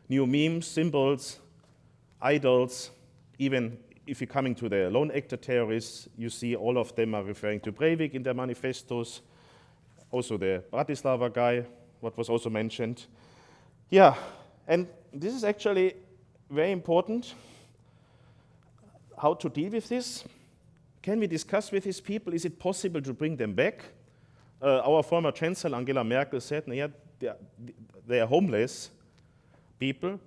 new memes, symbols, idols. Even if you're coming to the lone actor terrorists, you see all of them are referring to Breivik in their manifestos. Also the Bratislava guy, what was also mentioned. Yeah, and this is actually very important. How to deal with this? Can we discuss with these people? Is it possible to bring them back? Our former Chancellor Angela Merkel said, yeah, they are homeless people.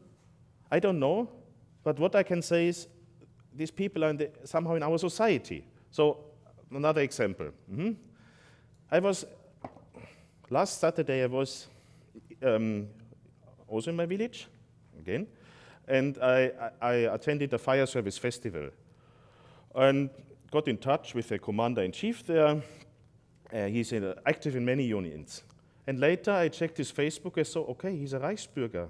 I don't know, but what I can say is these people are somehow in our society. So another example. Last Saturday I was also in my village, again, and I attended a fire service festival and got in touch with the commander-in-chief there. He's active in many unions. And later I checked his Facebook, I saw, okay, he's a Reichsbürger.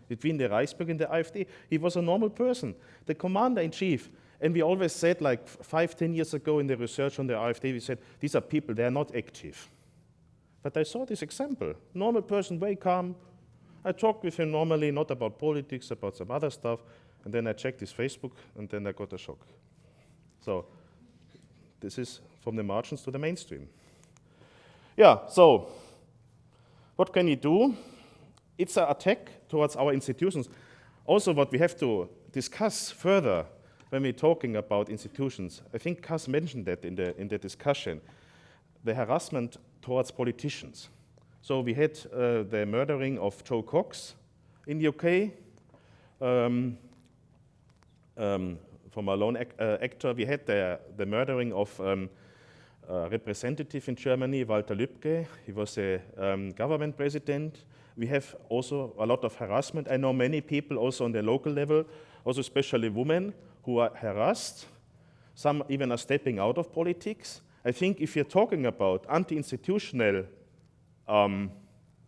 Between the Reichsbürger and the AfD, he was a normal person. The commander-in-chief, and we always said, like 5-10 years ago in the research on the AfD, we said, these are people, they are not active. But I saw this example, normal person, very calm. I talked with him normally, not about politics, about some other stuff, and then I checked his Facebook, and then I got a shock. So this is from the margins to the mainstream. Yeah, so what can we do? It's an attack towards our institutions. Also, what we have to discuss further when we're talking about institutions, I think Cass mentioned that in the discussion, the harassment towards politicians. So we had the murdering of Joe Cox in the UK, from a lone actor. We had the murdering of a representative in Germany, Walter Lübcke. He was a government president. We have also a lot of harassment. I know many people also on the local level, also especially women, who are harassed. Some even are stepping out of politics. I think if you're talking about anti-institutional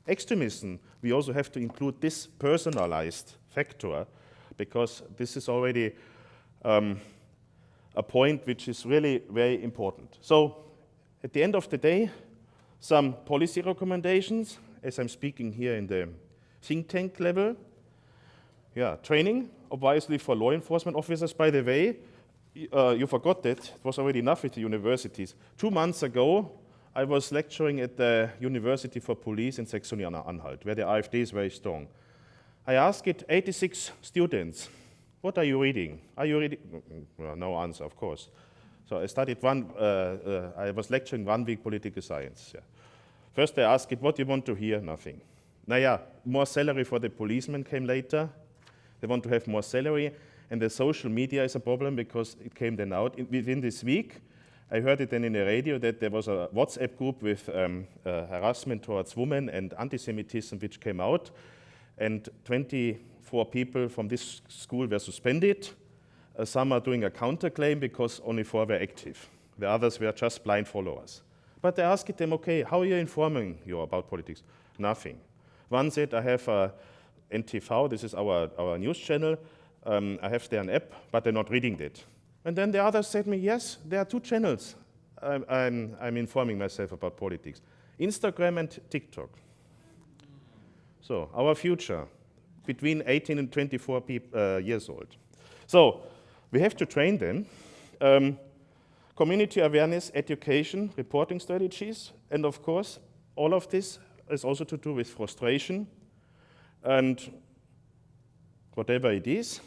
extremism, we also have to include this personalized factor, because this is already a point which is really very important. So at the end of the day, some policy recommendations, as I'm speaking here in the think tank level. Yeah, training, obviously for law enforcement officers. By the way, you forgot that, it was already enough with the universities. 2 months ago, I was lecturing at the University for Police in Saxony-Anhalt, where the AfD is very strong. I asked 86 students, what are you reading? Are you reading? Well, no answer, of course. So I studied I was lecturing 1 week political science. Yeah. First I asked it, what do you want to hear? Nothing. Naja, more salary for the policemen came later. They want to have more salary. And the social media is a problem, because it came then out. Within this week, I heard it then in the radio that there was a WhatsApp group with harassment towards women and anti-Semitism which came out. And 24 people from this school were suspended. Some are doing a counterclaim because only 4 were active. The others were just blind followers. But I asked them, okay, how are you informing you about politics? Nothing. One said, I have NTV, this is our news channel. I have there an app, but they're not reading it. And then the others said me, yes, there are 2 channels. I'm informing myself about politics. Instagram and TikTok. So our future. between 18 and 24 years old. So we have to train them. Community awareness, education, reporting strategies, and of course, all of this is also to do with frustration and whatever it is.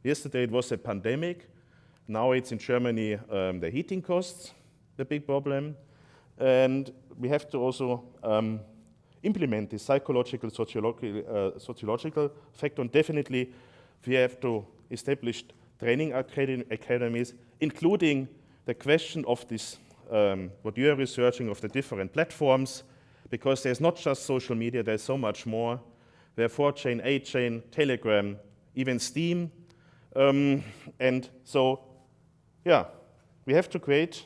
Yesterday it was a pandemic. Now it's in Germany the heating costs, the big problem. And we have to also implement the psychological, sociological factor. And definitely we have to establish training academies, including the question of this, what you are researching, of the different platforms, because there's not just social media, there's so much more. There are 4chan, 8chan, Telegram, even Steam. And so, yeah, we have to create,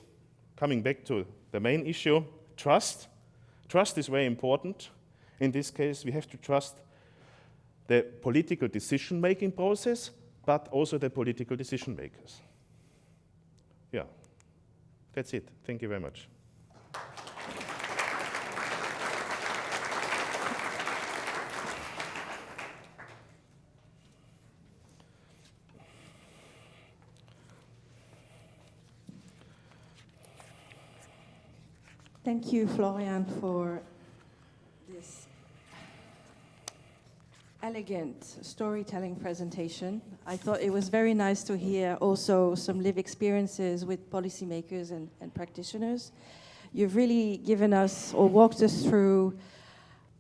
coming back to the main issue, trust. Trust is very important. In this case, we have to trust the political decision-making process, but also the political decision makers. Yeah, that's it. Thank you very much. Thank you, Florian, for this elegant storytelling presentation. I thought it was very nice to hear also some live experiences with policymakers and practitioners. You've really given us or walked us through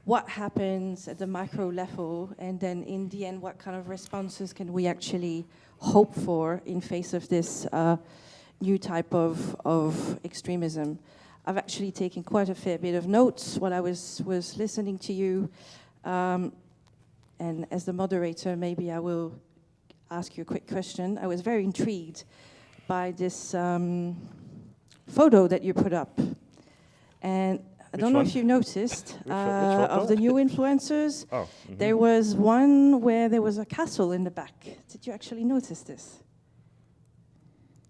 what happens at the micro level, and then in the end, what kind of responses can we actually hope for in face of this new type of extremism. I've actually taken quite a fair bit of notes while I was listening to you. And as the moderator, maybe I will ask you a quick question. I was very intrigued by this photo that you put up. And I don't know if you noticed, of the new influencers, there was one where there was a castle in the back. Did you actually notice this?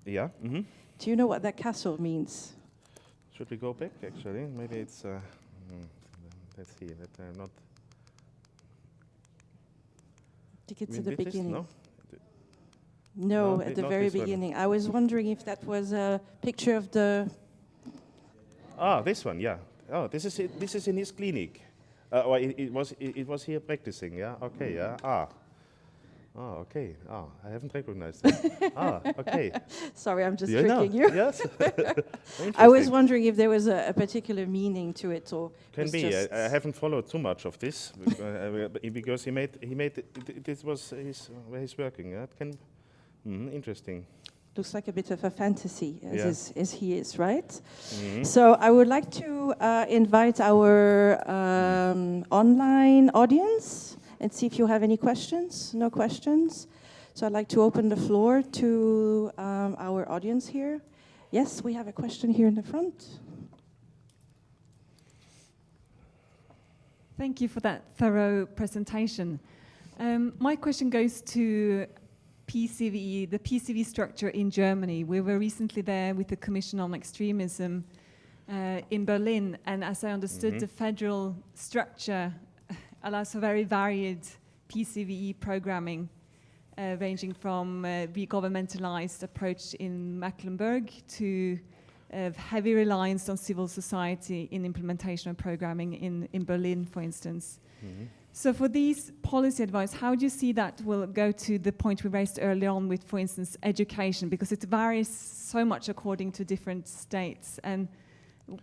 Yeah. Do you know what that castle means? Should we go back, actually? Maybe it's, let's see, that not... I think it's at the beginning. No? No, at the very beginning. I was wondering if that was a picture of the... Ah, this one, yeah. Oh, this is in his clinic. Or it was here practicing, yeah? Okay, yeah. Ah, okay. Ah, I haven't recognized that. Okay. Sorry, I'm just tricking you. Yes. I was wondering if there was a particular meaning to it, or can be. I haven't followed too much of this because he made this was where he's working. Yeah? It can interesting. Looks like a bit of a fantasy, as he is, right? So I would like to invite our online audience and see if you have any questions. No questions? So I'd like to open the floor to our audience here. Yes, we have a question here in the front. Thank you for that thorough presentation. My question goes to PCV, the PCV structure in Germany. We were recently there with the Commission on Extremism in Berlin, and as I understood, the federal structure allows for very varied PCVE programming, ranging from re-governmentalized approach in Mecklenburg to heavy reliance on civil society in implementation of programming in Berlin, for instance. So for these policy advice, how do you see that will go to the point we raised early on with, for instance, education? Because it varies so much according to different states, and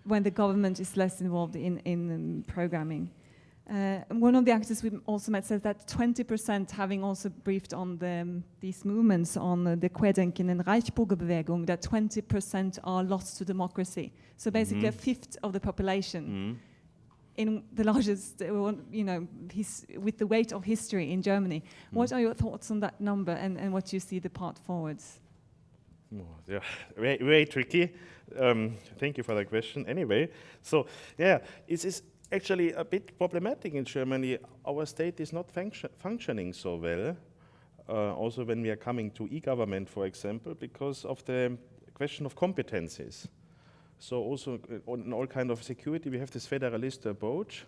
when the government is less involved in programming. One of the actors we also met said that 20%, having also briefed on these movements on the Querdenken and Reichsbürgerbewegung, that 20% are lost to democracy. So basically a fifth of the population in the largest, with the weight of history in Germany. What are your thoughts on that number, and what do you see the path forwards? Oh, yeah, very, very tricky. Thank you for that question. Anyway, so yeah, it is actually a bit problematic in Germany. Our state is not functioning so well. Also when we are coming to e-government, for example, because of the question of competencies. So also on all kind of security, we have this federalist approach,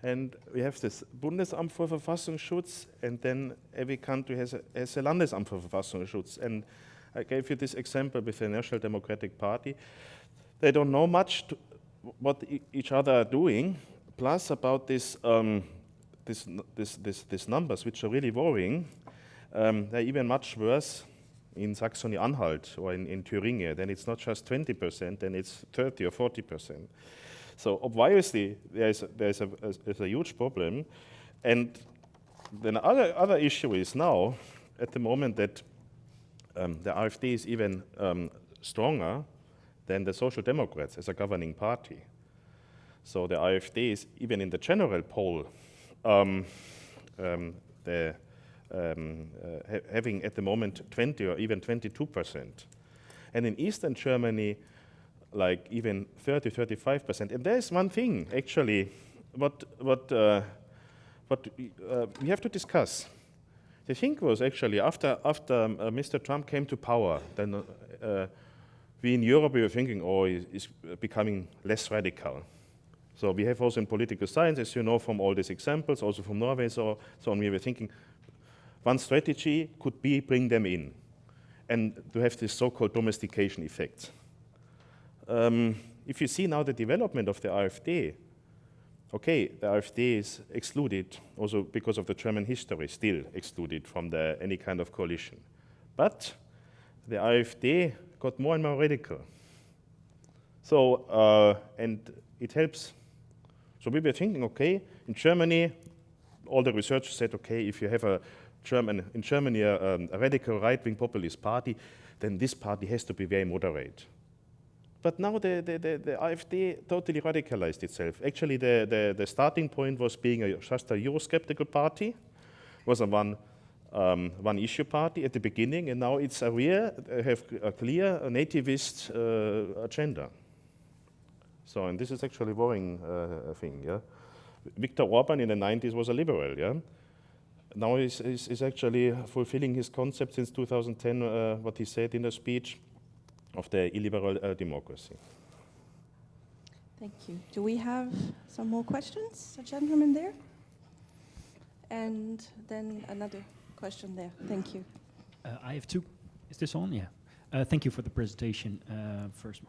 And we have this Bundesamt für Verfassungsschutz, and then every country has a Landesamt für Verfassungsschutz. And I gave you this example with the National Democratic Party. They don't know much what each other are doing, plus about these numbers, which are really worrying. They're even much worse in Saxony-Anhalt or in Thuringia. Then it's not just 20%, then it's 30 or 40%. So obviously there's a huge problem. And then other issue is now, at the moment, that the AfD is even stronger than the Social Democrats as a governing party. So the AfD is, even in the general poll, having at the moment 20 or even 22%. And in Eastern Germany, like even 30, 35%. And there's one thing, actually, what we have to discuss. The thing was actually, after Mr. Trump came to power, then we in Europe, we were thinking, oh, he's becoming less radical. So we have also in political science, as you know from all these examples, also from Norway, so on, we were thinking, one strategy could be bring them in and to have this so-called domestication effect. If you see now the development of the AfD, okay, the AfD is excluded, also because of the German history, still excluded from any kind of coalition. But the AfD got more and more radical. So, and it helps. So we were thinking, okay, in Germany, all the researchers said, okay, if you have in Germany a radical right-wing populist party, then this party has to be very moderate. But now the AfD totally radicalized itself. Actually, the starting point was being just a Eurosceptical party, was a one-issue party at the beginning, and now it's have a clear nativist agenda. So, and this is actually a worrying thing, yeah. Viktor Orban in the 90s was a liberal, yeah. Now he's actually fulfilling his concept since 2010, what he said in the speech of the illiberal democracy. Thank you. Do we have some more questions? A gentleman there? And then another question there. Thank you. I have two. Is this on? Yeah. Thank you for the presentation. First,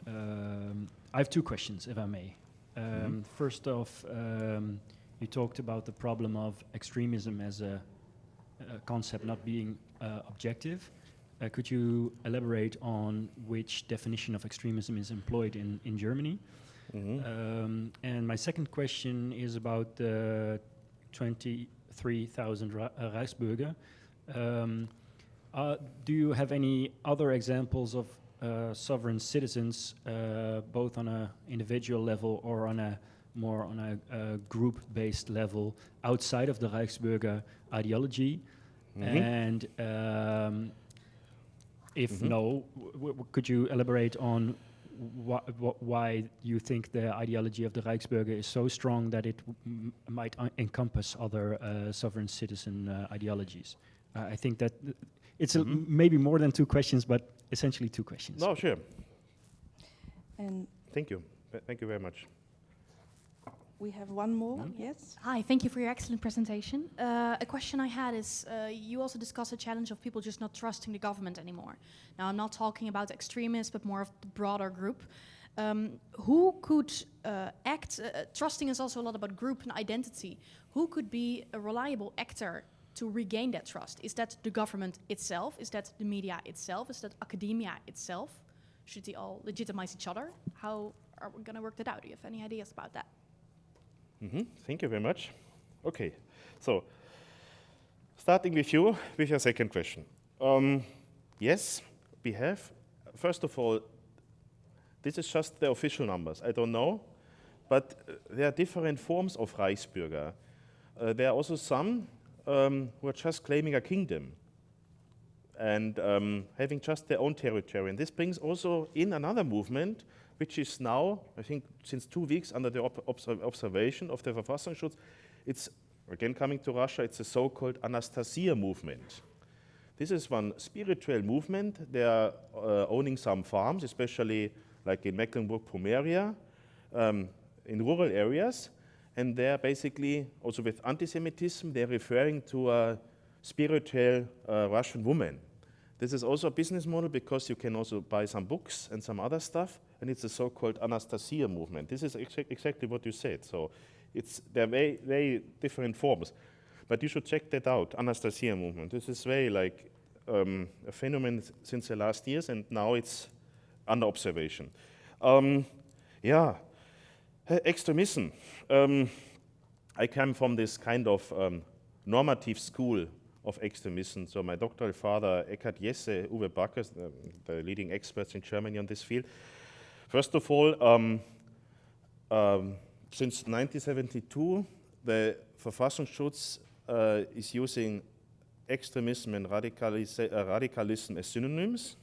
I have two questions, if I may. First off, you talked about the problem of extremism as a concept not being objective. Could you elaborate on which definition of extremism is employed in Germany? And my second question is about the 23,000 Reichsbürger. Do you have any other examples of sovereign citizens, both on an individual level or on a more on a group-based level outside of the Reichsbürger ideology? And if no, could you elaborate on why you think the ideology of the Reichsbürger is so strong that it might encompass other sovereign citizen ideologies? I think that it's maybe more than two questions, but essentially two questions. No, sure. And thank you. Thank you very much. We have one more, yes? Hi, thank you for your excellent presentation. A question I had is, you also discussed the challenge of people just not trusting the government anymore. Now, I'm not talking about extremists, but more of the broader group. Who could act, trusting is also a lot about group and identity. Who could be a reliable actor to regain that trust? Is that the government itself? Is that the media itself? Is that academia itself? Should they all legitimize each other? How are we going to work that out? Do you have any ideas about that? Thank you very much. Okay, so starting with you, with your second question. Yes, we have. First of all, this is just the official numbers. I don't know, but there are different forms of Reichsbürger. There are also some who are just claiming a kingdom and having just their own territory. And this brings also in another movement, which is now, I think, since 2 weeks under the observation of the Verfassungsschutz. It's, again, coming to Russia, it's a so-called Anastasia movement. This is one spiritual movement. They are owning some farms, especially like in Mecklenburg-Pomerania, in rural areas. and they're basically, also with anti-Semitism, they're referring to a spiritual Russian woman. This is also a business model because you can also buy some books and some other stuff, and it's a so-called Anastasia movement. This is exactly what you said. So they're very, very different forms. But you should check that out, Anastasia movement. This is very like a phenomenon since the last years, and now it's under observation. Extremism. I come from this kind of normative school of extremism. So my doctoral father, Eckhard Jesse, Uwe Backes, the leading experts in Germany on this field. First of all, since 1972, the Verfassungsschutz is using extremism and radicalism as synonyms.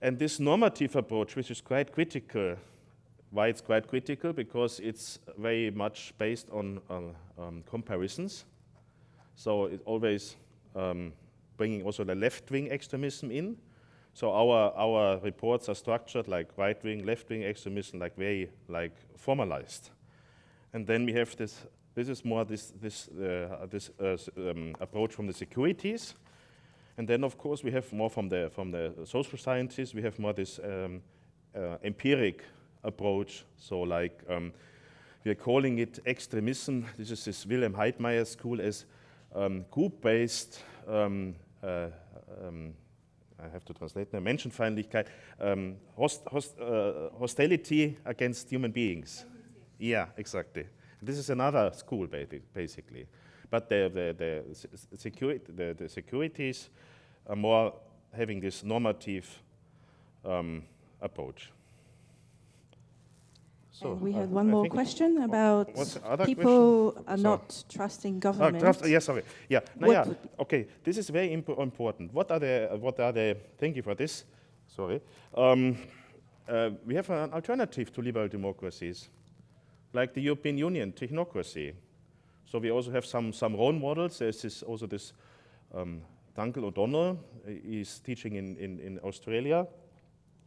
And this normative approach, which is quite critical, why it's quite critical? Because it's very much based on comparisons. So it's always bringing also the left-wing extremism in. So our reports are structured like right-wing, left-wing extremism, like very formalized. And then we have this is more this approach from the securities. And then of course we have more from the social sciences. We have more this empiric approach. So like we are calling it extremism. This is this Wilhelm Heidmayer school as group-based, I have to translate now, Menschenfeindlichkeit, hostility against human beings. Yeah, exactly. This is another school, basically. But the securities are more having this normative approach. So and we had one more question about people are not trusting government. Yes, sorry. Yeah. Okay. This is very important. What are the? Thank you for this. Sorry. We have an alternative to liberal democracies, like the European Union technocracy. So we also have some role models. There's also this Duncan O'Donnell. He's teaching in Australia.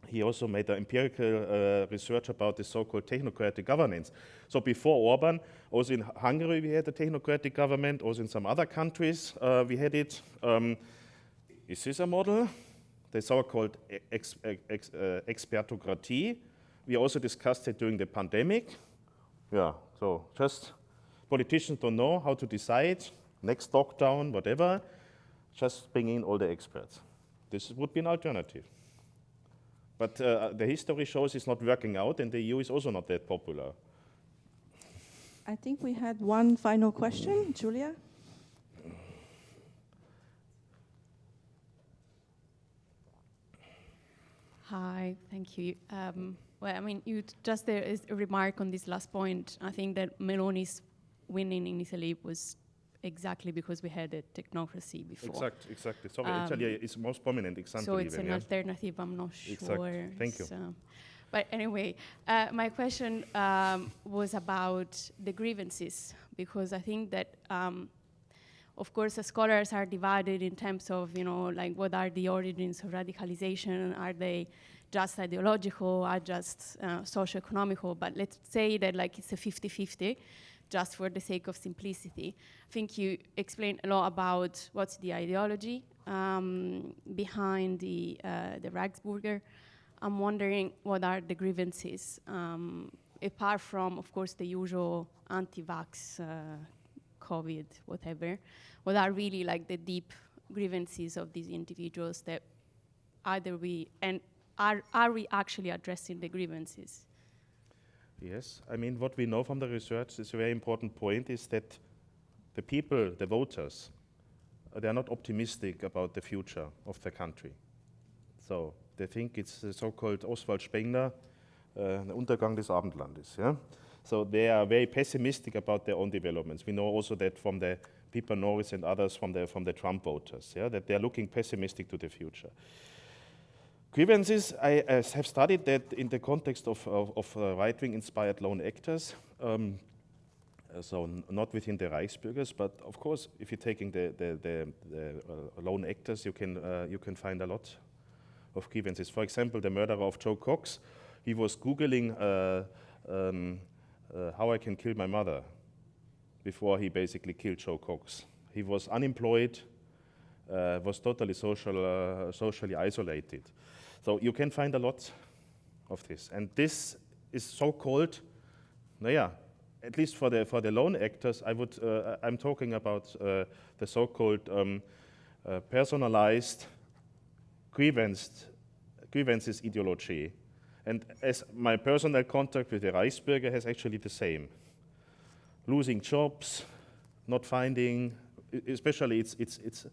He also made an empirical research about the so-called technocratic governance. So before Orban, also in Hungary we had a technocratic government, also in some other countries we had it. Is this a model? The so-called expertocracy. We also discussed it during the pandemic. Yeah, so just politicians don't know how to decide, next lockdown, whatever, just bring in all the experts. This would be an alternative. But the history shows it's not working out, and the EU is also not that popular. I think we had one final question. Julia? Hi, thank you. Well, I mean, just there is a remark on this last point. I think that Meloni's winning in Italy was exactly because we had a technocracy before. Exactly. So Italy is most prominent example. So it's an alternative, I'm not sure. Exactly. Thank you. So. But anyway, my question was about the grievances, because I think that, of course, the scholars are divided in terms of, like what are the origins of radicalization? Are they just ideological, are just socio-economical? But let's say that like it's a 50-50. Just for the sake of simplicity. I think you explained a lot about what's the ideology behind the Reichsbürger. I'm wondering what are the grievances, apart from, of course, the usual anti-vax, COVID, whatever. What are really like the deep grievances of these individuals that either are we actually addressing the grievances? Yes, I mean, what we know from the research is a very important point is that the people, the voters, they are not optimistic about the future of the country. So they think it's the so-called Oswald Spengler, the Untergang des Abendlandes. Yeah? So they are very pessimistic about their own developments. We know also that from the Pippa Norris and others from the Trump voters, yeah, that they are looking pessimistic to the future. Grievances, I have studied that in the context of right-wing inspired lone actors, so not within the Reichsbürgers, but of course, if you're taking the lone actors, you can find a lot of grievances. For example, the murderer of Joe Cox, he was Googling how I can kill my mother before he basically killed Joe Cox. He was unemployed, was totally socially isolated. So you can find a lot of this. And this is so-called, at least for the lone actors, I'm talking about the so-called personalized grievances ideology. And as my personal contact with the Reichsbürger has actually the same. Losing jobs, not finding, especially it's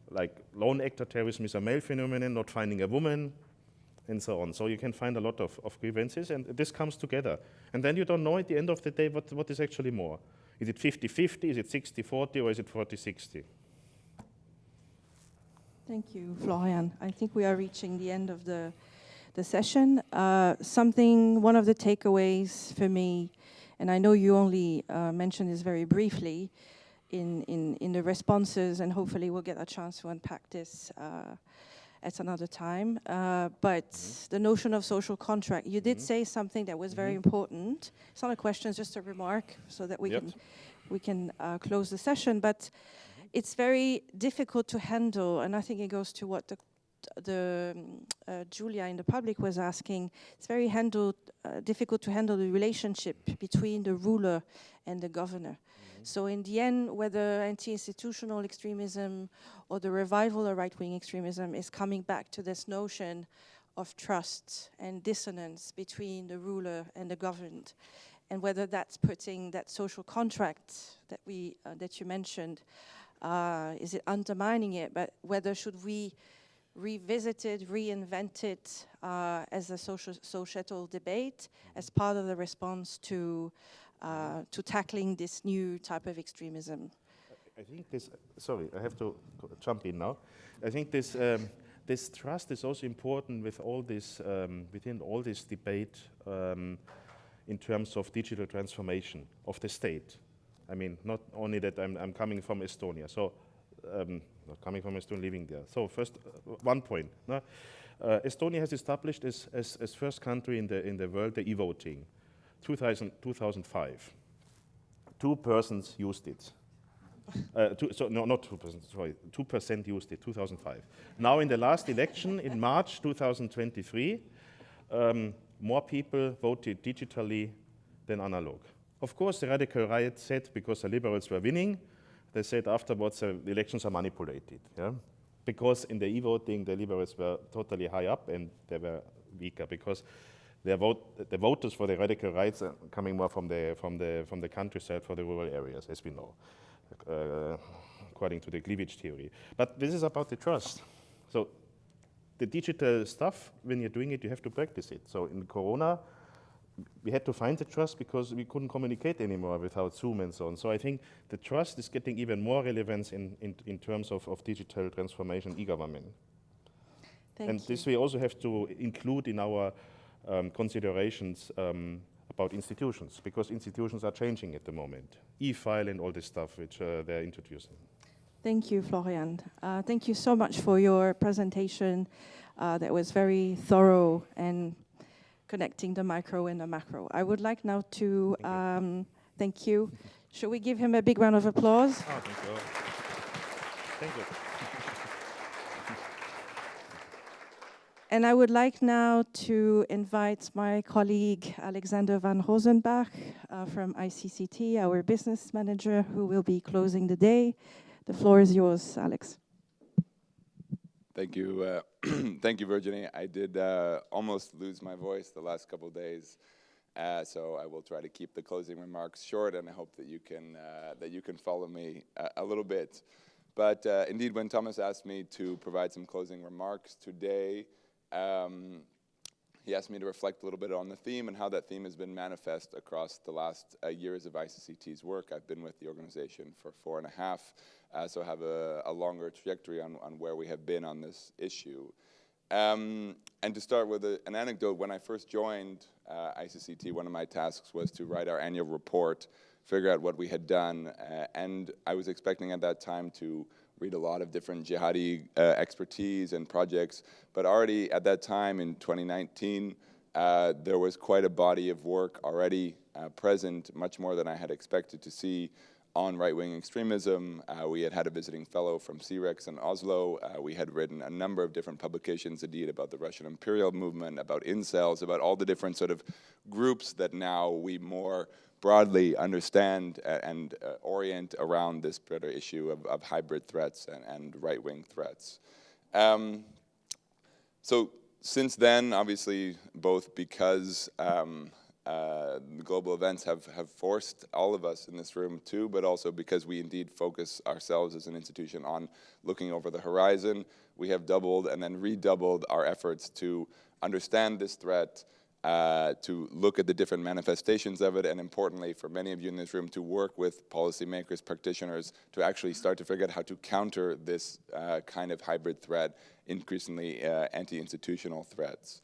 like lone actor terrorism is a male phenomenon, not finding a woman, and so on. So you can find a lot of grievances, and this comes together. And then you don't know at the end of the day what is actually more. Is it 50-50, is it 60-40, or is it 40-60? Thank you, Florian. I think we are reaching the end of the session. One of the takeaways for me, and I know you only mentioned this very briefly in the responses, and hopefully we'll get a chance to unpack this at another time. But the notion of social contract, you did say something that was very important. It's not a question, it's just a remark, so that we can close the session. But it's very difficult to handle, and I think it goes to what Julia in the public was asking. It's very difficult to handle the relationship between the ruler and the governor. So in the end, whether anti-institutional extremism or the revival of right-wing extremism is coming back to this notion of trust and dissonance between the ruler and the governed, and whether that's putting that social contract that you mentioned, is it undermining it? But whether should we revisit it, reinvent it as a societal debate, as part of the response to tackling this new type of extremism? I think this, sorry, I have to jump in now. I think this, this trust is also important with all this, within all this debate in terms of digital transformation of the state. I mean, not only that I'm coming from Estonia, so not coming from Estonia, living there. So first, one point. No? Estonia has established as first country in the world the e-voting, 2005. 2 persons used it. Not 2%, sorry, 2% used it, 2005. Now in the last election in March 2023, more people voted digitally than analog. Of course, the radical right said, because the liberals were winning, they said afterwards the elections are manipulated. Yeah? Because in the e-voting, the liberals were totally high up and they were weaker, because the voters for the radical rights are coming more from the countryside, for the rural areas, as we know, according to the cleavage theory. But this is about the trust. So the digital stuff, when you're doing it, you have to practice it. So in Corona, we had to find the trust because we couldn't communicate anymore without Zoom and so on. So I think the trust is getting even more relevance in terms of digital transformation, e-government. And this we also have to include in our considerations about institutions, because institutions are changing at the moment. E-file and all this stuff which they're introducing. Thank you, Florian. Thank you so much for your presentation. That was very thorough and connecting the micro and the macro. I would like now to thank you. Should we give him a big round of applause? Oh, thank you. Thank you. And I would like now to invite my colleague Alexander van Rosenbach from ICCT, our business manager, who will be closing the day. The floor is yours, Alex. Thank you. Thank you, Virginie. I did almost lose my voice the last couple of days, so I will try to keep the closing remarks short, and I hope that you can follow me a little bit. But indeed, when Thomas asked me to provide some closing remarks today, he asked me to reflect a little bit on the theme and how that theme has been manifest across the last years of ICCT's work. I've been with the organization for 4.5, so I have a longer trajectory on where we have been on this issue. And to start with an anecdote, when I first joined ICCT, one of my tasks was to write our annual report, figure out what we had done, and I was expecting at that time to read a lot of different jihadi expertise and projects, but already at that time in 2019, there was quite a body of work already present much more than I had expected to see on right-wing extremism. We had a visiting fellow from CREX in Oslo. We had written a number of different publications, indeed, about the Russian imperial movement, about incels, about all the different sort of groups that now we more broadly understand and orient around this broader issue of hybrid threats and right-wing threats. So since then, obviously, both because the global events have forced all of us in this room too, but also because we indeed focus ourselves as an institution on looking over the horizon, we have doubled and then redoubled our efforts to understand this threat, to look at the different manifestations of it, and importantly, for many of you in this room, to work with policymakers, practitioners, to actually start to figure out how to counter this kind of hybrid threat, increasingly anti-institutional threats.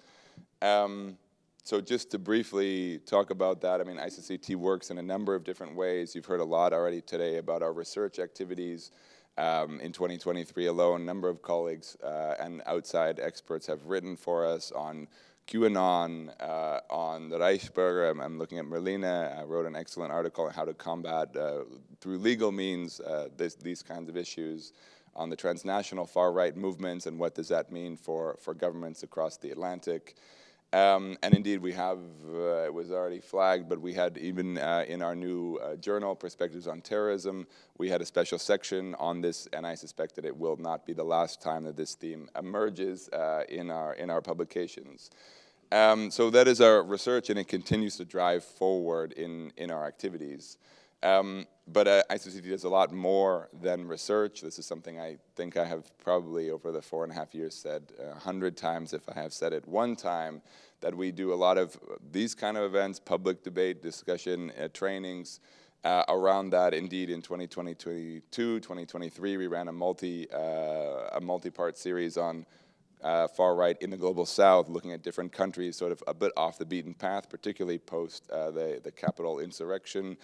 So just to briefly talk about that, I mean, ICCT works in a number of different ways. You've heard a lot already today about our research activities. In 2023 alone, a number of colleagues and outside experts have written for us on QAnon, on the Reichsbürger. I'm looking at Merlina. I wrote an excellent article on how to combat, through legal means, these kinds of issues, on the transnational far-right movements and what does that mean for governments across the Atlantic. And indeed, we have, it was already flagged, but we had even in our new journal, Perspectives on Terrorism, we had a special section on this, and I suspect that it will not be the last time that this theme emerges in our publications. So that is our research, and it continues to drive forward in our activities. But ICCT does a lot more than research. This is something I think I have probably over the 4.5 years said 100 times, if I have said it one time, that we do a lot of these kind of events, public debate, discussion, trainings around that. Indeed, in 2022, 2023, we ran a multi-part series on far right in the global south, looking at different countries sort of a bit off the beaten path, particularly post the Capitol insurrection,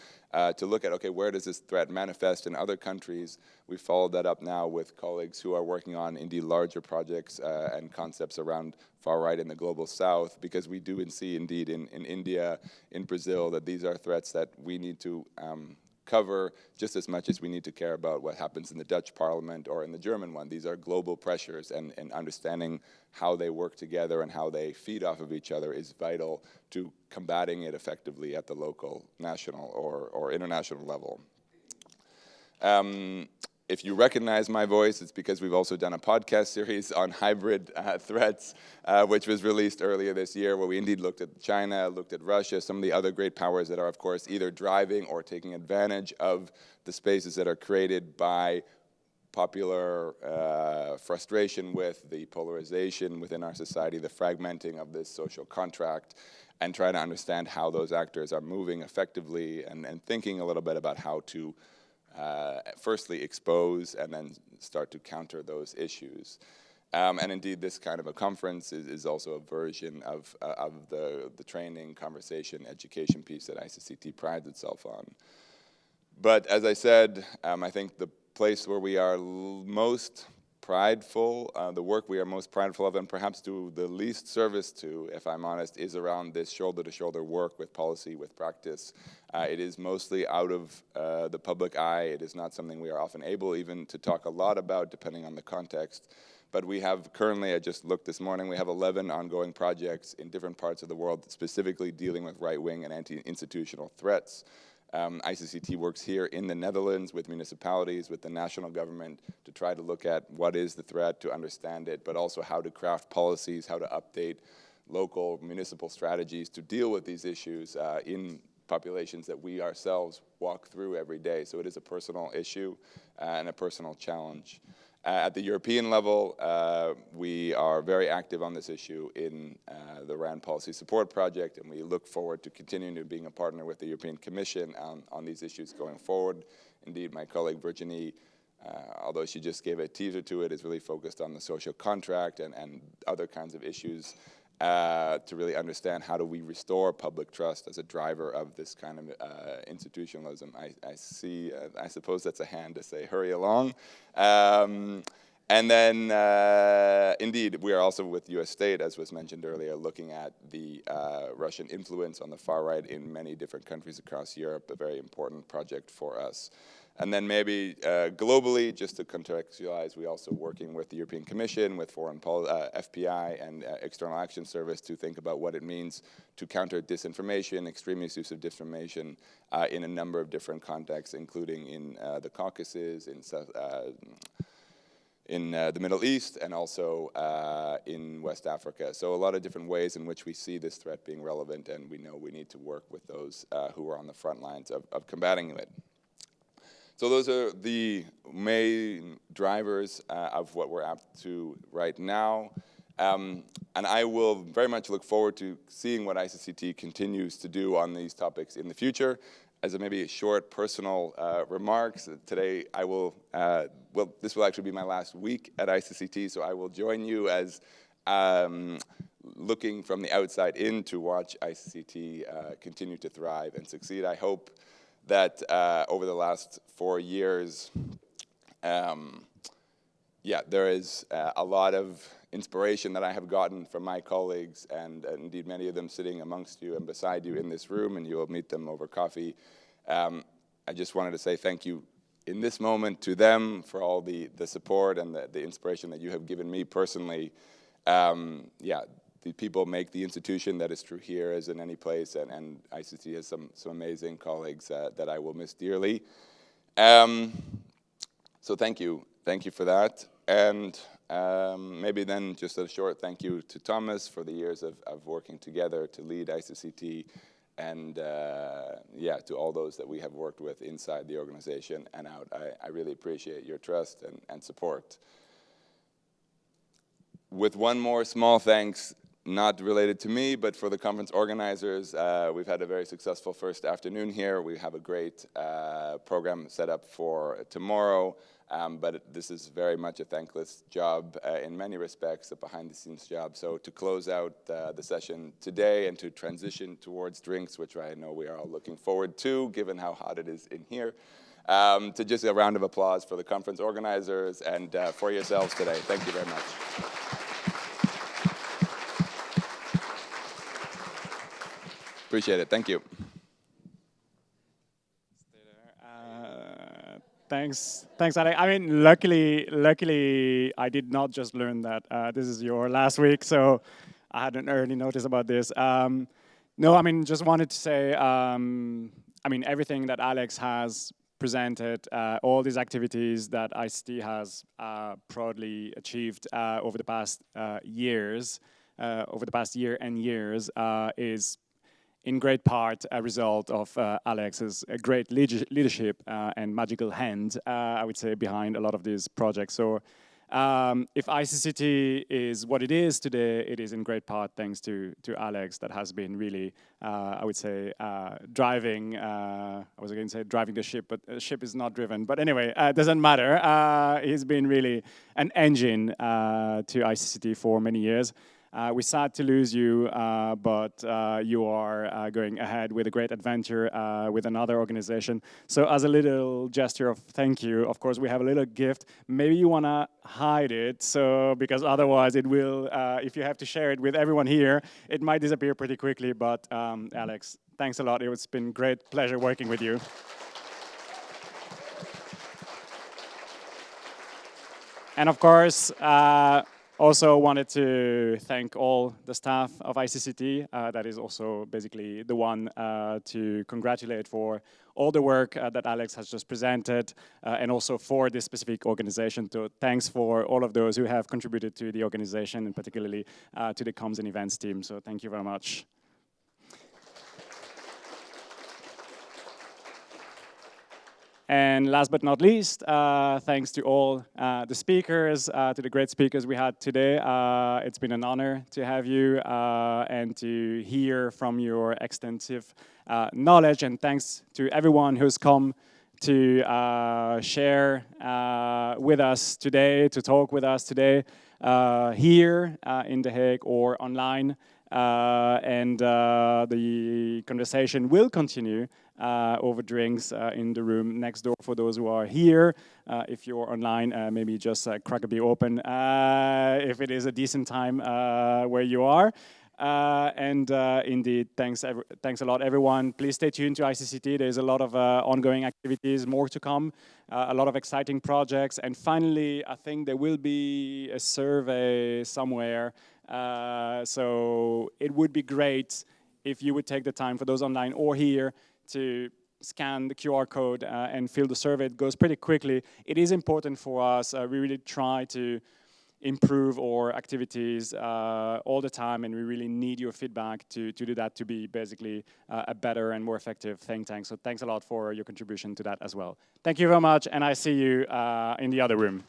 to look at, okay, where does this threat manifest in other countries? We followed that up now with colleagues who are working on indeed larger projects and concepts around far right in the global south, because we do see indeed in India, in Brazil, that these are threats that we need to cover just as much as we need to care about what happens in the Dutch parliament or in the German one. These are global pressures, and understanding how they work together and how they feed off of each other is vital to combating it effectively at the local, national, or international level. If you recognize my voice, it's because we've also done a podcast series on hybrid threats, which was released earlier this year, where we indeed looked at China, looked at Russia, some of the other great powers that are, of course, either driving or taking advantage of the spaces that are created by popular frustration with the polarization within our society, the fragmenting of this social contract, and trying to understand how those actors are moving effectively and thinking a little bit about how to firstly expose and then start to counter those issues. And indeed, this kind of a conference is also a version of the training, conversation, education piece that ICCT prides itself on. But as I said, I think the place where we are most prideful, the work we are most prideful of, and perhaps do the least service to, if I'm honest, is around this shoulder-to-shoulder work with policy, with practice. It is mostly out of the public eye. It is not something we are often able even to talk a lot about, depending on the context. But we have currently, I just looked this morning, we have 11 ongoing projects in different parts of the world specifically dealing with right-wing and anti-institutional threats. ICCT works here in the Netherlands with municipalities, with the national government, to try to look at what is the threat, to understand it, but also how to craft policies, how to update local municipal strategies to deal with these issues in populations that we ourselves walk through every day. So it is a personal issue and a personal challenge. At the European level, we are very active on this issue in the RAND Policy Support Project, and we look forward to continuing to being a partner with the European Commission on these issues going forward. Indeed, my colleague Virginie, although she just gave a teaser to it, is really focused on the social contract and other kinds of issues to really understand how do we restore public trust as a driver of this kind of institutionalism. I see, I suppose that's a hand to say hurry along. And then, indeed, we are also with US State, as was mentioned earlier, looking at the Russian influence on the far right in many different countries across Europe, a very important project for us. And then maybe globally, just to contextualize, we're also working with the European Commission, with foreign FPI and External Action Service to think about what it means to counter disinformation, extremist use of disinformation in a number of different contexts, including in the Caucasus, in the Middle East, and also in West Africa. So a lot of different ways in which we see this threat being relevant, and we know we need to work with those who are on the front lines of combating it. So those are the main drivers of what we're up to right now. And I will very much look forward to seeing what ICCT continues to do on these topics in the future. As a maybe short personal remarks, today I will, well, this will actually be my last week at ICCT, so I will join you as looking from the outside in to watch ICCT continue to thrive and succeed. I hope that over the last 4 years, yeah, there is a lot of inspiration that I have gotten from my colleagues, and indeed many of them sitting amongst you and beside you in this room, and you will meet them over coffee. I just wanted to say thank you in this moment to them for all the support and the inspiration that you have given me personally. Yeah, the people make the institution that is true here as in any place, and ICCT has some amazing colleagues that I will miss dearly. So thank you for that. And maybe then just a short thank you to Thomas for the years of working together to lead ICCT, and yeah, to all those that we have worked with inside the organization and out. I really appreciate your trust and support. With one more small thanks, not related to me, but for the conference organizers. We've had a very successful first afternoon here. We have a great program set up for tomorrow, but this is very much a thankless job in many respects, a behind-the-scenes job. So to close out the session today and to transition towards drinks, which I know we are all looking forward to, given how hot it is in here, to just a round of applause for the conference organizers and for yourselves today. Thank you very much. Appreciate it. Thank you. Thanks, Alex. I mean, luckily, I did not just learn that this is your last week, so I had an early notice about this. No, I mean, just wanted to say, I mean, everything that Alex has presented, all these activities that ICT has proudly achieved over the past years, over the past year and years, is in great part a result of Alex's great leadership and magical hand, I would say, behind a lot of these projects. So if ICCT is what it is today, it is in great part thanks to Alex that has been really, I would say, driving, I was going to say driving the ship, but the ship is not driven. But anyway, it doesn't matter. He's been really an engine to ICCT for many years. We're sad to lose you, but you are going ahead with a great adventure with another organization. So as a little gesture of thank you, of course, we have a little gift. Maybe you want to hide it, so because otherwise it will, if you have to share it with everyone here, it might disappear pretty quickly. But Alex, thanks a lot. It's been great pleasure working with you. And of course, also wanted to thank all the staff of ICCT. That is also basically the one to congratulate for all the work that Alex has just presented, and also for this specific organization. So thanks for all of those who have contributed to the organization, and particularly to the comms and events team. So thank you very much. And last but not least, thanks to all the speakers, to the great speakers we had today. It's been an honor to have you and to hear from your extensive knowledge. And thanks to everyone who's come to share with us today, to talk with us today, here in The Hague or online. And the conversation will continue over drinks in the room next door for those who are here. If you're online, maybe just crack a beer open if it is a decent time where you are. Indeed, thanks a lot, everyone. Please stay tuned to ICCT. There's a lot of ongoing activities, more to come, a lot of exciting projects. And finally, I think there will be a survey somewhere. So it would be great if you would take the time, for those online or here, to scan the QR code and fill the survey. It goes pretty quickly. It is important for us. We really try to improve our activities all the time, and we really need your feedback to do that, to be basically a better and more effective think tank. So thanks a lot for your contribution to that as well. Thank you very much, and I see you in the other room.